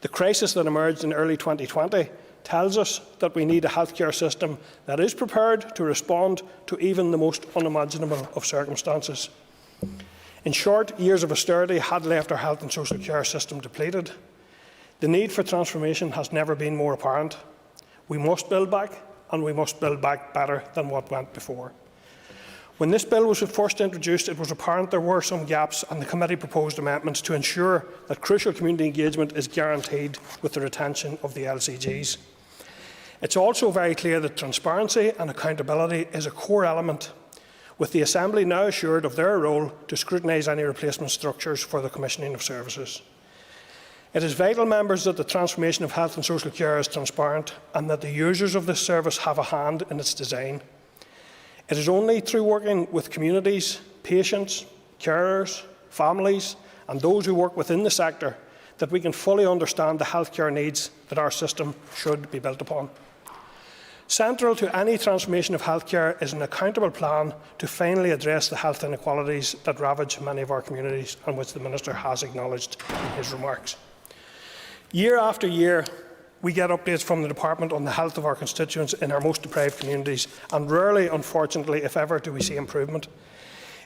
the crisis that emerged in early 2020 tells us that we need a healthcare system that is prepared to respond to even the most unimaginable of circumstances. In short, years of austerity had left our health and social care system depleted. The need for transformation has never been more apparent. We must build back, and we must build back better than what went before. When this bill was first introduced, it was apparent there were some gaps, and the committee proposed amendments to ensure that crucial community engagement is guaranteed with the retention of the LCGs. It's also very clear that transparency and accountability is a core element, with the Assembly now assured of their role to scrutinise any replacement structures for the commissioning of services. It is vital, members, that the transformation of health and social care is transparent and that the users of this service have a hand in its design. It is only through working with communities, patients, carers, families and those who work within the sector that we can fully understand the healthcare needs that our system should be built upon. Central to any transformation of healthcare is an accountable plan to finally address the health inequalities that ravage many of our communities and which the Minister has acknowledged in his remarks. Year after year, we get updates from the Department on the health of our constituents in our most deprived communities, and rarely, unfortunately, if ever, do we see improvement.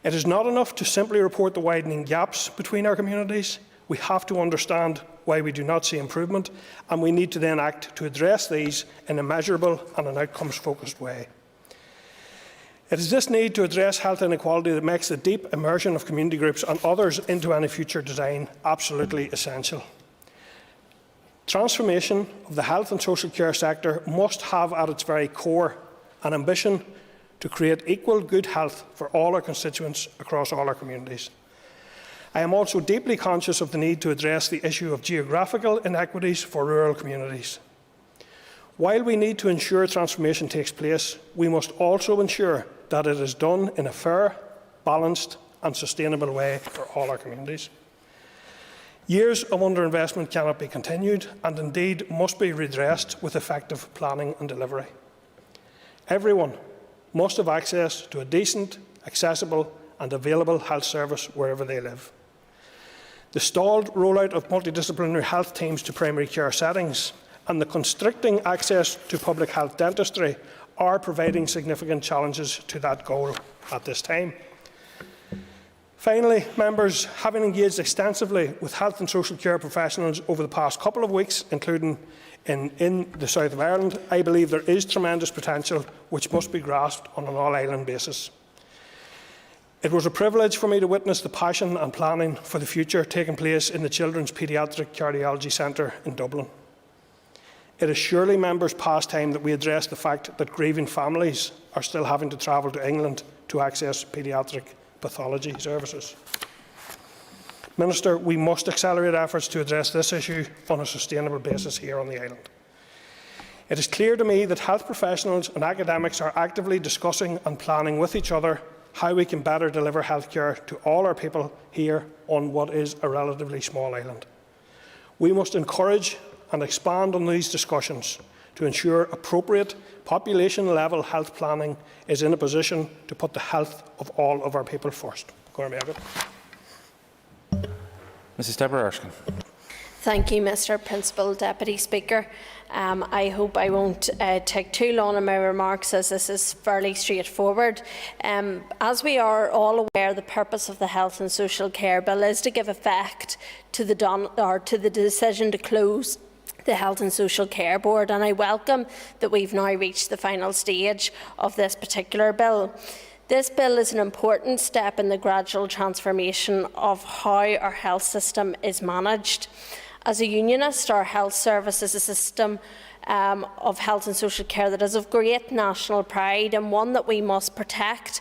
It is not enough to simply report the widening gaps between our communities. We have to understand why we do not see improvement, and we need to then act to address these in a measurable and an outcomes-focused way. It is this need to address health inequality that makes the deep immersion of community groups and others into any future design absolutely essential. Transformation of the health and social care sector must have at its very core an ambition to create equal good health for all our constituents across all our communities. I am also deeply conscious of the need to address the issue of geographical inequities for rural communities. While we need to ensure transformation takes place, we must also ensure that it is done in a fair, balanced and sustainable way for all our communities. Years of underinvestment cannot be continued and indeed must be redressed with effective planning and delivery. Everyone must have access to a decent, accessible and available health service wherever they live. The stalled rollout of multidisciplinary health teams to primary care settings and the constricting access to public health dentistry are providing significant challenges to that goal at this time. Finally, members, having engaged extensively with health and social care professionals over the past couple of weeks, including in the south of Ireland, I believe there is tremendous potential which must be grasped on an all-island basis. It was a privilege for me to witness the passion and planning for the future taking place in the Children's Paediatric Cardiology Centre in Dublin. It is surely, members, past time that we address the fact that grieving families are still having to travel to England to access paediatric pathology services. Minister, we must accelerate efforts to address this issue on a sustainable basis here on the island. It is clear to me that health professionals and academics are actively discussing and planning with each other how we can better deliver healthcare to all our people here on what is a relatively small island. We must encourage and expand on these discussions to ensure appropriate population-level health planning is in a position to put the health of all of our people first. Mrs. Deborah Erskine. Thank you, Mr. Principal Deputy Speaker. I hope I won't take too long in my remarks, as this is fairly straightforward. As we are all aware, the purpose of the Health and Social Care Bill is to give effect to the decision to close the Health and Social Care Board, and I welcome that we've now reached the final stage of this particular bill. This bill is an important step in the gradual transformation of how our health system is managed. As a unionist, our health service is a system of health and social care that is of great national pride and one that we must protect,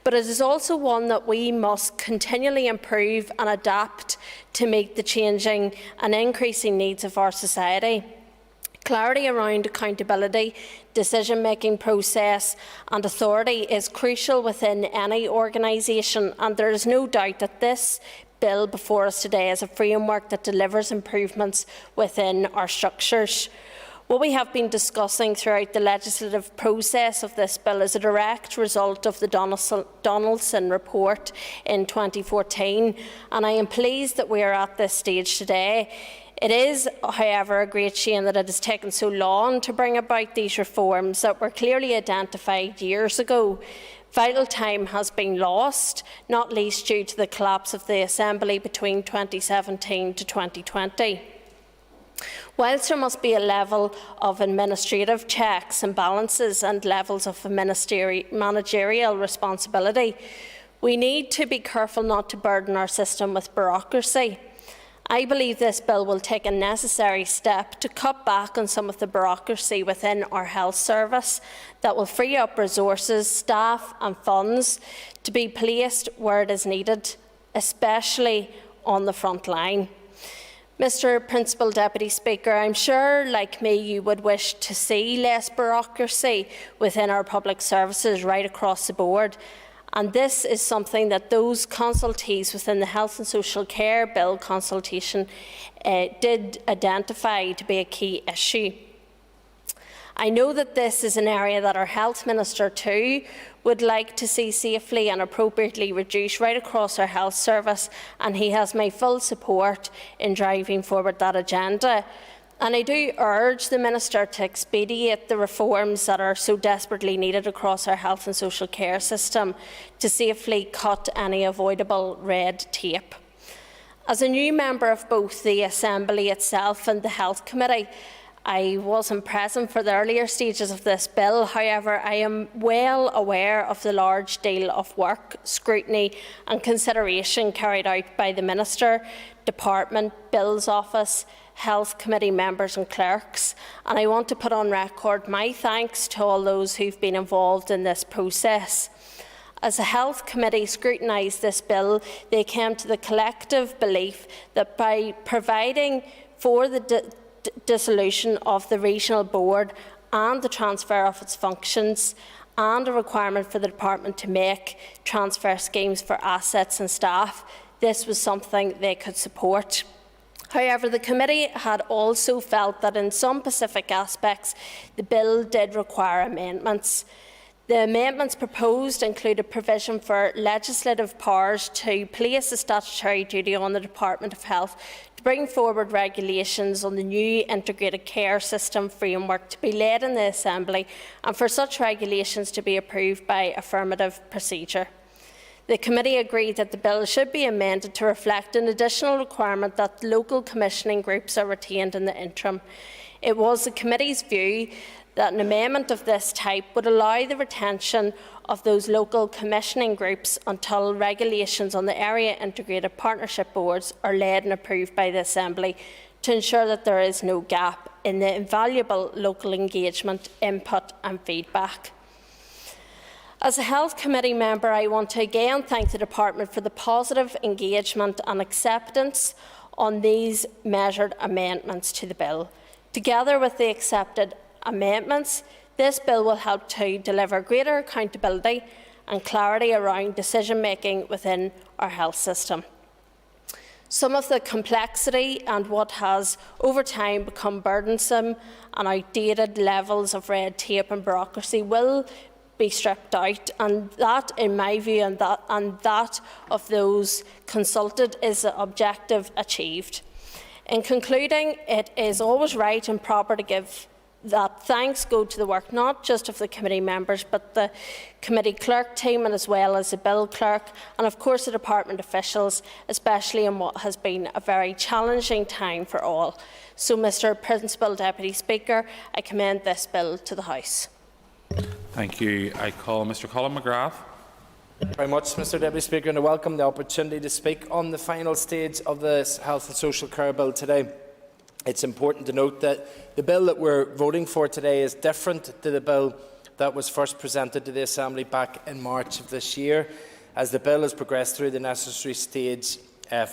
but it is also one that we must continually improve and adapt to meet the changing and increasing needs of our society. Clarity around accountability, decision-making process and authority is crucial within any organisation, and there is no doubt that this bill before us today is a framework that delivers improvements within our structures. What we have been discussing throughout the legislative process of this bill is a direct result of the Donaldson report in 2014, and I am pleased that we are at this stage today. It is, however, a great shame that it has taken so long to bring about these reforms that were clearly identified years ago. Vital time has been lost, not least due to the collapse of the Assembly between 2017 to 2020. Whilst there must be a level of administrative checks and balances and levels of managerial responsibility, we need to be careful not to burden our system with bureaucracy. I believe this bill will take a necessary step to cut back on some of the bureaucracy within our health service that will free up resources, staff and funds to be placed where it is needed, especially on the front line. Mr. Principal Deputy Speaker, I'm sure, like me, you would wish to see less bureaucracy within our public services right across the board. And this is something that those consultees within the Health and Social Care Bill consultation did identify to be a key issue. I know that this is an area that our Health Minister too would like to see safely and appropriately reduced right across our health service, and he has my full support in driving forward that agenda. And I do urge the Minister to expedite the reforms that are so desperately needed across our health and social care system to safely cut any avoidable red tape. As a new member of both the Assembly itself and the Health Committee, I wasn't present for the earlier stages of this bill. However, I am well aware of the large deal of work, scrutiny and consideration carried out by the Minister, Department, Bills Office, Health Committee members and clerks, and I want to put on record my thanks to all those who have been involved in this process. As the Health Committee scrutinised this bill, they came to the collective belief that by providing for the dissolution of the regional board and the transfer of its functions, and a requirement for the department to make transfer schemes for assets and staff, this was something they could support. However, the committee had also felt that in some specific aspects the bill did require amendments. The amendments proposed included provision for legislative powers to place a statutory duty on the Department of Health to bring forward regulations on the new integrated care system framework to be laid in the Assembly, and for such regulations to be approved by affirmative procedure. The committee agreed that the bill should be amended to reflect an additional requirement that local commissioning groups are retained in the interim. It was the committee's view that an amendment of this type would allow the retention of those local commissioning groups until regulations on the area integrated partnership boards are laid and approved by the Assembly, to ensure that there is no gap in the invaluable local engagement, input and feedback. As a Health Committee member, I want to again thank the Department for the positive engagement and acceptance on these measured amendments to the bill. Together with the accepted amendments, this bill will help to deliver greater accountability and clarity around decision-making within our health system. Some of the complexity and what has over time become burdensome and outdated levels of red tape and bureaucracy will be stripped out, and that, in my view, and that of those consulted, is the objective achieved. In concluding, it is always right and proper to give that thanks go to the work not just of the committee members but the committee clerk team and as well as the bill clerk and of course the department officials, especially in what has been a very challenging time for all. So, Mr. Principal Deputy Speaker, I commend this bill to the House. Thank you. I call Mr. Colin McGrath. Thank you very much, Mr. Deputy Speaker, and I welcome the opportunity to speak on the final stage of this Health and Social Care Bill today. It's important to note that the bill that we're voting for today is different to the bill that was first presented to the Assembly back in March of this year. As the bill has progressed through the necessary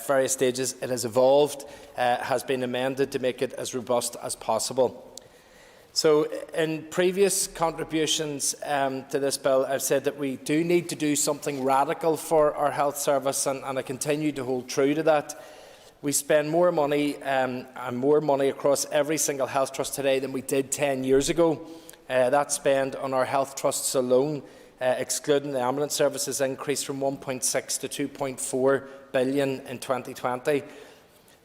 various stages, it has evolved, has been amended to make it as robust as possible. So, in previous contributions to this bill, I've said that we do need to do something radical for our health service, and I continue to hold true to that. We spend more money and more money across every single health trust today than we did 10 years ago. That spend on our health trusts alone, excluding the ambulance services, increased from 1.6 to 2.4 billion in 2020.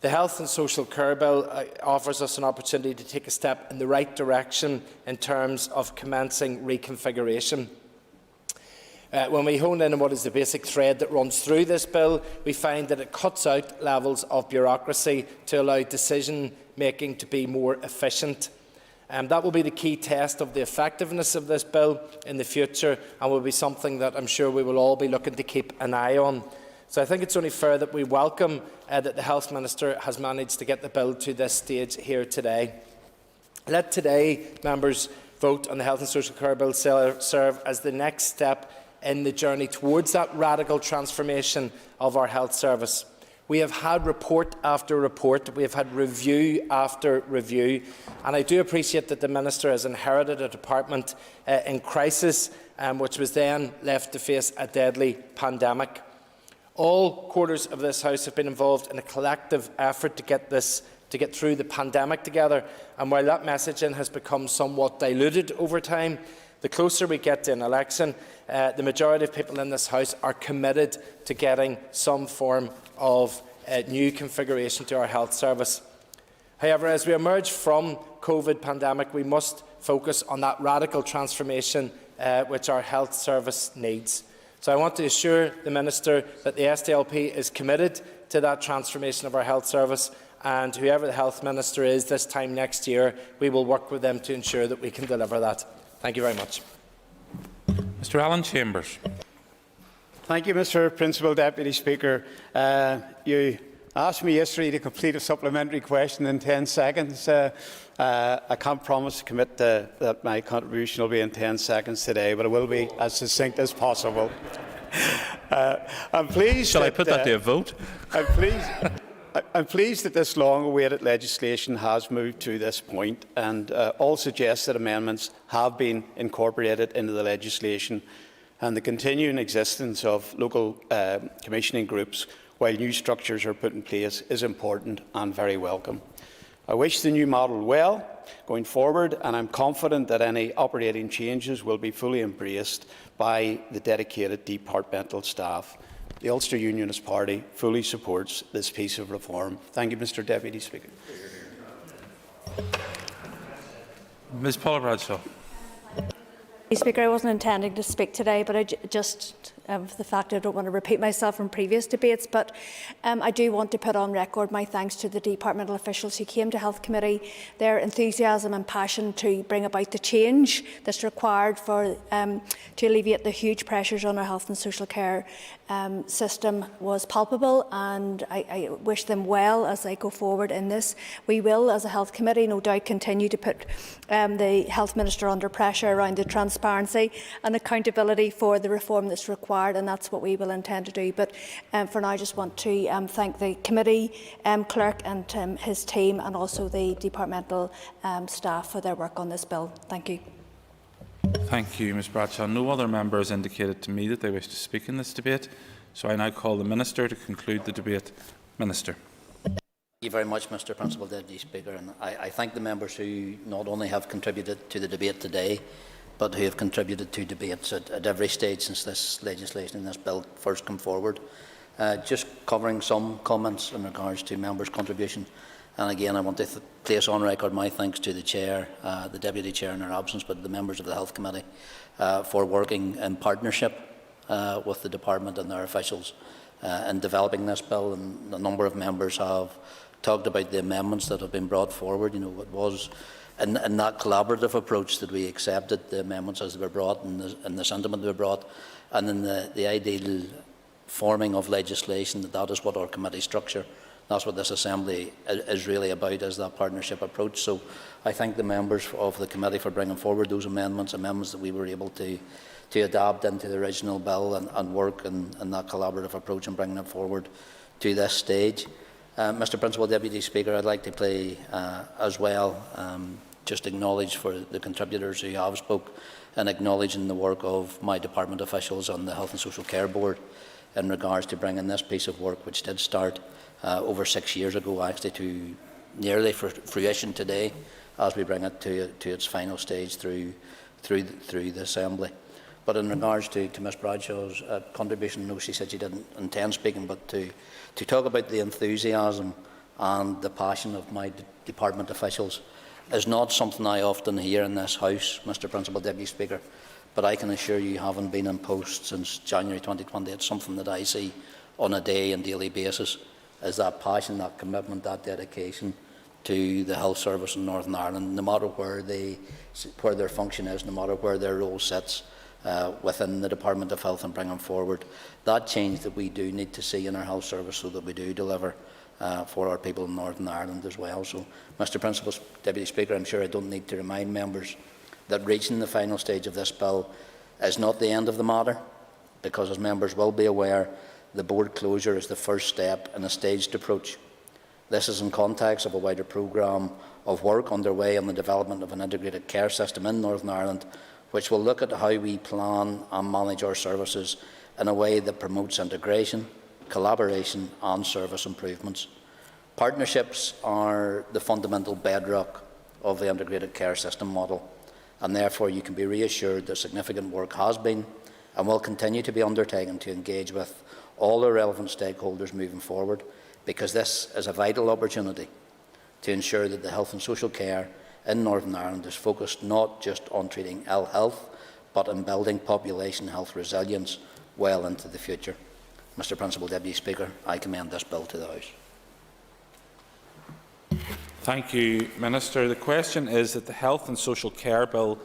The Health and Social Care Bill offers us an opportunity to take a step in the right direction in terms of commencing reconfiguration. When we hone in on what is the basic thread that runs through this bill, we find that it cuts out levels of bureaucracy to allow decision-making to be more efficient. That will be the key test of the effectiveness of this bill in the future and will be something that I'm sure we will all be looking to keep an eye on. So I think it's only fair that we welcome that the Health Minister has managed to get the bill to this stage here today. Let today, members, vote on the Health and Social Care Bill serve as the next step in the journey towards that radical transformation of our health service. We have had report after report, we have had review after review, and I do appreciate that the Minister has inherited a department in crisis, which was then left to face a deadly pandemic. All quarters of this House have been involved in a collective effort to get through the pandemic together, and while that messaging has become somewhat diluted over time, the closer we get to an election, the majority of people in this House are committed to getting some form of new configuration to our health service. However, as we emerge from COVID pandemic, we must focus on that radical transformation which our health service needs. So I want to assure the Minister that the SDLP is committed to that transformation of our health service, and whoever the Health Minister is this time next year, we will work with them to ensure that we can deliver that. Thank you very much. Mr. Alan Chambers. Thank you, Mr. Principal Deputy Speaker. You asked me yesterday to complete a supplementary question in 10 seconds. I can't promise to commit that my contribution will be in 10 seconds today, but it will be as succinct as possible. I'm pleased. Shall I put that to a vote? I'm pleased that this long-awaited legislation has moved to this point, and all suggested amendments have been incorporated into the legislation, and the continuing existence of local commissioning groups while new structures are put in place is important and very welcome. I wish the new model well going forward, and I'm confident that any operating changes will be fully embraced by the dedicated departmental staff. The Ulster Unionist Party fully supports this piece of reform. Thank you, Mr. Deputy Speaker. Ms. Paula Bradshaw. Mr. Speaker, I wasn't intending to speak today, but I just the fact I don't want to repeat myself from previous debates, but I do want to put on record my thanks to the departmental officials who came to Health Committee, their enthusiasm and passion to bring about the change that's required for to alleviate the huge pressures on our health and social care system was palpable, and I wish them well as they go forward in this. We will, as a Health Committee, no doubt continue to put the Health Minister under pressure around the transparency and accountability for the reform that's required, and that's what we will intend to do. But for now, I just want to thank the committee clerk and his team, and also the departmental staff for their work on this bill. Thank you. Thank you, Ms. Bradshaw. No other member has indicated to me that they wish to speak in this debate, so I now call the Minister to conclude the debate. Minister. Thank you very much, Mr. Principal Deputy Speaker, and I thank the members who not only have contributed to the debate today, but who have contributed to debates at every stage since this legislation and this bill first came forward. Just covering some comments in regards to members' contribution. And again, I want to place on record my thanks to the Chair, the Deputy Chair in her absence, but the members of the Health Committee for working in partnership with the Department and their officials in developing this bill. And a number of members have talked about the amendments that have been brought forward. You know, it was in that collaborative approach that we accepted the amendments as they were brought and the sentiment they were brought, and in the ideal forming of legislation, that is what our committee structure, that's what this Assembly is really about, is that partnership approach. So I thank the members of the committee for bringing forward those amendments that we were able to adapt into the original bill and work in that collaborative approach and bringing it forward to this stage. Mr. Principal Deputy Speaker, I'd like to play as well, just acknowledge for the contributors who have spoke and acknowledging the work of my department officials on the Health and Social Care Board in regards to bringing this piece of work, which did start over 6 years ago, actually, to nearly fruition today as we bring it to its final stage through the Assembly. But in regards to Ms Bradshaw's contribution, no, she said she didn't intend speaking, but to talk about the enthusiasm and the passion of my department officials is not something I often hear in this House, Mr Principal Deputy Speaker, but I can assure you, having been in post since January 2020, it's something that I see on a day and daily basis, is that passion, that commitment, that dedication to the health service in Northern Ireland, no matter where their function is, no matter where their role sits within the Department of Health, and bringing forward that change that we do need to see in our health service so that we do deliver for our people in Northern Ireland as well. So, Mr Principal Deputy Speaker, I'm sure I don't need to remind members that reaching the final stage of this bill is not the end of the matter, because, as members will be aware, the board closure is the first step in a staged approach. This is in context of a wider programme of work underway on the development of an integrated care system in Northern Ireland, which will look at how we plan and manage our services in a way that promotes integration, collaboration and service improvements. Partnerships are the fundamental bedrock of the integrated care system model, and therefore you can be reassured that significant work has been and will continue to be undertaken to engage with all the relevant stakeholders moving forward, because this is a vital opportunity to ensure that the health and social care in Northern Ireland is focused not just on treating ill health, but on building population health resilience well into the future. Mr Principal Deputy Speaker, I commend this bill to the House. Thank you, Minister. The question is that the Health and Social Care Bill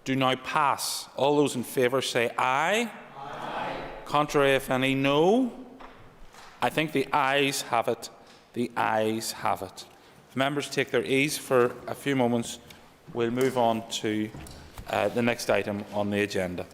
do now pass. All those in favour say aye. Aye. Contrary, if any, no. I think the ayes have it. The ayes have it. If members take their ease for a few moments, we'll move on to the next item on the agenda.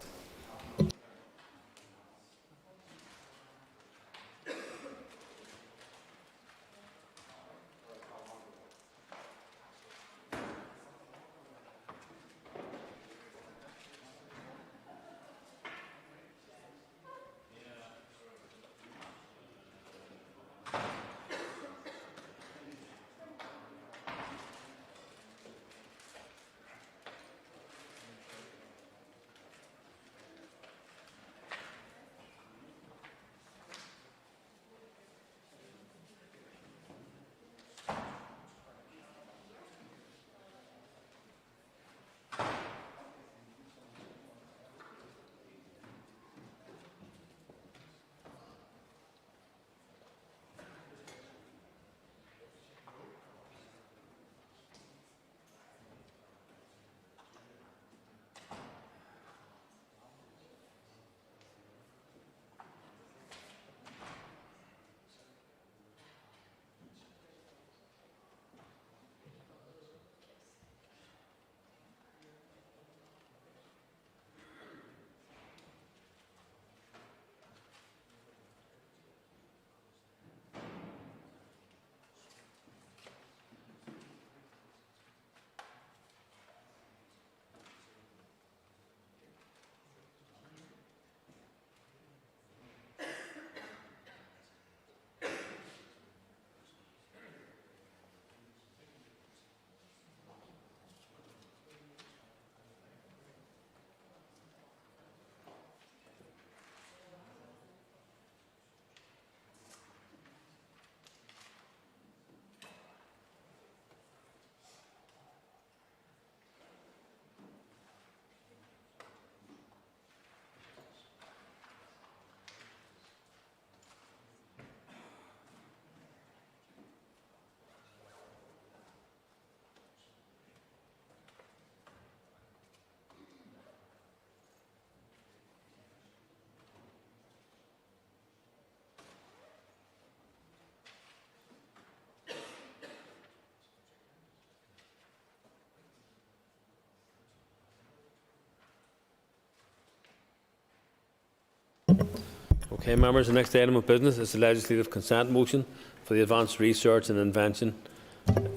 Okay, members, the next item of business is the legislative consent motion for the Advanced Research and Invention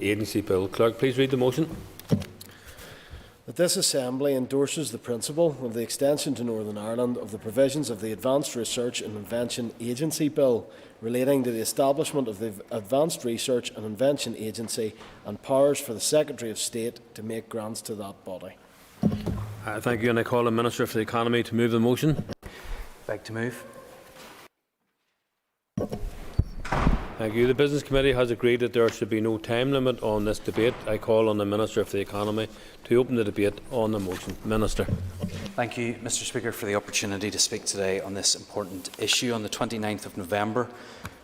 Agency Bill. Clerk, please read the motion. That this Assembly endorses the principle of the extension to Northern Ireland of the provisions of the Advanced Research and Invention Agency Bill relating to the establishment of the Advanced Research and Invention Agency and powers for the Secretary of State to make grants to that body. Thank you, and I call the Minister for the Economy to move the motion. Beg to move. Thank you. The Business Committee has agreed that there should be no time limit on this debate. I call on the Minister for the Economy to open the debate on the motion. Minister. Thank you, Mr. Speaker, for the opportunity to speak today on this important issue. On the 29th of November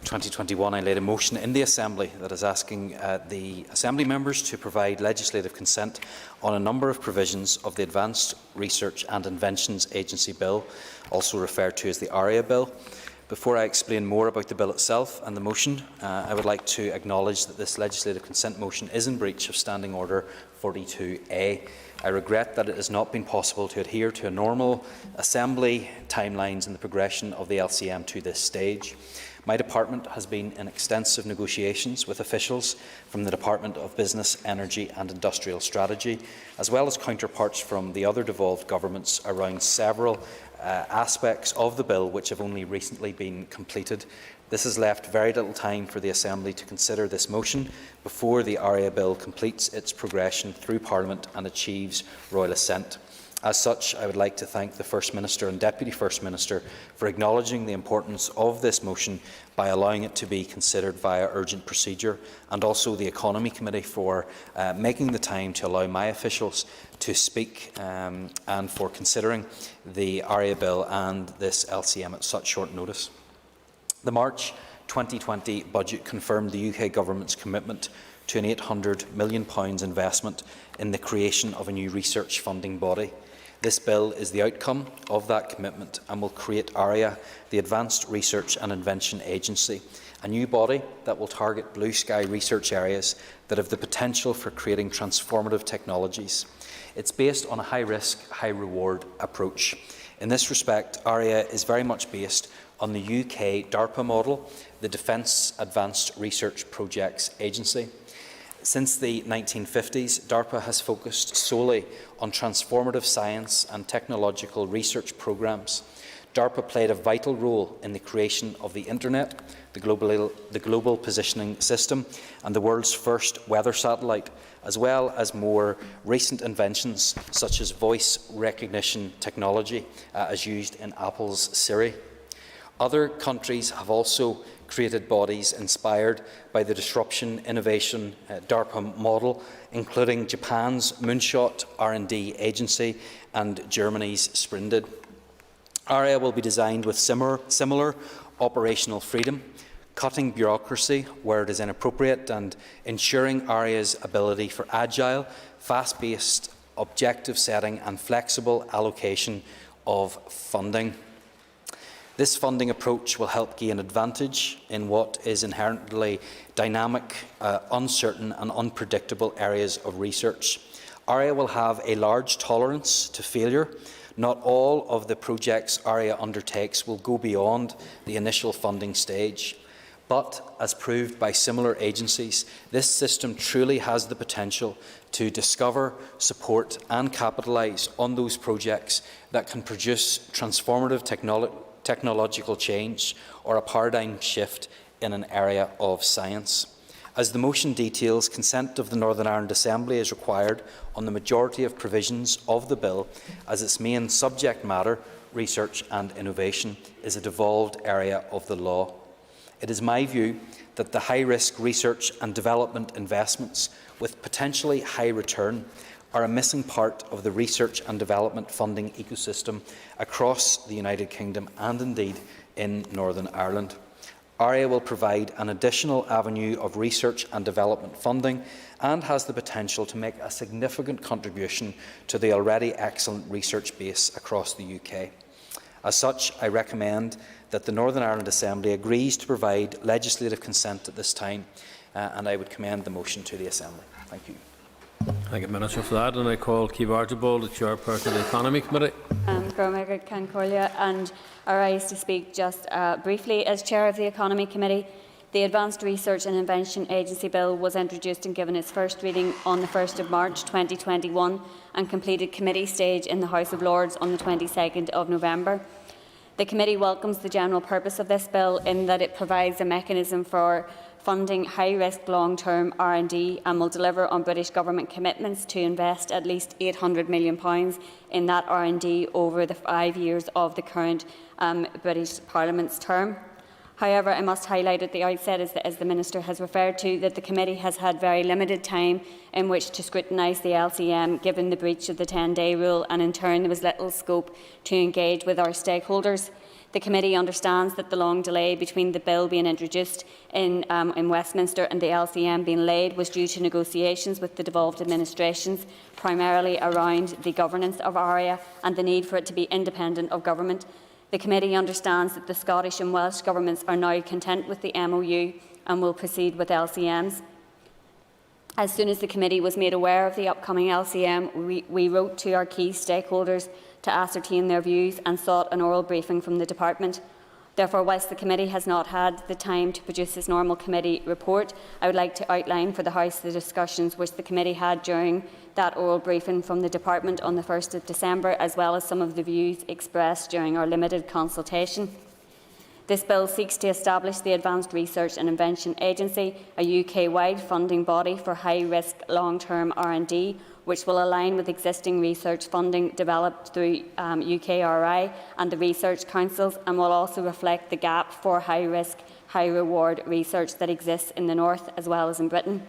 2021, I laid a motion in the Assembly that is asking the Assembly members to provide legislative consent on a number of provisions of the Advanced Research and Inventions Agency Bill, also referred to as the ARIA Bill. Before I explain more about the bill itself and the motion, I would like to acknowledge that this legislative consent motion is in breach of Standing Order 42A. I regret that it has not been possible to adhere to a normal Assembly timelines in the progression of the LCM to this stage. My department has been in extensive negotiations with officials from the Department of Business, Energy and Industrial Strategy, as well as counterparts from the other devolved governments around several aspects of the bill which have only recently been completed. This has left very little time for the Assembly to consider this motion before the ARIA Bill completes its progression through Parliament and achieves royal assent. As such, I would like to thank the First Minister and Deputy First Minister for acknowledging the importance of this motion by allowing it to be considered via urgent procedure, and also the Economy Committee for making the time to allow my officials to speak and for considering the ARIA Bill and this LCM at such short notice. The March 2020 budget confirmed the UK Government's commitment to an £800 million investment in the creation of a new research funding body. This bill is the outcome of that commitment and will create ARIA, the Advanced Research and Invention Agency, a new body that will target blue sky research areas that have the potential for creating transformative technologies. It's based on a high-risk, high-reward approach. In this respect, ARIA is very much based on the UK DARPA model, the Defence Advanced Research Projects Agency. Since the 1950s, DARPA has focused solely on transformative science and technological research programmes. DARPA played a vital role in the creation of the Internet, the Global Positioning System, and the world's first weather satellite, as well as more recent inventions such as voice recognition technology as used in Apple's Siri. Other countries have also created bodies inspired by the Disruption Innovation DARPA model, including Japan's Moonshot R&D Agency and Germany's Sprindid. ARIA will be designed with similar operational freedom, cutting bureaucracy where it is inappropriate and ensuring ARIA's ability for agile, fast-paced, objective setting and flexible allocation of funding. This funding approach will help gain advantage in what is inherently dynamic, uncertain and unpredictable areas of research. ARIA will have a large tolerance to failure. Not all of the projects ARIA undertakes will go beyond the initial funding stage. But, as proved by similar agencies, this system truly has the potential to discover, support and capitalise on those projects that can produce transformative technological change or a paradigm shift in an area of science. As the motion details, consent of the Northern Ireland Assembly is required on the majority of provisions of the bill, as its main subject matter, research and innovation, is a devolved area of the law. It is my view that the high-risk research and development investments with potentially high return are a missing part of the research and development funding ecosystem across the United Kingdom and indeed in Northern Ireland. ARIA will provide an additional avenue of research and development funding and has the potential to make a significant contribution to the already excellent research base across the UK. As such, I recommend that the Northern Ireland Assembly agrees to provide legislative consent at this time, and I would commend the motion to the Assembly. Thank you. Thank you, Minister, for that. And I call Keith Archibald, the Chairperson of the Economy Committee. And I rise to speak just briefly as Chair of the Economy Committee. The Advanced Research and Invention Agency Bill was introduced and given its first reading on the 1st of March 2021 and completed committee stage in the House of Lords on the 22nd of November. The committee welcomes the general purpose of this bill in that it provides a mechanism for funding high-risk long-term R&D and will deliver on British Government commitments to invest at least £800 million in that R&D over the 5 years of the current British Parliament's term. However, I must highlight at the outset, as the Minister has referred to, that the committee has had very limited time in which to scrutinise the LCM, given the breach of the 10-day rule, and in turn there was little scope to engage with our stakeholders. The committee understands that the long delay between the bill being introduced in Westminster and the LCM being laid was due to negotiations with the devolved administrations, primarily around the governance of ARIA and the need for it to be independent of government. The committee understands that the Scottish and Welsh governments are now content with the MOU and will proceed with LCMs. As soon as the committee was made aware of the upcoming LCM, we wrote to our key stakeholders to ascertain their views and sought an oral briefing from the department. Therefore, whilst the committee has not had the time to produce its normal committee report, I would like to outline for the House the discussions which the committee had during that oral briefing from the department on the 1st of December, as well as some of the views expressed during our limited consultation. This bill seeks to establish the Advanced Research and Invention Agency, a UK-wide funding body for high-risk long-term R&D, which will align with existing research funding developed through UKRI and the research councils, and will also reflect the gap for high-risk, high-reward research that exists in the North as well as in Britain.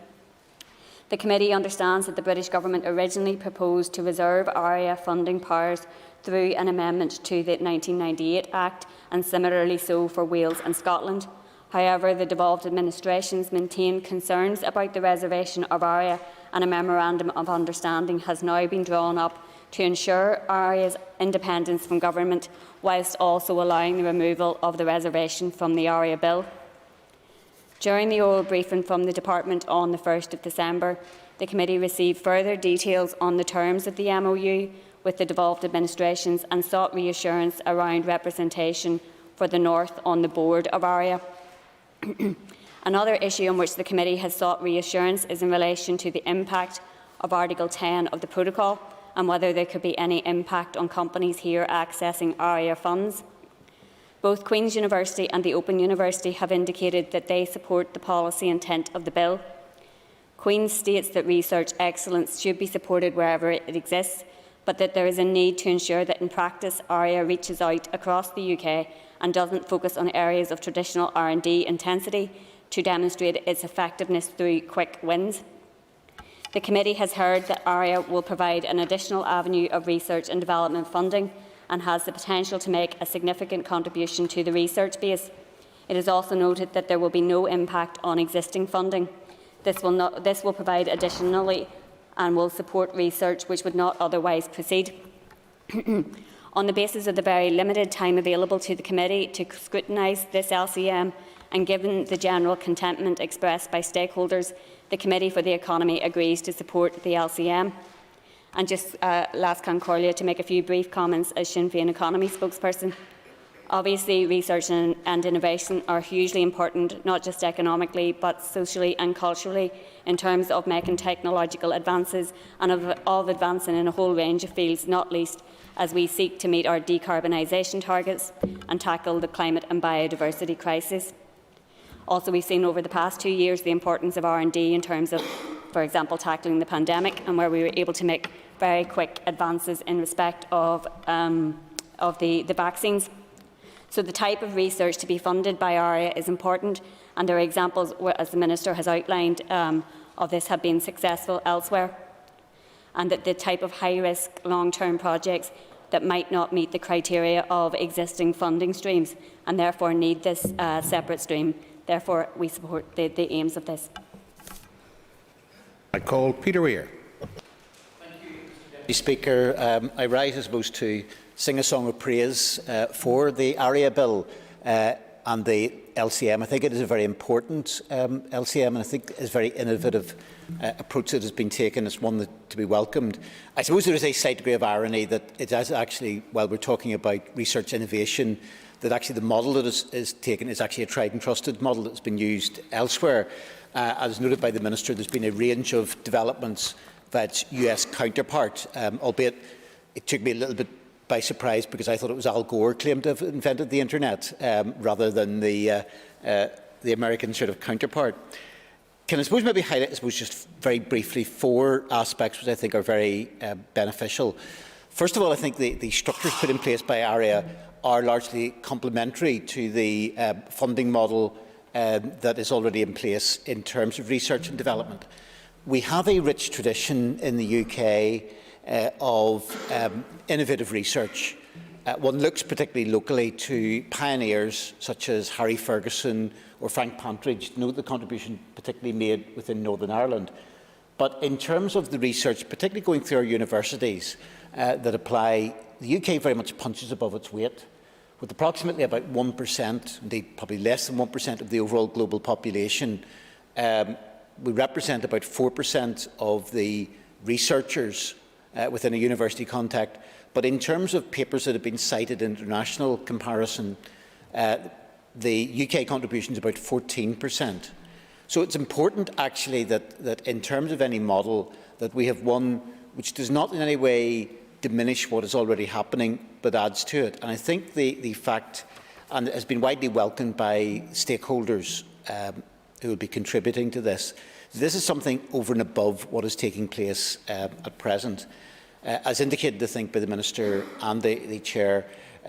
The committee understands that the British Government originally proposed to reserve ARIA funding powers through an amendment to the 1998 Act, and similarly so for Wales and Scotland. However, the devolved administrations maintain concerns about the reservation of ARIA, and a memorandum of understanding has now been drawn up to ensure ARIA's independence from government, whilst also allowing the removal of the reservation from the ARIA Bill. During the oral briefing from the Department on the 1st of December, the committee received further details on the terms of the MOU with the devolved administrations and sought reassurance around representation for the North on the board of ARIA. Another issue on which the committee has sought reassurance is in relation to the impact of Article 10 of the Protocol and whether there could be any impact on companies here accessing ARIA funds. Both Queen's University and the Open University have indicated that they support the policy intent of the bill. Queen's states that research excellence should be supported wherever it exists, but that there is a need to ensure that in practice ARIA reaches out across the UK and doesn't focus on areas of traditional R&D intensity to demonstrate its effectiveness through quick wins. The committee has heard that ARIA will provide an additional avenue of research and development funding and has the potential to make a significant contribution to the research base. It is also noted that there will be no impact on existing funding. This will provide additionally and will support research which would not otherwise proceed. On the basis of the very limited time available to the committee to scrutinise this LCM, and given the general contentment expressed by stakeholders, the Committee for the Economy agrees to support the LCM. And just last Concordia to make a few brief comments as Sinn Féin Economy spokesperson. Obviously, research and innovation are hugely important, not just economically, but socially and culturally, in terms of making technological advances and of advancing in a whole range of fields, not least as we seek to meet our decarbonisation targets and tackle the climate and biodiversity crisis. Also, we've seen over the past 2 years the importance of R&D in terms of, for example, tackling the pandemic, and where we were able to make very quick advances in respect of the vaccines. So the type of research to be funded by ARIA is important, and there are examples, where, as the Minister has outlined, of this have been successful elsewhere, and that the type of high-risk long-term projects that might not meet the criteria of existing funding streams and therefore need this separate stream. Therefore, we support the aims of this. I call Peter Weir. Mr. Speaker, I rise, I suppose, to sing a song of praise for the ARIA Bill. and the LCM. I think it is a very important LCM, and I think it's a very innovative approach that has been taken. It's one to be welcomed. I suppose there is a slight degree of irony that it is actually, while we're talking about research innovation, that actually the model that is taken is actually a tried and trusted model that's been used elsewhere. As noted by the Minister, there's been a range of developments by its US counterpart, albeit it took me a little bit by surprise because I thought it was Al Gore claimed to have invented the internet rather than the American sort of counterpart. Can I suppose maybe highlight, just very briefly, 4 aspects which I think are very beneficial. First of all, I think the structures put in place by ARIA are largely complementary to the funding model that is already in place in terms of research and development. We have a rich tradition in the UK of innovative research. One looks particularly locally to pioneers such as Harry Ferguson or Frank Pantridge, to note the contribution particularly made within Northern Ireland. But in terms of the research, particularly going through our universities that apply, the UK very much punches above its weight, with approximately about 1%, indeed probably less than 1% of the overall global population. We represent about 4% of the researchers within a university context. But in terms of papers that have been cited in international comparison, the UK contribution is about 14%. So it's important actually that in terms of any model that we have one which does not in any way diminish what is already happening but adds to it. And I think the fact, and it has been widely welcomed by stakeholders who will be contributing to this, this is something over and above what is taking place at present. As indicated, I think, by the Minister and the Chair,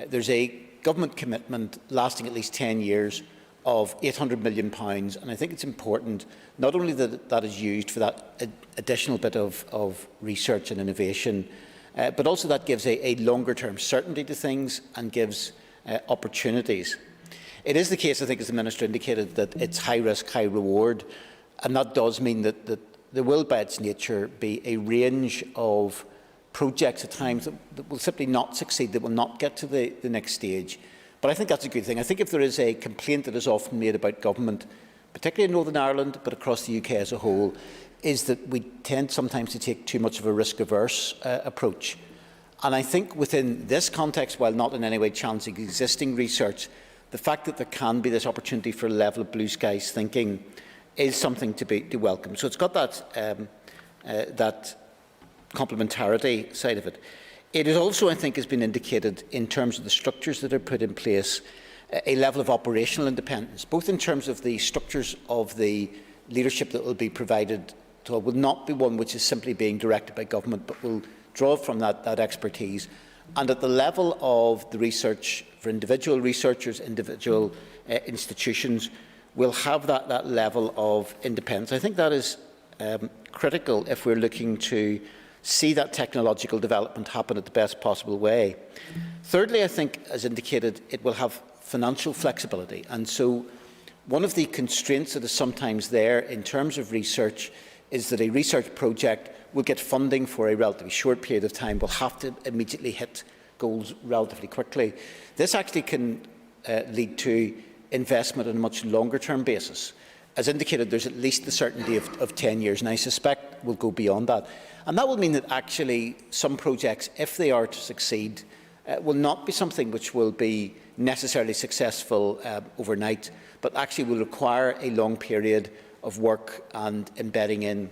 there's a government commitment lasting at least 10 years of £800 million, and I think it's important not only that that is used for that additional bit of research and innovation, but also that gives a longer-term certainty to things and gives opportunities. It is the case, I think, as the Minister indicated, that it's high risk, high reward, and that does mean that there will, by its nature, be a range of projects at times that will simply not succeed, that will not get to the next stage. But I think that's a good thing. I think if there is a complaint that is often made about government, particularly in Northern Ireland, but across the UK as a whole, is that we tend sometimes to take too much of a risk-averse approach. And I think within this context, while not in any way challenging existing research, the fact that there can be this opportunity for a level of blue skies thinking is something to welcome. So it's got that complementarity side of it. It is also, I think, has been indicated in terms of the structures that are put in place, a level of operational independence, both in terms of the structures of the leadership that will be provided. So it will not be one which is simply being directed by government, but will draw from that expertise. And at the level of the research for individual researchers, individual institutions, will have that level of independence. I think that is critical if we're looking to see that technological development happen in the best possible way. Thirdly, I think, as indicated, it will have financial flexibility. And so one of the constraints that is sometimes there in terms of research is that a research project will get funding for a relatively short period of time, will have to immediately hit goals relatively quickly. This actually can lead to investment on a much longer-term basis. As indicated, there's at least the certainty of 10 years, and I suspect we'll go beyond that. And that will mean that actually some projects, if they are to succeed, will not be something which will be necessarily successful overnight, but actually will require a long period of work and embedding in.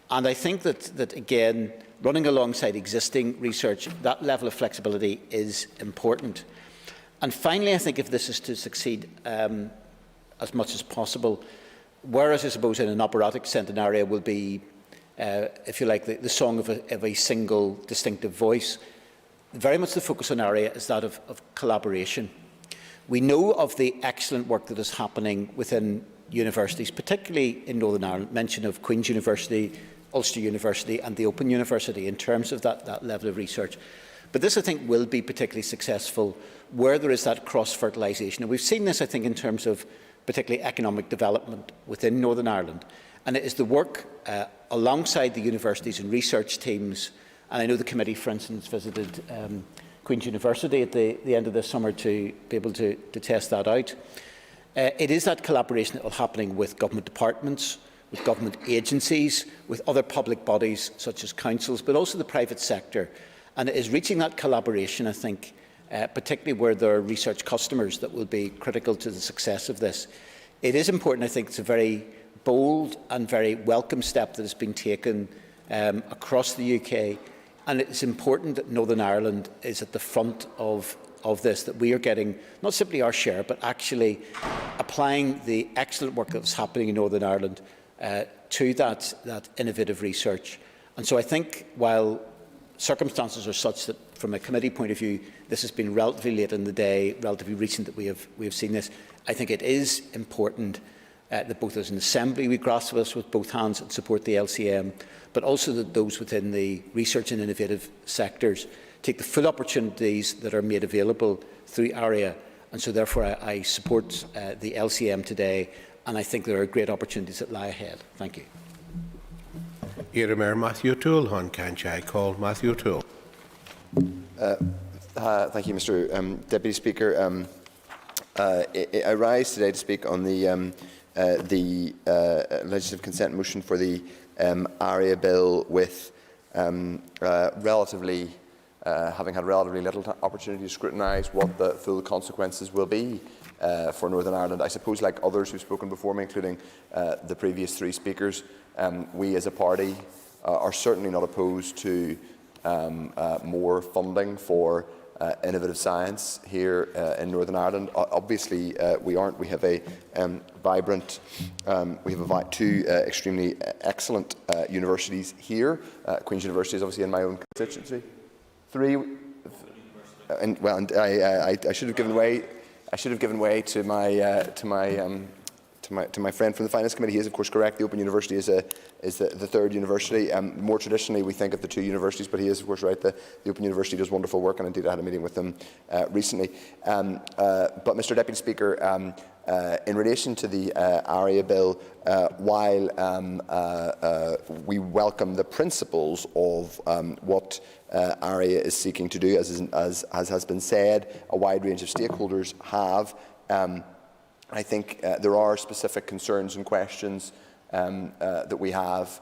And I think that again, running alongside existing research, that level of flexibility is important. And finally, I think if this is to succeed as much as possible, whereas I suppose in an operatic centenario will be, if you like, the song of a single distinctive voice, very much the focus on ARIA is that of collaboration. We know of the excellent work that is happening within universities, particularly in Northern Ireland, mention of Queen's University, Ulster University and the Open University in terms of that level of research. But this, I think, will be particularly successful where there is that cross-fertilisation. And we've seen this, I think, in terms of particularly economic development within Northern Ireland. And it is the work alongside the universities and research teams, and I know the committee, for instance, visited Queen's University at the end of this summer to be able to test that out. It is that collaboration that will happening with government departments, with government agencies, with other public bodies such as councils, but also the private sector. And it is reaching that collaboration, I think, particularly where there are research customers, that will be critical to the success of this. It is important, I think it's a very bold and very welcome step that has been taken across the UK. And it's important that Northern Ireland is at the front of this, that we are getting not simply our share, but actually applying the excellent work that's happening in Northern Ireland to that innovative research. And so I think while circumstances are such that from a committee point of view, this has been relatively late in the day, relatively recent that we have seen this, I think it is important that both as an Assembly we grasp this with both hands and support the LCM, but also that those within the research and innovative sectors take the full opportunities that are made available through ARIA. And so therefore I support the LCM today, and I think there are great opportunities that lie ahead. Thank you. Iarmar Matthew Toole, Hon Canchai call Matthew Toole. Thank you, Mr. Deputy Speaker. I rise today to speak on the legislative consent motion for the ARIA bill, with having had relatively little opportunity to scrutinise what the full consequences will be for Northern Ireland. I suppose, like others who've spoken before me, including the previous three speakers, we as a party are certainly not opposed to more funding for innovative science here in Northern Ireland. Obviously, we aren't. We have a vibrant, two extremely excellent universities here. Queen's University is obviously in my own constituency. I should have given way. I should have given way to my friend from the Finance Committee. He is, of course, correct. The Open University is the third university. More traditionally, we think of the two universities, but he is, of course, right. The Open University does wonderful work, and indeed I had a meeting with them recently. But, Mr. Deputy Speaker, in relation to the ARIA bill, while we welcome the principles of what ARIA is seeking to do, as has been said, a wide range of stakeholders have. I think there are specific concerns and questions that we have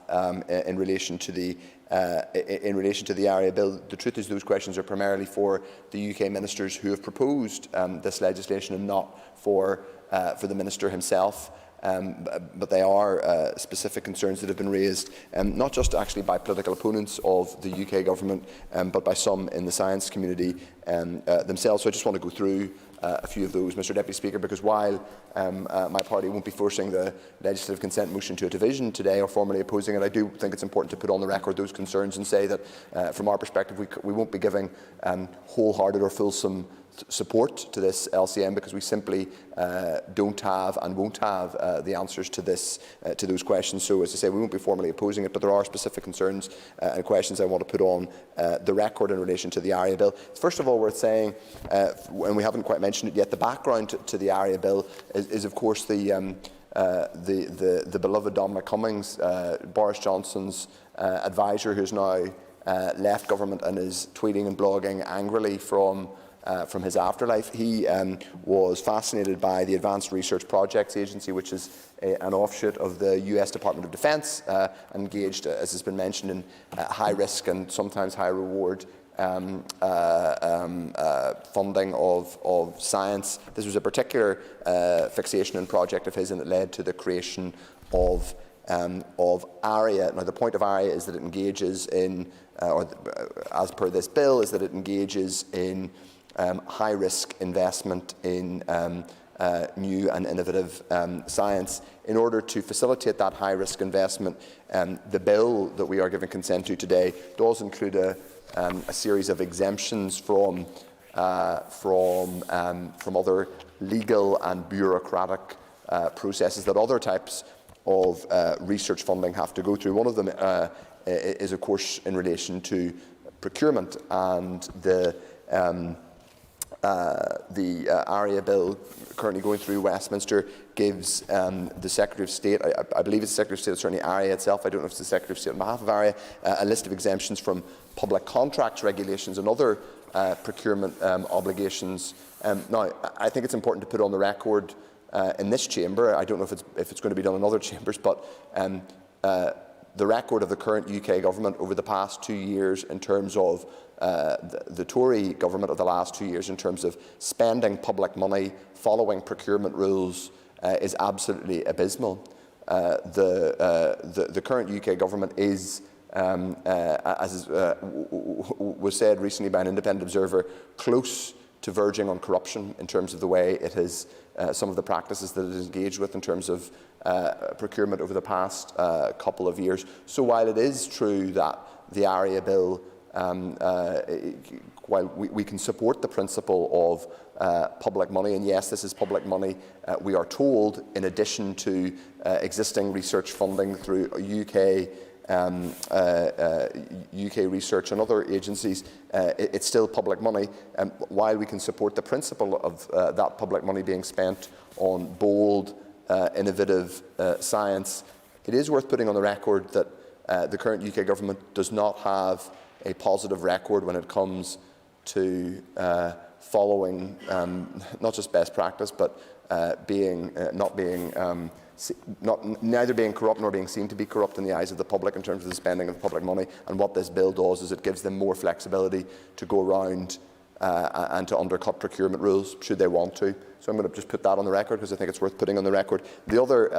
in relation to the ARIA bill. The truth is, those questions are primarily for the UK ministers who have proposed this legislation, and not for the minister himself. But they are specific concerns that have been raised, not just actually by political opponents of the UK government, but by some in the science community themselves. So I just want to go through a few of those, Mr. Deputy Speaker, because while my party won't be forcing the legislative consent motion to a division today or formally opposing it, I do think it's important to put on the record those concerns and say that from our perspective we won't be giving wholehearted or fulsome support to this LCM, because we simply don't have and won't have the answers to those questions. So, as I say, we won't be formally opposing it, but there are specific concerns and questions I want to put on the record in relation to the ARIA bill. First of all, worth saying, and we haven't quite mentioned it yet, the background to the ARIA bill is of course the beloved Dominic Cummings, Boris Johnson's advisor, who's now left government and is tweeting and blogging angrily from his afterlife. He was fascinated by the Advanced Research Projects Agency, which is an offshoot of the US Department of Defence, engaged, as has been mentioned, in high risk and sometimes high reward funding of science. This was a particular fixation and project of his, and it led to the creation of ARIA. Now, the point of ARIA is that it engages in, as per this bill, is that it engages in high-risk investment in new and innovative science. In order to facilitate that high-risk investment, the bill that we are giving consent to today does include a series of exemptions from other legal and bureaucratic processes that other types of research funding have to go through. One of them is, of course, in relation to procurement, and the ARIA bill currently going through Westminster gives the Secretary of State, I believe it's the Secretary of State, certainly ARIA itself, I don't know if it's the Secretary of State on behalf of ARIA, a list of exemptions from public contracts regulations and other procurement obligations. Now, I think it's important to put on the record in this chamber. I don't know if it's going to be done in other chambers, but the record of the current UK government over the past 2 years in terms of the Tory government of the last 2 years in terms of spending public money, following procurement rules, is absolutely abysmal. The current UK government is, as was said recently by an independent observer, close to verging on corruption in terms of the way it has, some of the practices that it has engaged with in terms of procurement over the past couple of years. So while it is true that the ARIA bill, while we can support the principle of public money, and yes, this is public money, we are told, in addition to existing research funding through UK research and other agencies, it's still public money. While we can support the principle of that public money being spent on bold, innovative science, it is worth putting on the record that the current UK government does not have a positive record when it comes to following not just best practice, but neither being corrupt nor being seen to be corrupt in the eyes of the public in terms of the spending of public money. And what this bill does is it gives them more flexibility to go around and to undercut procurement rules should they want to. So I'm going to just put that on the record because I think it's worth putting on the record. The other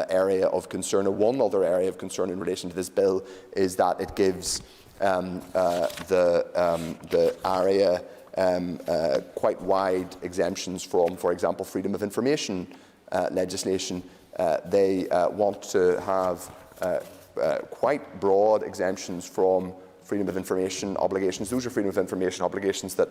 area of concern, or one other area of concern in relation to this bill, is that it gives the area quite wide exemptions from, for example, freedom of information legislation. They want to have quite broad exemptions from freedom of information obligations. Those are freedom of information obligations that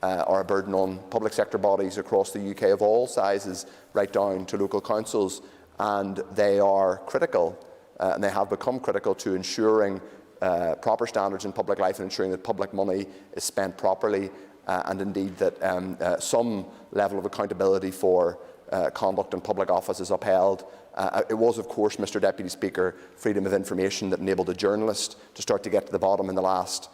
are a burden on public sector bodies across the UK of all sizes, right down to local councils, and they are critical, and they have become critical to ensuring proper standards in public life and ensuring that public money is spent properly, and indeed that some level of accountability for conduct in public office is upheld. It was, of course, Mr Deputy Speaker, freedom of information that enabled a journalist to start to get to the bottom in the last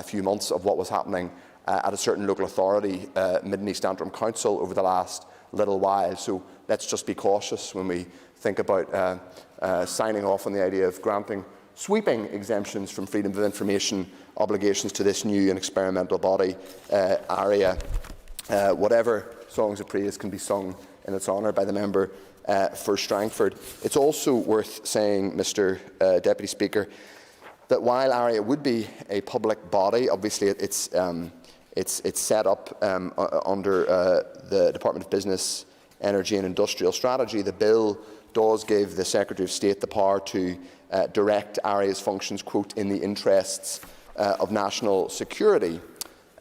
few months of what was happening at a certain local authority, Mid and East Antrim Council, over the last little while. So let's just be cautious when we think about signing off on the idea of granting sweeping exemptions from freedom of information obligations to this new and experimental body, ARIA. Whatever songs of praise can be sung in its honour by the member for Strangford. It's also worth saying, Mr Deputy Speaker, that while ARIA would be a public body, obviously it's set up under the Department of Business, Energy and Industrial Strategy. The bill does give the Secretary of State the power to direct ARIA's functions, quote, in the interests of national security.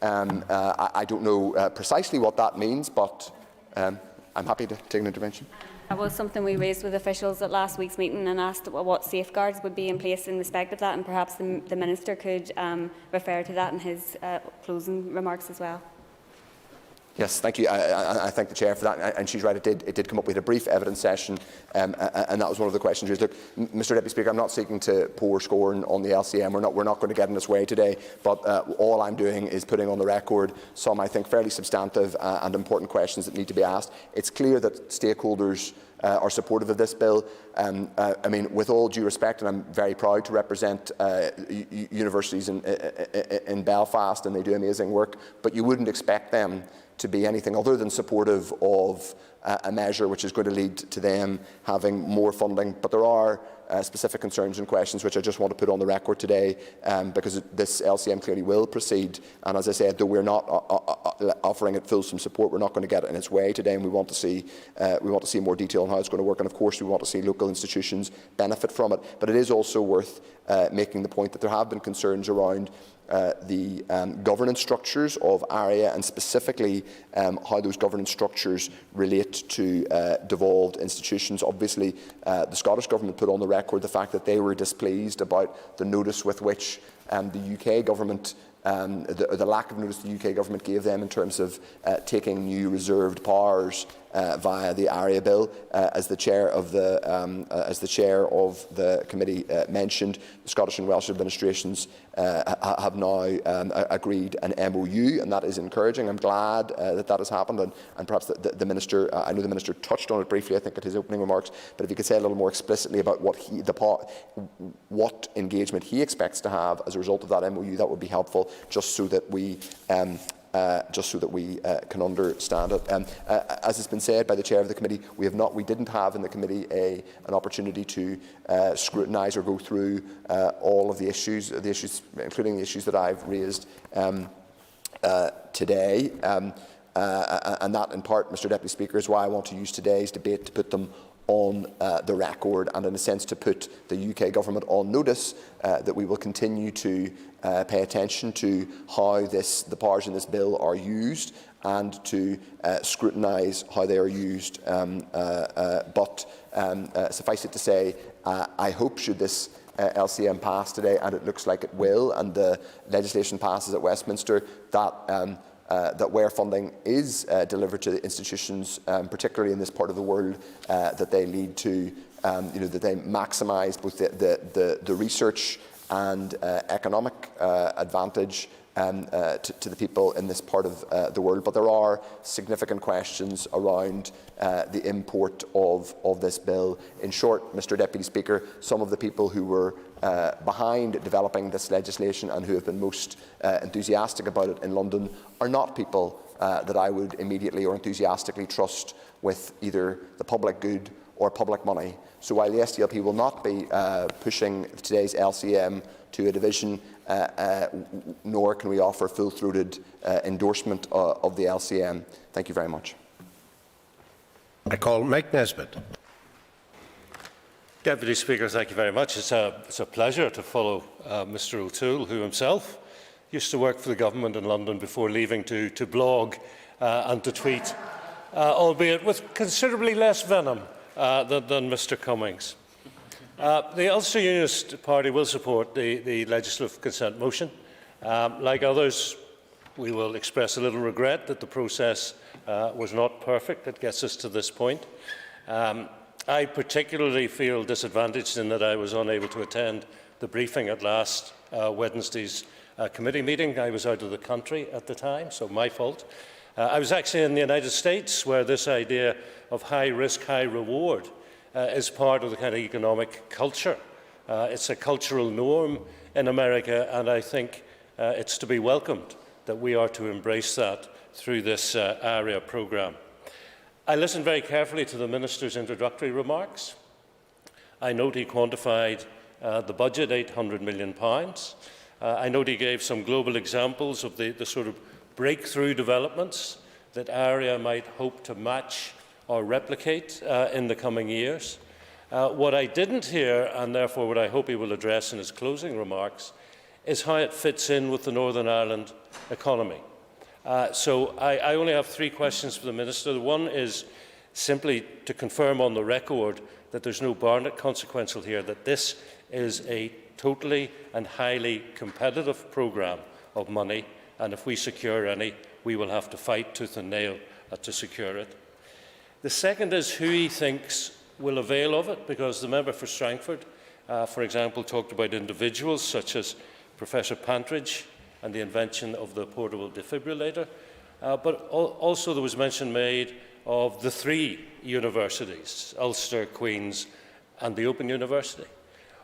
I don't know precisely what that means, but I'm happy to take an intervention. That was something we raised with officials at last week's meeting and asked what safeguards would be in place in respect of that, and perhaps the Minister could refer to that in his closing remarks as well. Yes, thank you. I thank the Chair for that, and she's right, it did come up. We had a brief evidence session, and that was one of the questions raised. Look, Mr Deputy Speaker, I'm not seeking to pour scorn on the LCM. We're not going to get in its way today, but all I'm doing is putting on the record some, I think, fairly substantive and important questions that need to be asked. It's clear that stakeholders are supportive of this bill. I mean, with all due respect, and I'm very proud to represent universities in Belfast, and they do amazing work, but you wouldn't expect them to be anything other than supportive of a measure which is going to lead to them having more funding. But there are specific concerns and questions which I just want to put on the record today, because this LCM clearly will proceed. And as I said, though we're not offering it fulsome support, we're not going to get it in its way today, and we want to see more detail on how it's going to work. And of course, we want to see local institutions benefit from it. But it is also worth making the point that there have been concerns around the governance structures of ARIA, and specifically how those governance structures relate to devolved institutions. Obviously, the Scottish Government put on the record the fact that they were displeased about the notice with which the UK Government the lack of notice the UK government gave them in terms of taking new reserved powers via the ARIA bill. As the chair of the committee mentioned, the Scottish and Welsh administrations have now agreed an MOU, and that is encouraging. I'm glad that has happened, and perhaps the minister, I know the minister touched on it briefly, I think, at his opening remarks, but if he could say a little more explicitly about what engagement he expects to have as a result of that MOU, that would be helpful, just so that we can understand it. As has been said by the chair of the committee, we didn't have in the committee an opportunity to scrutinise or go through all of the issues, including the issues that I've raised today. And that, in part, Mr Deputy Speaker, is why I want to use today's debate to put them on the record, and in a sense to put the UK government on notice that we will continue to pay attention to how the powers in this bill are used, and to scrutinise how they are used. But suffice it to say, I hope, should this LCM pass today, and it looks like it will, and the legislation passes at Westminster, that where funding is delivered to the institutions, particularly in this part of the world, that they lead to, that they maximise both the research and economic advantage to the people in this part of the world. But there are significant questions around the import of this bill. In short, Mr Deputy Speaker, some of the people who were behind developing this legislation and who have been most enthusiastic about it in London are not people that I would immediately or enthusiastically trust with either the public good or public money. So while the SDLP will not be pushing today's LCM to a division, nor can we offer full-throated endorsement of the LCM. Thank you very much. I call Mike Nesbitt. Deputy Speaker, thank you very much. It's a pleasure to follow Mr O'Toole, who himself used to work for the government in London before leaving to blog and to tweet, albeit with considerably less venom than Mr Cummings. The Ulster Unionist Party will support the legislative consent motion. Like others, we will express a little regret that the process was not perfect that gets us to this point. I particularly feel disadvantaged in that I was unable to attend the briefing at last Wednesday's committee meeting. I was out of the country at the time, so my fault. I was actually in the United States, where this idea of high risk, high reward is part of the kind of economic culture. It's a cultural norm in America, and I think it's to be welcomed that we are to embrace that through this ARIA programme. I listened very carefully to the Minister's introductory remarks. I note he quantified the budget, £800 million. I note he gave some global examples of the sort of breakthrough developments that ARIA might hope to match or replicate in the coming years. What I didn't hear, and therefore what I hope he will address in his closing remarks, is how it fits in with the Northern Ireland economy. So I only have three questions for the Minister. One is simply to confirm on the record that there's no Barnett consequential here, that this is a totally and highly competitive programme of money, and if we secure any, we will have to fight tooth and nail to secure it. The second is who he thinks will avail of it, because the member for Strangford, for example, talked about individuals such as Professor Pantridge and the invention of the portable defibrillator, but also there was mention made of the three universities, Ulster, Queen's and the Open University.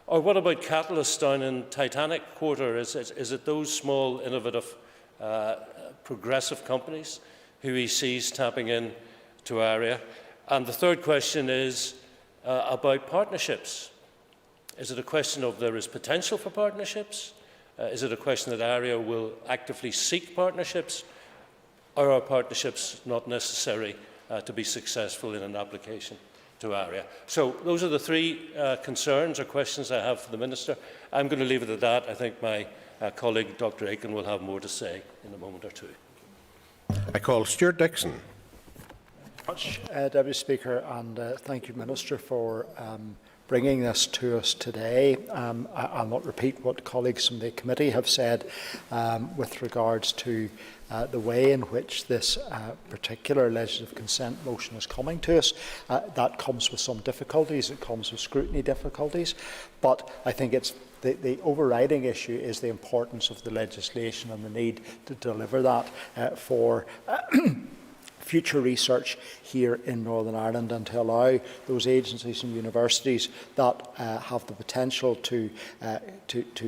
Or what about Catalyst down in Titanic Quarter? Is it those small, innovative, progressive companies who he sees tapping in to ARIA? And the third question is about partnerships. Is it a question of there is potential for partnerships? Is it a question that ARIA will actively seek partnerships? Or are partnerships not necessary to be successful in an application to ARIA? So those are the three concerns or questions I have for the Minister. I'm going to leave it at that. I think my colleague Dr Aiken will have more to say in a moment or two. I call Stuart Dixon. Much, Deputy Speaker, and thank you, Minister, for bringing this to us today. I'll not repeat what colleagues from the committee have said with regards to the way in which this particular legislative consent motion is coming to us. That comes with some difficulties, it comes with scrutiny difficulties, but I think it's the overriding issue is the importance of the legislation and the need to deliver that for future research here in Northern Ireland, and to allow those agencies and universities that have the potential to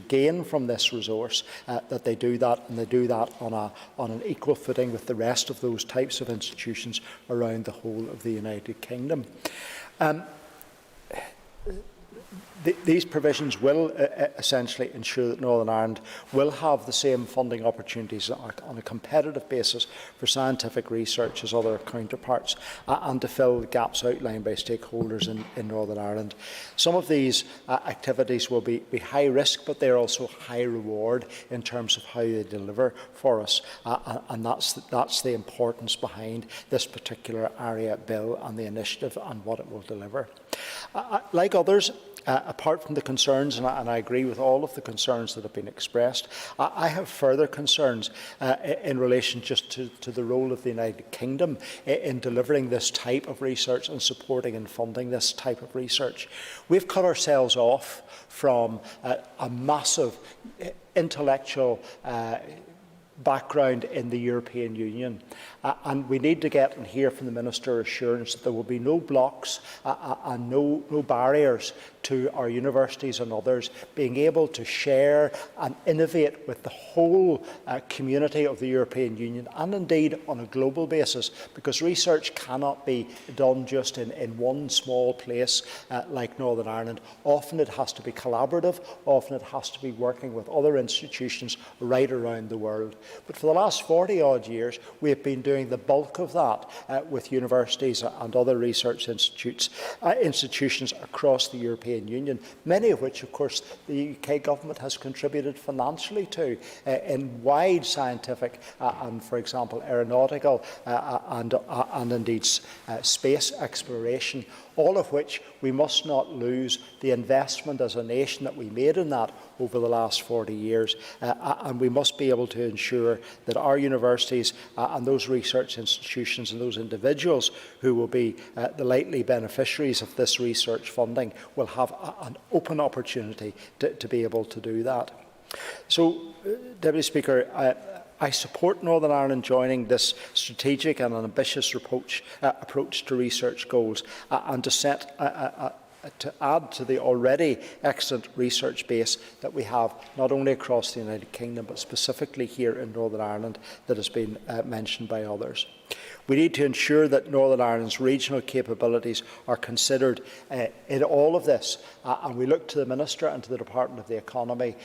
gain from this resource, that they do that, and they do that on an equal footing with the rest of those types of institutions around the whole of the United Kingdom. These provisions will essentially ensure that Northern Ireland will have the same funding opportunities on a competitive basis for scientific research as other counterparts, and to fill the gaps outlined by stakeholders in Northern Ireland. Some of these activities will be high risk, but they are also high reward in terms of how they deliver for us, and that's the importance behind this particular area bill and the initiative and what it will deliver. Like others, apart from the concerns, and I agree with all of the concerns that have been expressed, I have further concerns in relation just to the role of the United Kingdom in delivering this type of research and supporting and funding this type of research. We've cut ourselves off from a massive intellectual background in the European Union, and we need to get and hear from the Minister assurance that there will be no blocks and no barriers to our universities and others being able to share and innovate with the whole community of the European Union, and indeed on a global basis, because research cannot be done just in one small place like Northern Ireland. Often it has to be collaborative, often it has to be working with other institutions right around the world. But for the last 40 odd years we have been doing the bulk of that with universities and other research institutions across the European Union, many of which, of course, the UK government has contributed financially to in wide scientific and, for example, aeronautical and indeed space exploration, all of which we must not lose the investment as a nation that we made in that over the last 40 years. And we must be able to ensure that our universities and those research institutions and those individuals who will be the likely beneficiaries of this research funding will have an open opportunity to be able to do that. So, Deputy Speaker, I support Northern Ireland joining this strategic and an ambitious approach to research goals, and to add to the already excellent research base that we have not only across the United Kingdom but specifically here in Northern Ireland that has been mentioned by others. We need to ensure that Northern Ireland's regional capabilities are considered in all of this, and we look to the Minister and to the Department of the Economy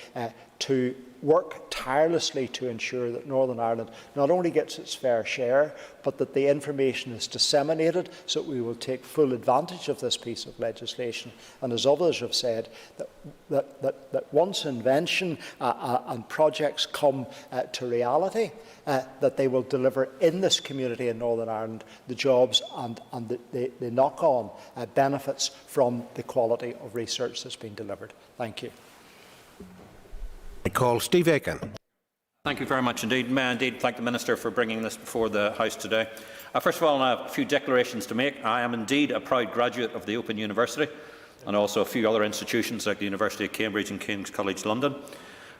to work tirelessly to ensure that Northern Ireland not only gets its fair share, but that the information is disseminated so that we will take full advantage of this piece of legislation. And as others have said, that once invention and projects come to reality, that they will deliver in this community in Northern Ireland the jobs and the knock-on benefits from the quality of research that's been delivered. Thank you. I call Steve Aiken. Thank you very much indeed. May I indeed thank the Minister for bringing this before the House today. First of all, I have a few declarations to make. I am indeed a proud graduate of the Open University and also a few other institutions like the University of Cambridge and King's College London.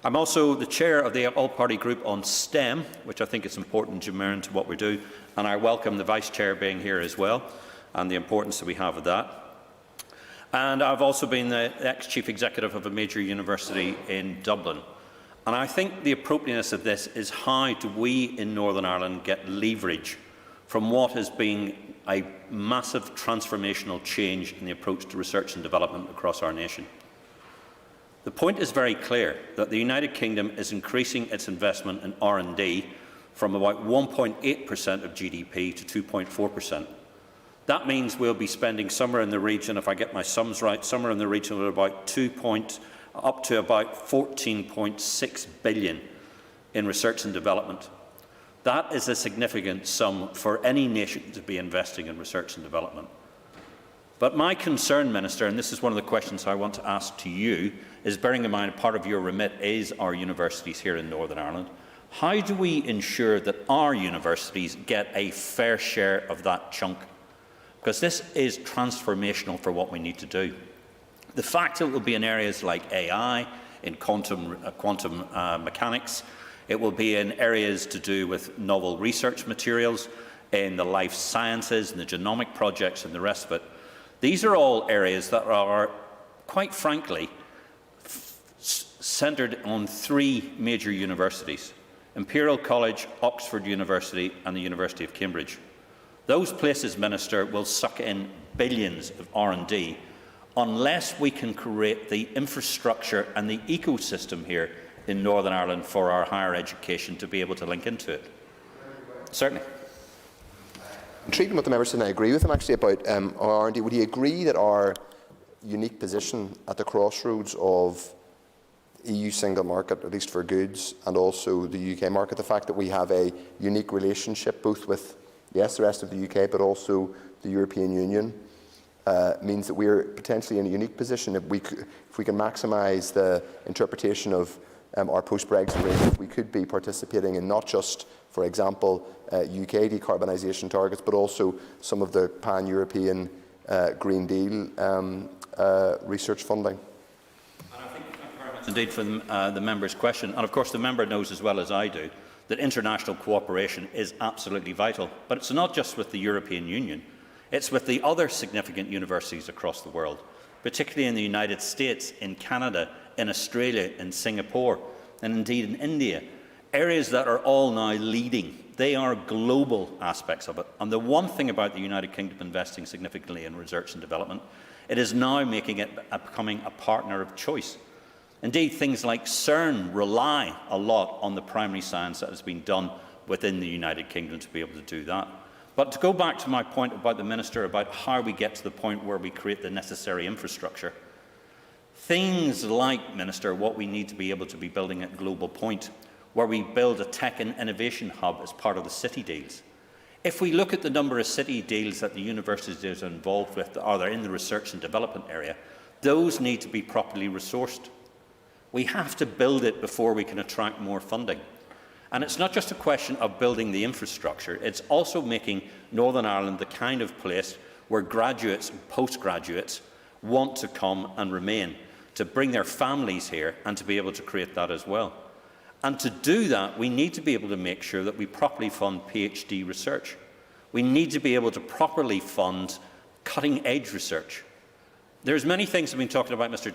I'm also the chair of the all-party group on STEM, which I think is important to what we do, and I welcome the Vice Chair being here as well and the importance that we have of that. And I've also been the ex-chief executive of a major university in Dublin. And I think the appropriateness of this is how do we in Northern Ireland get leverage from what has been a massive transformational change in the approach to research and development across our nation. The point is very clear that the United Kingdom is increasing its investment in R&D from about 1.8% of GDP to 2.4%. That means we'll be spending somewhere in the region, if I get my sums right, somewhere in the region of about up to about 14.6 billion in research and development. That is a significant sum for any nation to be investing in research and development. But my concern, Minister, and this is one of the questions I want to ask to you, is bearing in mind part of your remit is our universities here in Northern Ireland. How do we ensure that our universities get a fair share of that chunk? Because this is transformational for what we need to do. The fact that it will be in areas like AI, in quantum mechanics, it will be in areas to do with novel research materials, in the life sciences and the genomic projects and the rest of it. These are all areas that are, quite frankly, centred on 3 major universities: Imperial College, Oxford University and the University of Cambridge. Those places, Minister, will suck in billions of R&D unless we can create the infrastructure and the ecosystem here in Northern Ireland for our higher education to be able to link into it. Certainly. Intriguing what the member said, and I agree with him actually about our R&D. Would he agree that our unique position at the crossroads of EU single market, at least for goods, and also the UK market, the fact that we have a unique relationship both with, yes, the rest of the UK, but also the European Union, means that we are potentially in a unique position. If we can maximise the interpretation of our post-Brexit arrangement, we could be participating in not just, for example, UK decarbonisation targets, but also some of the pan-European Green Deal research funding. Indeed, for the member's question, and of course the member knows as well as I do that international cooperation is absolutely vital. But it's not just with the European Union, it's with the other significant universities across the world, particularly in the United States, in Canada, in Australia, in Singapore, and indeed in India, areas that are all now leading. They are global aspects of it. And the one thing about the United Kingdom investing significantly in research and development, it is now making it becoming a partner of choice. Indeed, things like CERN rely a lot on the primary science that has been done within the United Kingdom to be able to do that. But to go back to my point about the Minister, about how we get to the point where we create the necessary infrastructure, things like, Minister, what we need to be able to be building at Global Point, where we build a tech and innovation hub as part of the city deals. If we look at the number of city deals that the universities are involved with, or they're in the research and development area, those need to be properly resourced. We have to build it before we can attract more funding. And it's not just a question of building the infrastructure, it's also making Northern Ireland the kind of place where graduates and postgraduates want to come and remain, to bring their families here and to be able to create that as well. And to do that, we need to be able to make sure that we properly fund PhD research. We need to be able to properly fund cutting-edge research. There's many things we've been talking about, Mr.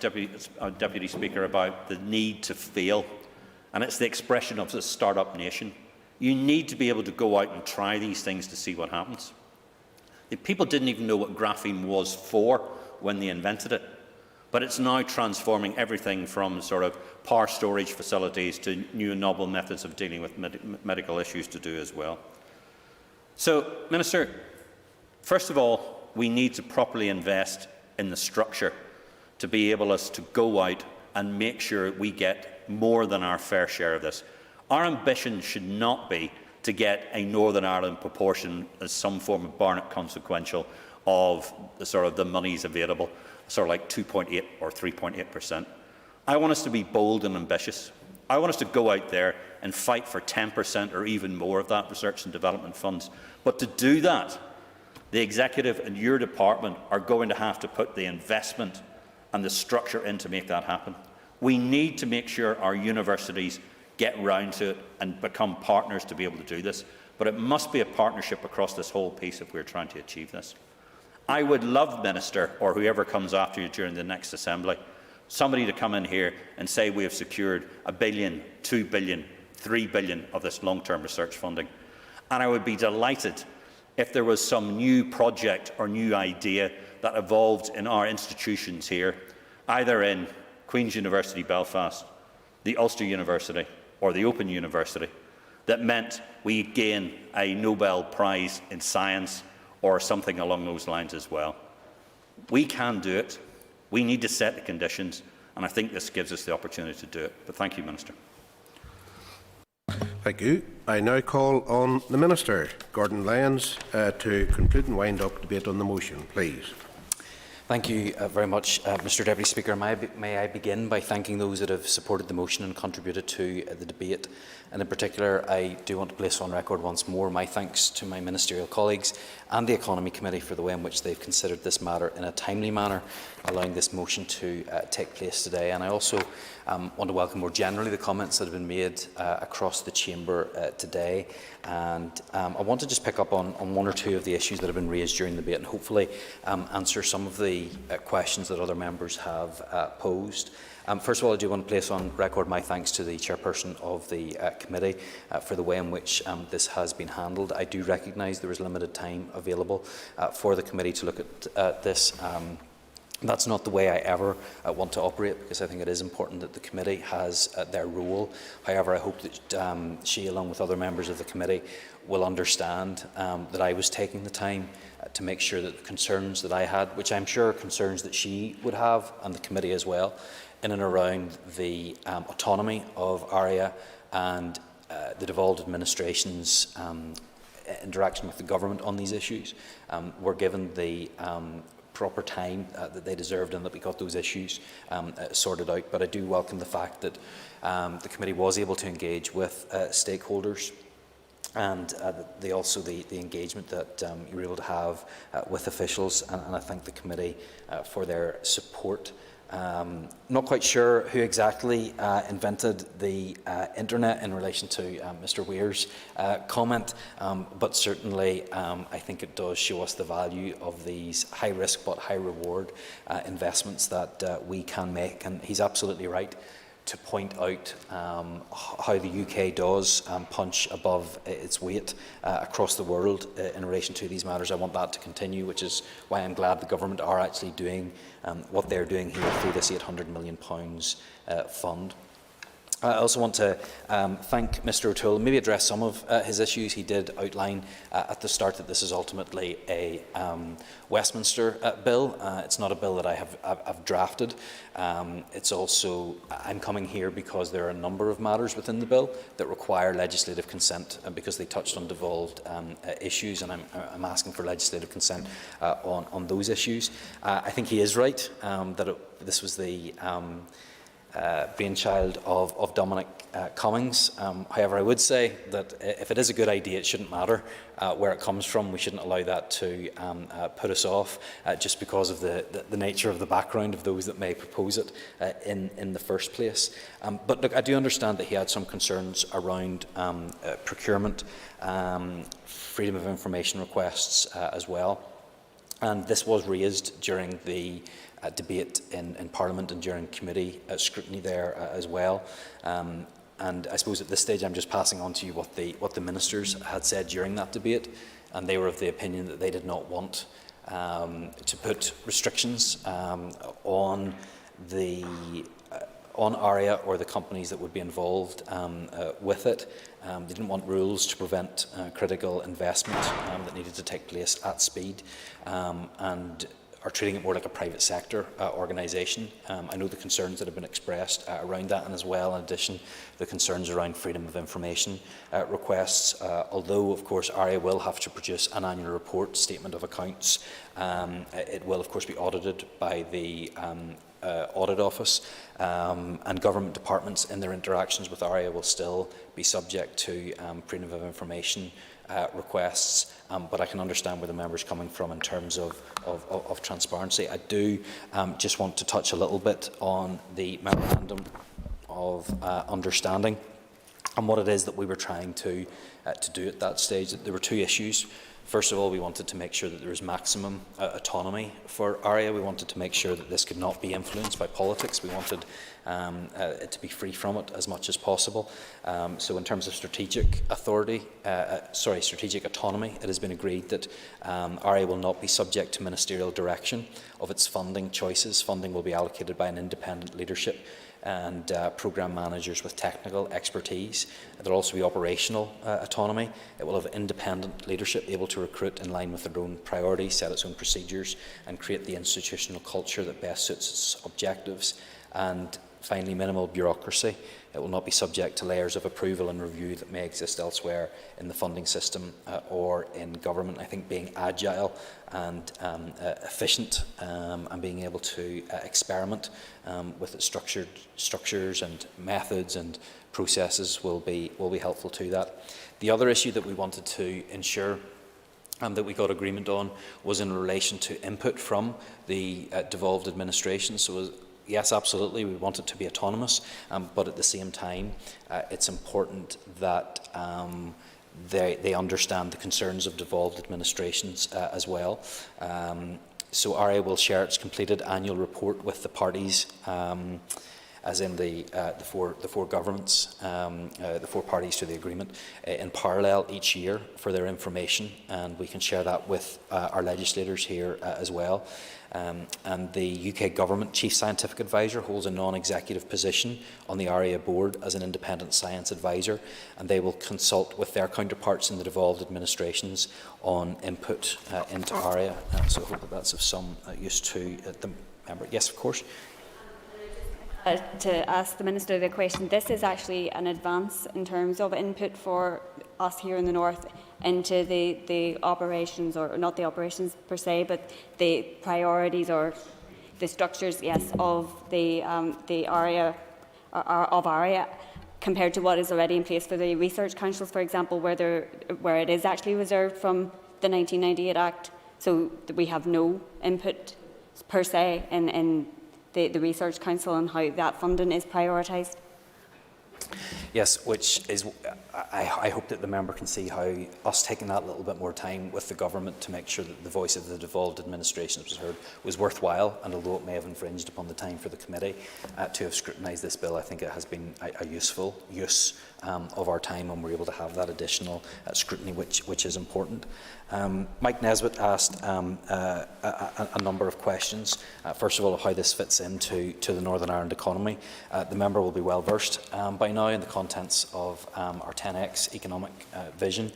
Deputy Speaker, about the need to fail, and it's the expression of the start-up nation. You need to be able to go out and try these things to see what happens. The people didn't even know what graphene was for when they invented it, but it's now transforming everything from sort of power storage facilities to new novel methods of dealing with medical issues to do as well. So, Minister, first of all, we need to properly invest in the structure to be able to go out and make sure we get more than our fair share of this. Our ambition should not be to get a Northern Ireland proportion as some form of Barnett consequential of the monies available, sort of like 2.8 or 3.8%. I want us to be bold and ambitious. I want us to go out there and fight for 10% or even more of that research and development funds. But to do that, the executive and your department are going to have to put the investment and the structure in to make that happen. We need to make sure our universities get round to it and become partners to be able to do this. But it must be a partnership across this whole piece if we're trying to achieve this. I would love, Minister, or whoever comes after you during the next Assembly, somebody to come in here and say we have secured $1 billion, $2 billion, $3 billion of this long-term research funding. And I would be delighted if there was some new project or new idea that evolved in our institutions here, either in Queen's University Belfast, the Ulster University or the Open University, that meant we gain a Nobel Prize in science or something along those lines as well. We can do it. We need to set the conditions, and I think this gives us the opportunity to do it. But thank you, Minister. Thank you. I now call on the Minister, Gordon Lyons, to conclude and wind up debate on the motion, please. Thank you very much, Mr Deputy Speaker. May I begin by thanking those that have supported the motion and contributed to the debate. And in particular, I do want to place on record once more my thanks to my ministerial colleagues and the Economy Committee for the way in which they've considered this matter in a timely manner, allowing this motion to take place today. And I also want to welcome more generally the comments that have been made across the chamber today. And I want to just pick up on one or two of the issues that have been raised during the debate and hopefully answer some of the questions that other members have posed. First of all, I do want to place on record my thanks to the chairperson of the committee for the way in which this has been handled. I do recognise there is limited time available for the committee to look at this. That's not the way I ever want to operate, because I think it is important that the committee has their role. However, I hope that she, along with other members of the committee, will understand that I was taking the time to make sure that the concerns that I had, which I'm sure are concerns that she would have and the committee as well, in and around the autonomy of ARIA and the devolved administration's interaction with the government on these issues, were given the proper time that they deserved, and that we got those issues sorted out. But I do welcome the fact that the committee was able to engage with stakeholders, and the engagement that you were able to have with officials, and I thank the committee for their support. Not quite sure who exactly invented the internet in relation to Mr Weir's comment, but certainly I think it does show us the value of these high risk but high reward investments that we can make, and he's absolutely right to point out how the UK does punch above its weight across the world in relation to these matters. I want that to continue, which is why I'm glad the government are actually doing what they're doing here through this £800 million fund. I also want to thank Mr O'Toole, maybe address some of his issues. He did outline at the start that this is ultimately a Westminster bill. It's not a bill that I've drafted. It's also, I'm coming here because there are a number of matters within the bill that require legislative consent because they touched on devolved issues, and I'm asking for legislative consent on those issues. I think he is right that this was the brainchild of Dominic Cummings. However, I would say that if it is a good idea, it shouldn't matter where it comes from. We shouldn't allow that to put us off just because of the nature of the background of those that may propose it in the first place. But look, I do understand that he had some concerns around procurement, freedom of information requests as well. And this was raised during the debate in Parliament and during committee scrutiny there as well. And I suppose at this stage I'm just passing on to you what the ministers had said during that debate, and they were of the opinion that they did not want to put restrictions on ARIA or the companies that would be involved with it. They didn't want rules to prevent critical investment that needed to take place at speed, and are treating it more like a private sector organisation. I know the concerns that have been expressed around that, and as well, in addition, the concerns around freedom of information requests. Although, of course, ARIA will have to produce an annual report, statement of accounts. It will, of course, be audited by the Audit Office, and government departments in their interactions with ARIA will still be subject to freedom of information requests, but I can understand where the member is coming from in terms of transparency. I do just want to touch a little bit on the memorandum of understanding and what it is that we were trying to do at that stage. There were two issues. First of all, we wanted to make sure that there was maximum autonomy for ARIA. We wanted to make sure that this could not be influenced by politics. We wanted it to be free from it as much as possible. So in terms of strategic autonomy, it has been agreed that ARIA will not be subject to ministerial direction of its funding choices. Funding will be allocated by an independent leadership and programme managers with technical expertise. There will also be operational autonomy. It will have independent leadership able to recruit in line with their own priorities, set its own procedures, and create the institutional culture that best suits its objectives. And Finally, minimal bureaucracy. It will not be subject to layers of approval and review that may exist elsewhere in the funding system or in government. I think being agile and efficient and being able to experiment with structures and methods and processes will be helpful to that. The other issue that we wanted to ensure that we got agreement on was in relation to input from the devolved administration. So, yes, absolutely, we want it to be autonomous, but at the same time, it's important that they understand the concerns of devolved administrations as well. So RA will share its completed annual report with the parties, as in the four governments, the four parties to the agreement, in parallel each year for their information, and we can share that with our legislators here as well. And the UK Government Chief Scientific Advisor holds a non-executive position on the ARIA board as an independent science advisor, and they will consult with their counterparts in the devolved administrations on input into ARIA. So I hope that that's of some use to the member. Yes, of course. To ask the Minister the question, this is actually an advance in terms of input for us here in the North into the operations, or not the operations per se, but the priorities or the structures, yes, of the ARIA, of ARIA, compared to what is already in place for the research councils, for example, where it is actually reserved from the 1998 Act, so that we have no input per se in the Research Council and how that funding is prioritised. Yes, which is, I hope that the member can see how us taking that little bit more time with the government to make sure that the voice of the devolved administrations was heard was worthwhile, and although it may have infringed upon the time for the committee to have scrutinised this bill, I think it has been a useful use of our time, and we're able to have that additional scrutiny, which is important. Mike Nesbitt asked a number of questions. First of all, how this fits into the Northern Ireland economy. The member will be well versed by now in the contents of our 10x economic vision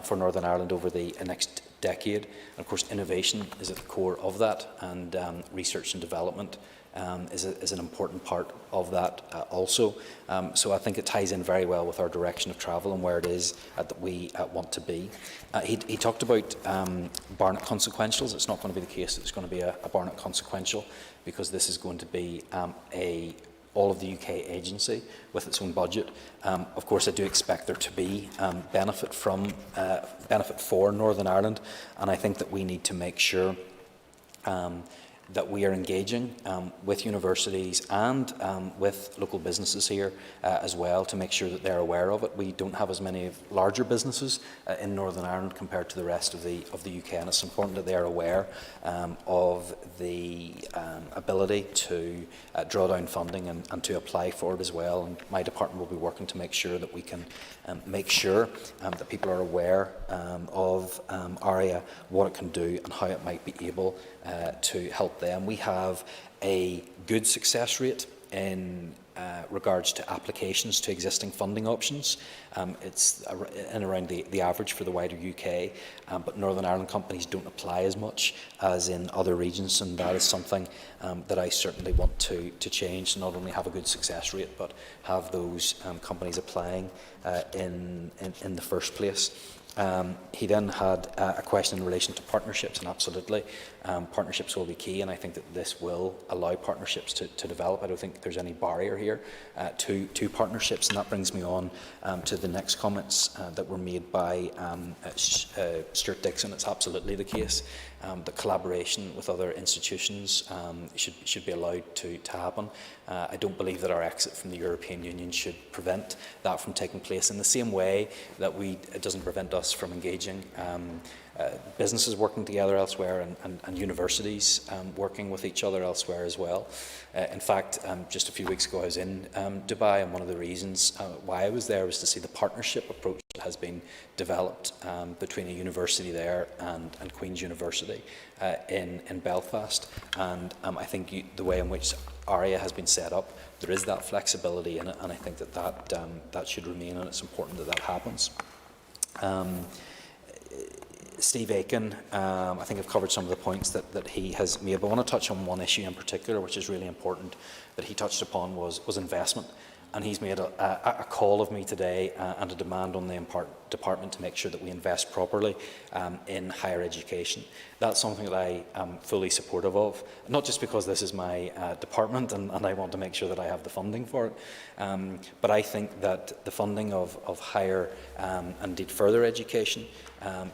for Northern Ireland over the next decade. And of course, innovation is at the core of that, and research and development is an important part of that also. So I think it ties in very well with our direction of travel and where it is that we want to be. He talked about Barnett consequentials. It's not going to be the case that it's going to be a Barnett consequential, because this is going to be all of the UK agency with its own budget. Of course, I do expect there to be benefit for Northern Ireland, and I think that we need to make sure that we are engaging with universities and with local businesses here as well, to make sure that they're aware of it. We don't have as many larger businesses in Northern Ireland compared to the rest of the UK, and it's important that they are aware of the ability to draw down funding and to apply for it as well. And my department will be working to make sure that we can make sure that people are aware of ARIA, what it can do and how it might be able to help them. We have a good success rate in regards to applications to existing funding options. It's in around the average for the wider UK, but Northern Ireland companies don't apply as much as in other regions, and that is something that I certainly want to change, to not only have a good success rate, but have those companies applying in the first place. He then had a question in relation to partnerships, and absolutely, partnerships will be key, and I think that this will allow partnerships to develop. I don't think there's any barrier here to partnerships, and that brings me on to the next comments that were made by Stuart Dixon. It's absolutely the case that collaboration with other institutions should be allowed to happen. I don't believe that our exit from the European Union should prevent that from taking place, in the same way that it doesn't prevent us from engaging businesses working together elsewhere, and universities working with each other elsewhere as well. In fact, just a few weeks ago I was in Dubai, and one of the reasons why I was there was to see the partnership approach that has been developed between a university there and Queen's University in Belfast. And I think the way in which ARIA has been set up, there is that flexibility in it, and I think that should remain, and it's important that that happens. Steve Aiken, I think I've covered some of the points that he has made, but I want to touch on one issue in particular, which is really important, that he touched upon was investment. And he's made a call of me today and a demand on the department to make sure that we invest properly in higher education. That's something that I am fully supportive of, not just because this is my department and I want to make sure that I have the funding for it, but I think that the funding of higher and indeed further education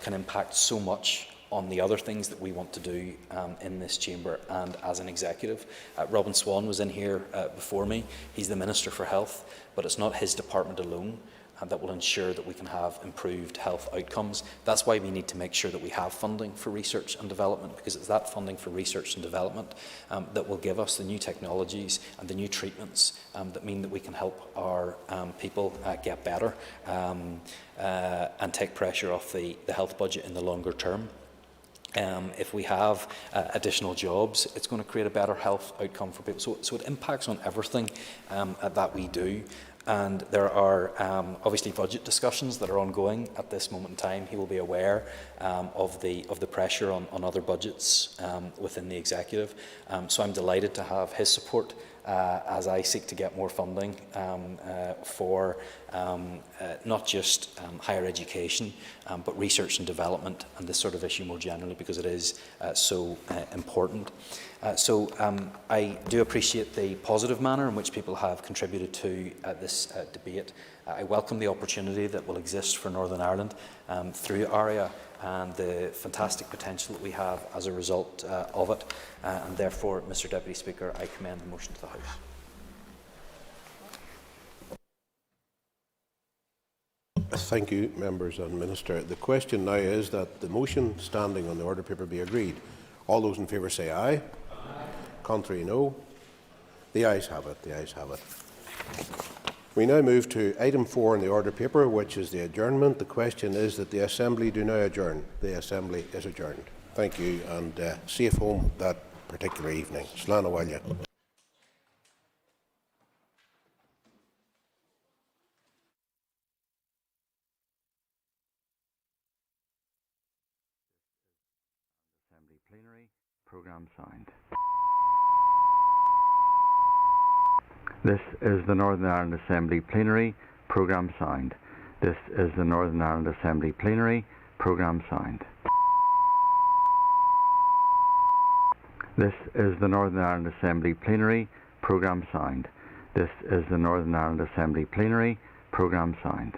can impact so much on the other things that we want to do in this chamber and as an executive. Robin Swan was in here before me. He's the Minister for Health, but it's not his department alone that will ensure that we can have improved health outcomes. That's why we need to make sure that we have funding for research and development, because it's that funding for research and development that will give us the new technologies and the new treatments that mean that we can help our people get better and take pressure off the health budget in the longer term. If we have additional jobs, it's going to create a better health outcome for people. So it impacts on everything that we do. And there are obviously budget discussions that are ongoing at this moment in time. He will be aware of the pressure on other budgets within the executive. So I'm delighted to have his support as I seek to get more funding for not just higher education, but research and development and this sort of issue more generally, because it is so important. So I do appreciate the positive manner in which people have contributed to this debate. I welcome the opportunity that will exist for Northern Ireland through ARIA and the fantastic potential that we have as a result of it. And therefore, Mr Deputy Speaker, I commend the motion to the House. Thank you, members and Minister. The question now is that the motion standing on the order paper be agreed. All those in favour say aye. Aye. Contrary, no. The ayes have it. The ayes have it. We now move to item 4 in the order paper, which is the adjournment. The question is that the Assembly do now adjourn. The Assembly is adjourned. Thank you, and safe home that particular evening. Slán Abhaile. Assembly Plenary, Programme signed. This is the Northern Ireland Assembly Plenary, Programme signed. This is the Northern Ireland Assembly Plenary, Programme signed. This is the Northern Ireland Assembly Plenary, Programme signed. This is the Northern Ireland Assembly Plenary, Programme signed.